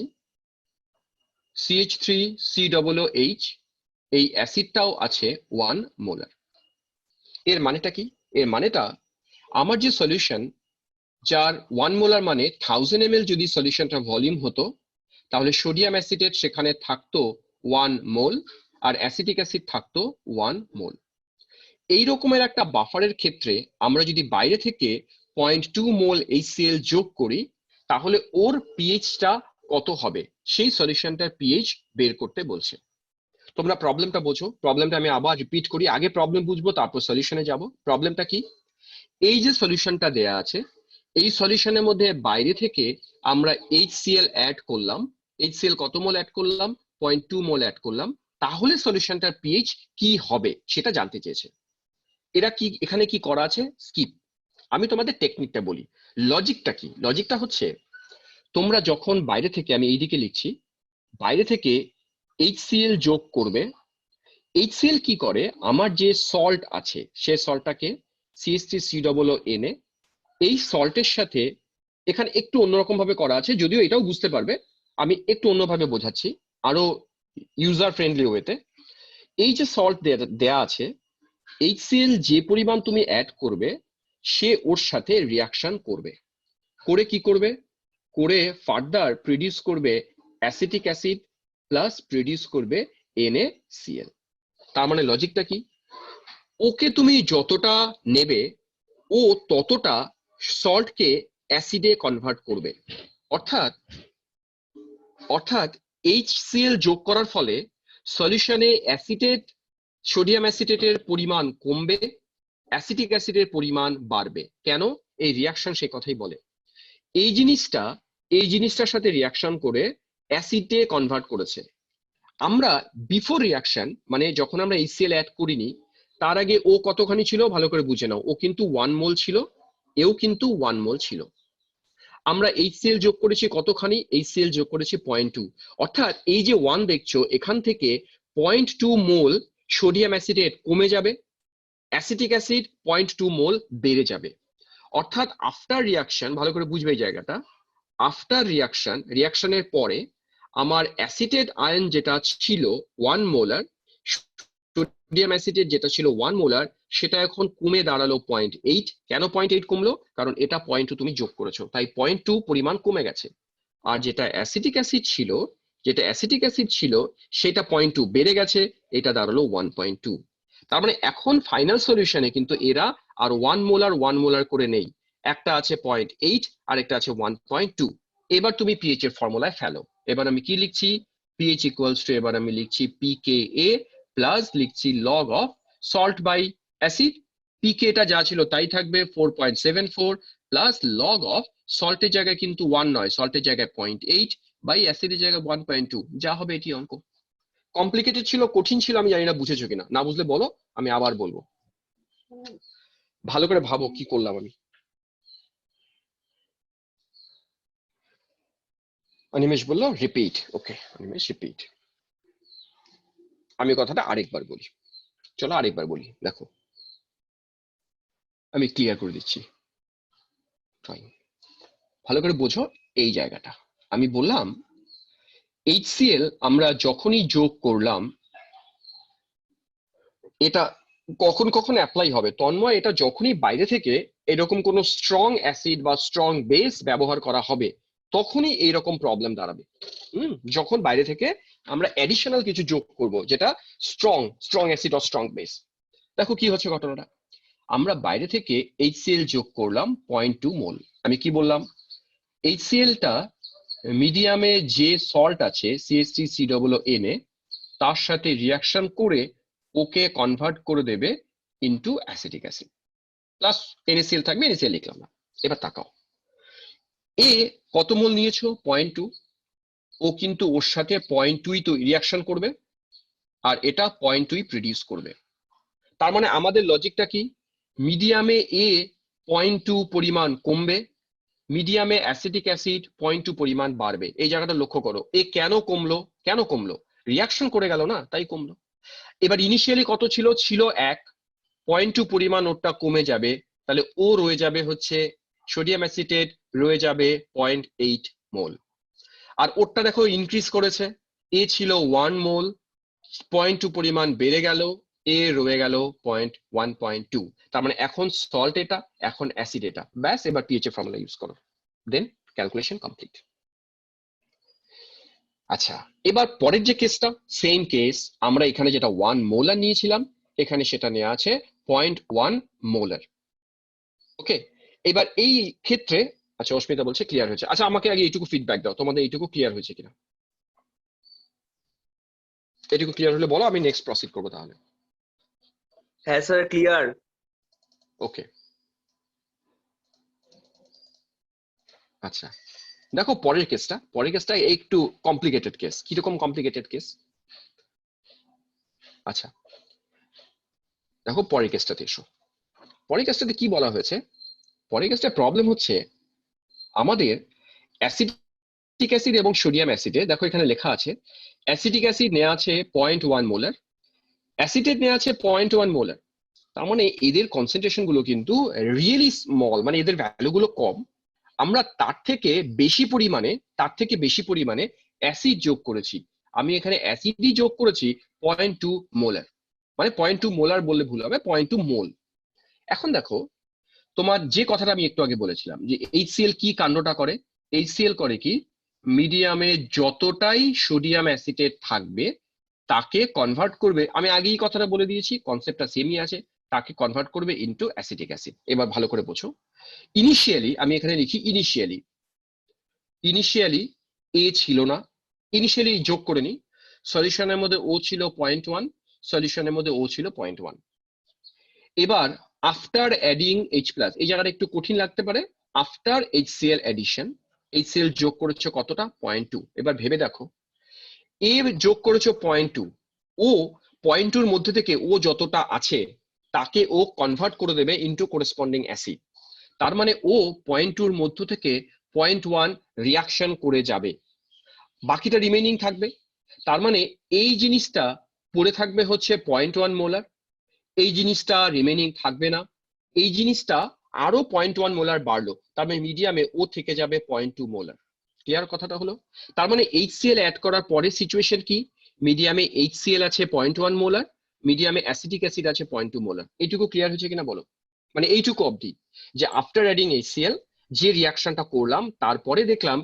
CH3COOH, এই অ্যাসিডটাও আছে 1 মোলার। এর মানেটা কি? এর মানেটা আমার যে সলিউশন, যার 1 মোলার মানে 1000 ml যদি সলিউশনটা ভলিউম হতো, তাহলে সোডিয়াম অ্যাসিটেট সেখানে থাকতো 1 মোল আর অ্যাসিটিক অ্যাসিড থাকতো 1 মোল। এই রকমের একটা বাফারের ক্ষেত্রে আমরা যদি বাইরে থেকে 0.2 মোল HCl যোগ করি, তাহলে ওর পিএইচটা কত হবে, সেই সলিউশনটার পিএইচ বের করতে বলছে। তোমরা প্রবলেমটা বোঝো। প্রবলেমটা আমি আবার রিপিট করি, আগে প্রবলেম বুঝবো তারপর সলিউশনে যাব। প্রবলেমটা কি? এই যে সলিউশনটা দেয়া আছে, এই সলিউশনের মধ্যে বাইরে থেকে আমরা HCl অ্যাড করলাম। HCl কত মোল অ্যাড করলাম? 0.2 মোল অ্যাড করলাম। তাহলে সলিউশনটার পিএইচ কি হবে সেটা জানতে চেয়েছে। এরা কি এখানে কি করা আছে? স্কিপ। আমি তোমাদের টেকনিকটা বলি। লজিকটা কি? লজিকটা হচ্ছে, তোমরা যখন বাইরে থেকে, আমি এইদিকে লিখছি, বাইরে থেকে HCl যোগ করবে। HCl কি করে? আমার যে সল্ট আছে সে সল্টটাকে CH3COONA, এই সল্টের সাথে, এখানে একটু অন্যরকম ভাবে করা আছে, যদিও এটাও বুঝতে পারবে, আমি একটু অন্যভাবে বোঝাচ্ছি আরো ইউজার ফ্রেন্ডলি ওয়েতে। এই যে সল্ট দেয়া আছে, HCl যে পরিমাণ তুমি অ্যাড করবে, সে ওর সাথে রিয়াকশন করবে, করে কি করবে? করে ফার্দার প্রডিউস করবে অ্যাসিটিক অ্যাসিড প্লাস প্রডিউস করবে NaCl। তার মানে লজিকটা কি? ওকে তুমি যতটা নেবে, ও ততটা সল্টকে অ্যাসিডে কনভার্ট করবে। অর্থাৎ অর্থাৎ HCl যোগ করার ফলে সলিউশনে অ্যাসিটেট, সোডিয়াম অ্যাসিটেটের পরিমাণ কমবে, অ্যাসিটিক অ্যাসিডের পরিমাণ বাড়বে। কেন? এই রিয়াকশন সে কথাই বলে। এই জিনিসটার সাথে রিয়াকশন করে অ্যাসিডে কনভার্ট করেছে। আমরা বিফোর রিয়াকশন, মানে যখন আমরা HCl অ্যাড করিনি, তার আগে ও কতখানি ছিল ভালো করে বুঝে নাও। ও কিন্তু 1 মোল ছিল, এও কিন্তু 1 মোল ছিল। আমরা HCl যোগ করেছি কতখানি? HCl যোগ করেছি 0.2। অর্থাৎ এই যে 1 দেখছো, এখান থেকে 0.2 মোল সোডিয়াম অ্যাসিটেট কমে যাবে, অ্যাসিটিক অ্যাসিড 0.2 মোল বেড়ে যাবে। অর্থাৎ আফটার রিয়াকশন, ভালো করে বুঝবে এই জায়গাটা, আফটার রিয়াকশনের পরে আমার অ্যাসিটেট আয়ন যেটা ছিল 1 মোলার, সোডিয়াম অ্যাসিটেট যেটা ছিল 1 মোলার, সেটা এখন কমে দাঁড়ালো 0.8। কেন 0.8 কমলো? কারণ এটা 0.2 তুমি যোগ করেছো, তাই 0.2 পরিমাণ কমে গেছে। আর যেটা অ্যাসিটিক অ্যাসিড ছিল সেটা 0.2 বেড়ে গেছে, এটা দাঁড়ালো 1.2। তার মানে এখন ফাইনাল সলিউশনে কিন্তু এরা আর 1 মোলার করে নেই, একটা আছে 0.8 আর একটা আছে 1.2। এবার তুমি পিএইচ এর ফর্মুলায় ফেলো। এবার আমি কি লিখছি? পিএইচ ইকুয়ালস টু, এবার আমি লিখছি pKa প্লাস লিখছি log of salt by acid. পিকেটা যা ছিল তাই থাকবে 4.74 প্লাস লগ অফ সল্টের জায়গায় কিন্তু 1 নয়, সল্টের জায়গায় 0.8 বাই অ্যাসিডের জায়গায় 1.2, যা হবে এটি অঙ্ক। কমপ্লিকেটেড ছিল, কঠিন ছিল, আমি জানি না বুঝেছো কিনা। না বুঝলে বলো, আমি আবার বলবো। ভালো করে ভাবো কি করলাম আমি। অনিমেষ বললো রিপিট, ওকে অনিমেষ রিপিট। আমি কথাটা আরেকবার বলি, চলো আরেকবার বলি, দেখো আমি ক্লিয়ার করে দিচ্ছি, ফাইন, ভালো করে বোঝো এই জায়গাটা। আমি বললাম HCl আমরা যখনই যোগ করলাম, এটা কখন কখন অ্যাপ্লাই হবে তন্ময়, এটা যখনই বাইরে থেকে এরকম কোনো স্ট্রং অ্যাসিড বা স্ট্রং বেস ব্যবহার করা হবে তখনই এইরকম প্রবলেম দাঁড়াবে। যখন বাইরে থেকে আমরা অ্যাডিশনাল কিছু যোগ করব যেটা strong acid or strong base. দেখো কি হচ্ছে ঘটনাটা, আমরা বাইরে থেকে HCl যোগ করলাম 0.2 মোল। আমি কি বললাম, HCl টা মিডিয়ামে যে সল্ট আছে CH3COON তার সাথে রিয়াকশন করে ওকে কনভার্ট করে দেবে into acetic acid, plus NaCl থাকবে, NaCl লিখলাম না। এবার তাকাও, এ কত মোল নিয়েছো 0.2, ও কিন্তু ওর সাথে 0.2 তো রিয়াকশন করবে আর এটা 0.2 প্রডিউস করবে। তার মানে আমাদের লজিকটা কি, মিডিয়ামে এ 0.2 পরিমাণ কমবে, মিডিয়ামে অ্যাসিটিক অ্যাসিড 0.2 পরিমাণ বাড়বে। এই জায়গাটা লক্ষ্য করো, এ কেন কমলো, রিয়াকশন করে গেল না, তাই কমলো। এবার ইনিশিয়ালি কত ছিল, 1, 0.2 পরিমাণ ওটা কমে যাবে, তাহলে ও রয়ে যাবে হচ্ছে সোডিয়াম অ্যাসিটেট রয়ে যাবে 0.8 মোল। আর ওরটা দেখো ইনক্রিজ করেছে, এ ছিল 1 মোল, 0.2 পরিমাণ বেড়ে গেল, এ রয়ে গেল 1.2। তার মানে এখন সল্ট এটা, এখন অ্যাসিড এটা, ব্যাস এবার পিএইচ এর ফর্মুলা ইউজ করো, দেন ক্যালকুলেশন কমপ্লিট। আচ্ছা, এবার পরের যে কেসটা, সেম কেস, আমরা এখানে যেটা 1 মোলার নিয়েছিলাম এখানে সেটা নেওয়া আছে 0.1 মোলার। ওকে, এবার এই ক্ষেত্রে, আচ্ছা অস্মিতা বলছে ক্লিয়ার হয়েছে। আচ্ছা আমাকে আগে এইটুকু ফিডব্যাক দাও, তোমাদের এইটুকু ক্লিয়ার হয়েছে কিনা, এইটুকু ক্লিয়ার হলে বলো, আমি নেক্সট প্রসিড করবো তাহলে। হ্যাঁ স্যার ক্লিয়ার। ওকে, আচ্ছা দেখো পরের কেসটা একটু কমপ্লিকেটেড কেস। কিরকম কমপ্লিকেটেড কেস, আচ্ছা দেখো পরের কেসটাতে এসো। পরের কেসটাতে কি বলা হয়েছে, পরের কেসটা প্রবলেম হচ্ছে আমাদের অ্যাসিটিক অ্যাসিড এবং সোডিয়াম অ্যাসিডে, দেখো এখানে লেখা আছে অ্যাসিটিক অ্যাসিড নেওয়া আছে 0.1 মোলার, অ্যাসিটেট নেওয়া আছে 0.1 মোলার। তার মানে এদের কনসেন্ট্রেশন গুলো কিন্তু রিয়েলি স্মল, মানে এদের ভ্যালু গুলো কম। আমরা তার থেকে বেশি পরিমাণে অ্যাসিড যোগ করেছি। আমি এখানে অ্যাসিডই যোগ করেছি 0.2 মোলার, মানে 0.2 মোলার বললে ভুল হবে, 0.2 মোল। এখন দেখো তোমার যে কথাটা আমি একটু আগে বলেছিলাম যে HCl কি কাণ্ডটা করে, HCl করে কি, মিডিয়ামে যতটাই সোডিয়াম অ্যাসিটেট থাকবে তাকে কনভার্ট করবে, আমি আগেই কথাটা বলে দিয়েছি, কনসেপ্টটা সেমই আছে, তাকে কনভার্ট করবে ইনটু অ্যাসিটিক অ্যাসিড। এবার ভালো করে বোঝো, ইনিশিয়ালি আমি এখানে লিখি ইনিশিয়ালি এ ছিল না, ইনিশিয়ালি যোগ করে নি, সলিউশনের মধ্যে ও ছিল 0.1, সলিউশনের মধ্যে ও ছিল 0.1। এবার আফটার অ্যাডিং H+, এই জায়গাটা একটু কঠিন লাগতে পারে, আফটার HCl অ্যাডিশন, HCl যোগ করেছে কতটা 0.2। এবার ভেবে দেখো, এ যোগ করেছে 0.2, ও 0.2 এর মধ্যে থেকে ও যতটা আছে তাকে ও কনভার্ট করে দেবে ইনটু করেসপন্ডিং অ্যাসিড। তার মানে ও 0.2 এর মধ্য থেকে 0.1 রিয়াকশন করে যাবে, বাকিটা রিমেইনিং থাকবে। তার মানে এই জিনিসটা পড়ে থাকবে হচ্ছে 0.1 মোলার, এই জিনিসটা রিমেইনিং থাকবে না, এই জিনিসটা আরো 0.1 মোলার বাড়লো, তার মানে মিডিয়ামে ও থেকে যাবে 0.2 মোলার। ক্লিয়ার কথাটা হলো? তার মানে HCl অ্যাড করার পরে সিচুয়েশন কি, মিডিয়ামে HCl আছে 0.1 মোলার, মিডিয়ামে অ্যাসিটিক অ্যাসিড আছে 0.2 মোলার। এইটুকু ক্লিয়ার হয়েছে কিনা বলো, মানে এইটুকু অবধি যে আফটার অ্যাডিং HCl যে রিয়াকশনটা করলাম তারপরে দেখলাম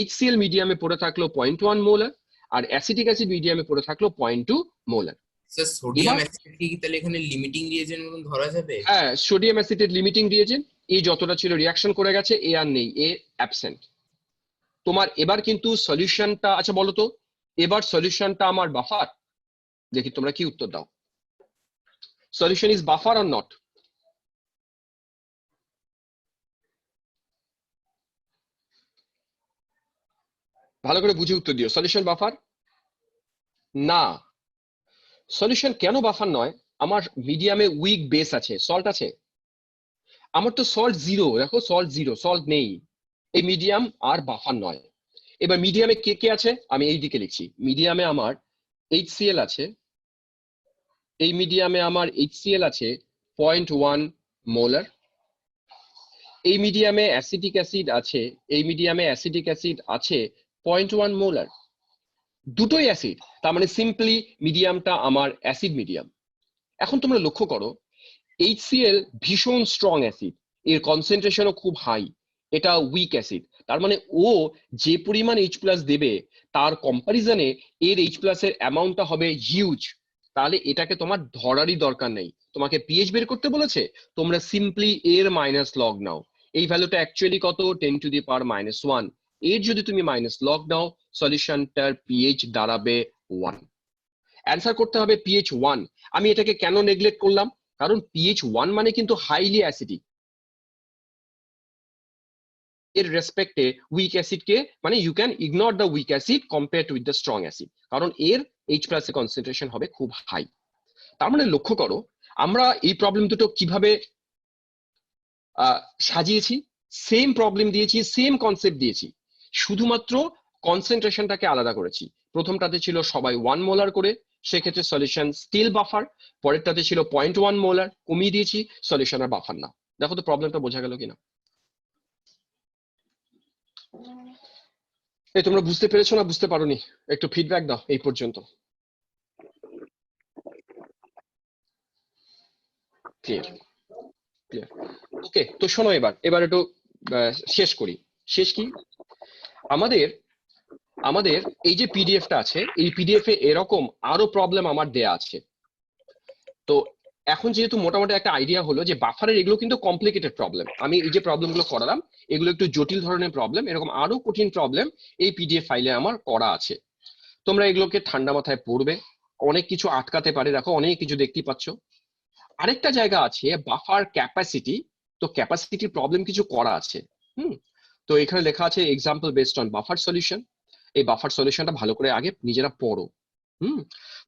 HCl মিডিয়ামে পড়ে থাকলো 0.1 মোলার আর অ্যাসিটিক অ্যাসিড মিডিয়ামে পড়ে থাকলো 0.2 মোলার। স্যার সোডিয়াম এবার অ্যাসিড কি তাহলে এখানে লিমিটিং রিয়েজেন্ট মতন ধরা যাবে? হ্যাঁ, সোডিয়াম অ্যাসিটেট লিমিটিং রিয়েজেন্ট, এ যতটা ছিল রিয়াকশন করে গেছে, এ আর নেই, এ অ্যাবসেন্ট। তোমার এবার কিন্তু সলিউশনটা, আচ্ছা বলো তো, এবার সলিউশনটা আমার বাফার, দেখি তোমরা কি উত্তর দাও। Solution is buffer or not? ভালো করে বুঝে উত্তর দিও, সলিউশন বাফার না। সলিউশন কেন বাফার নয়, আমার মিডিয়ামে উইক বেস আছে, সল্ট আছে, আমার তো সল্ট জিরো, দেখো সল্ট জিরো, সল্ট নেই, এই মিডিয়াম আর বাফার নয়। এবার মিডিয়ামে কে কে আছে আমি এই দিকে লিখছি। মিডিয়ামে আমার HCl আছে, এই মিডিয়ামে আমার HCl আছে 0.1 মোলার। এই মিডিয়ামে অ্যাসিটিক অ্যাসিড আছে, এই মিডিয়ামে অ্যাসিটিক অ্যাসিড আছে 0.1 মোলার। দুটোই অ্যাসিড, তার মানে সিম্পলি মিডিয়ামটা আমার অ্যাসিড মিডিয়াম। এখন তোমরা লক্ষ্য করো HCl ভীষণ স্ট্রং অ্যাসিড, এর কনসেন্ট্রেশনও খুব হাই, এটা উইক অ্যাসিড। তার মানে ও যে পরিমাণ H+ দেবে তার কম্পারিজনে এর H+ এর অ্যামাউন্টটা হবে হিউজ। তাহলে এটাকে তোমার ধরারই দরকার নেই, তোমাকে পিএইচ বের করতে বলেছে, তোমরা সিম্পলি এর মাইনাস লগ নাও। এই ভ্যালুটা অ্যাকচুয়ালি কত 10⁻⁻1। এর যদি তুমি মাইনাস লগ নাও সলিউশনটার পিএইচ দাঁড়াবে 1। অ্যান্সার করতে হবে পিএইচ 1। আমি এটাকে কেন নেগলেক্ট করলাম, কারণ পিএইচ 1 মানে কিন্তু হাইলি অ্যাসিডিক। এর রেসপেক্টে উইক অ্যাসিডকে মানে you can ignore the weak acid compared with the strong acid, কারণ এর H+ এর কনসেন্ট্রেশন হবে খুব হাই। তার মানে লক্ষ্য করো আমরা এই প্রবলেম দুটো কিভাবে সাজিয়েছি, সেম প্রবলেম দিয়েছি, সেম কনসেপ্ট দিয়েছি, শুধুমাত্র কনসেন্ট্রেশনটাকে আলাদা করেছি। প্রথমটাতে ছিল সবাই 1 মোলার করে, সেক্ষেত্রে সলিউশন স্টিল বাফার। পরেরটাতে ছিল 0.1 মোলার, কমিয়ে দিয়েছি, সলিউশন আর বাফার না। দেখো তো প্রবলেমটা বোঝা গেল কিনা। এই তোমরা বুঝতে পেরেছো না বুঝতে পারোনি, একটু ফিডব্যাক দাও এই পর্যন্ত। Clear clear okay. তো শোনো এবার একটু শেষ করি। শেষ কি, আমাদের আমাদের এই যে পিডিএফটা আছে, এই পিডিএফ এ এরকম আরো প্রবলেম আমার দেয়া আছে। তো এখন যেহেতু মোটামুটি একটা আইডিয়া হলো যে বাফারের এগুলো কিন্তু কমপ্লিকেটেড প্রবলেম, আমি এই যে প্রবলেমগুলো করালাম এগুলো একটু জটিল ধরনের প্রবলেম, এরকম আরো কঠিন প্রবলেম এই পিডিএফ ফাইলে আমার করা আছে। তোমরা এগুলোকে ঠান্ডা মাথায় পড়বে, অনেক কিছু আটকাতে পারে, দেখো অনেক কিছু দেখতেই পাচ্ছ। আরেকটা জায়গা আছে বাফার ক্যাপাসিটি, তো ক্যাপাসিটির প্রবলেম কিছু করা আছে। তো এখানে লেখা আছে example based on buffer solution. এই বাফার সলিউশনটা ভালো করে আগে নিজেরা পড়ো।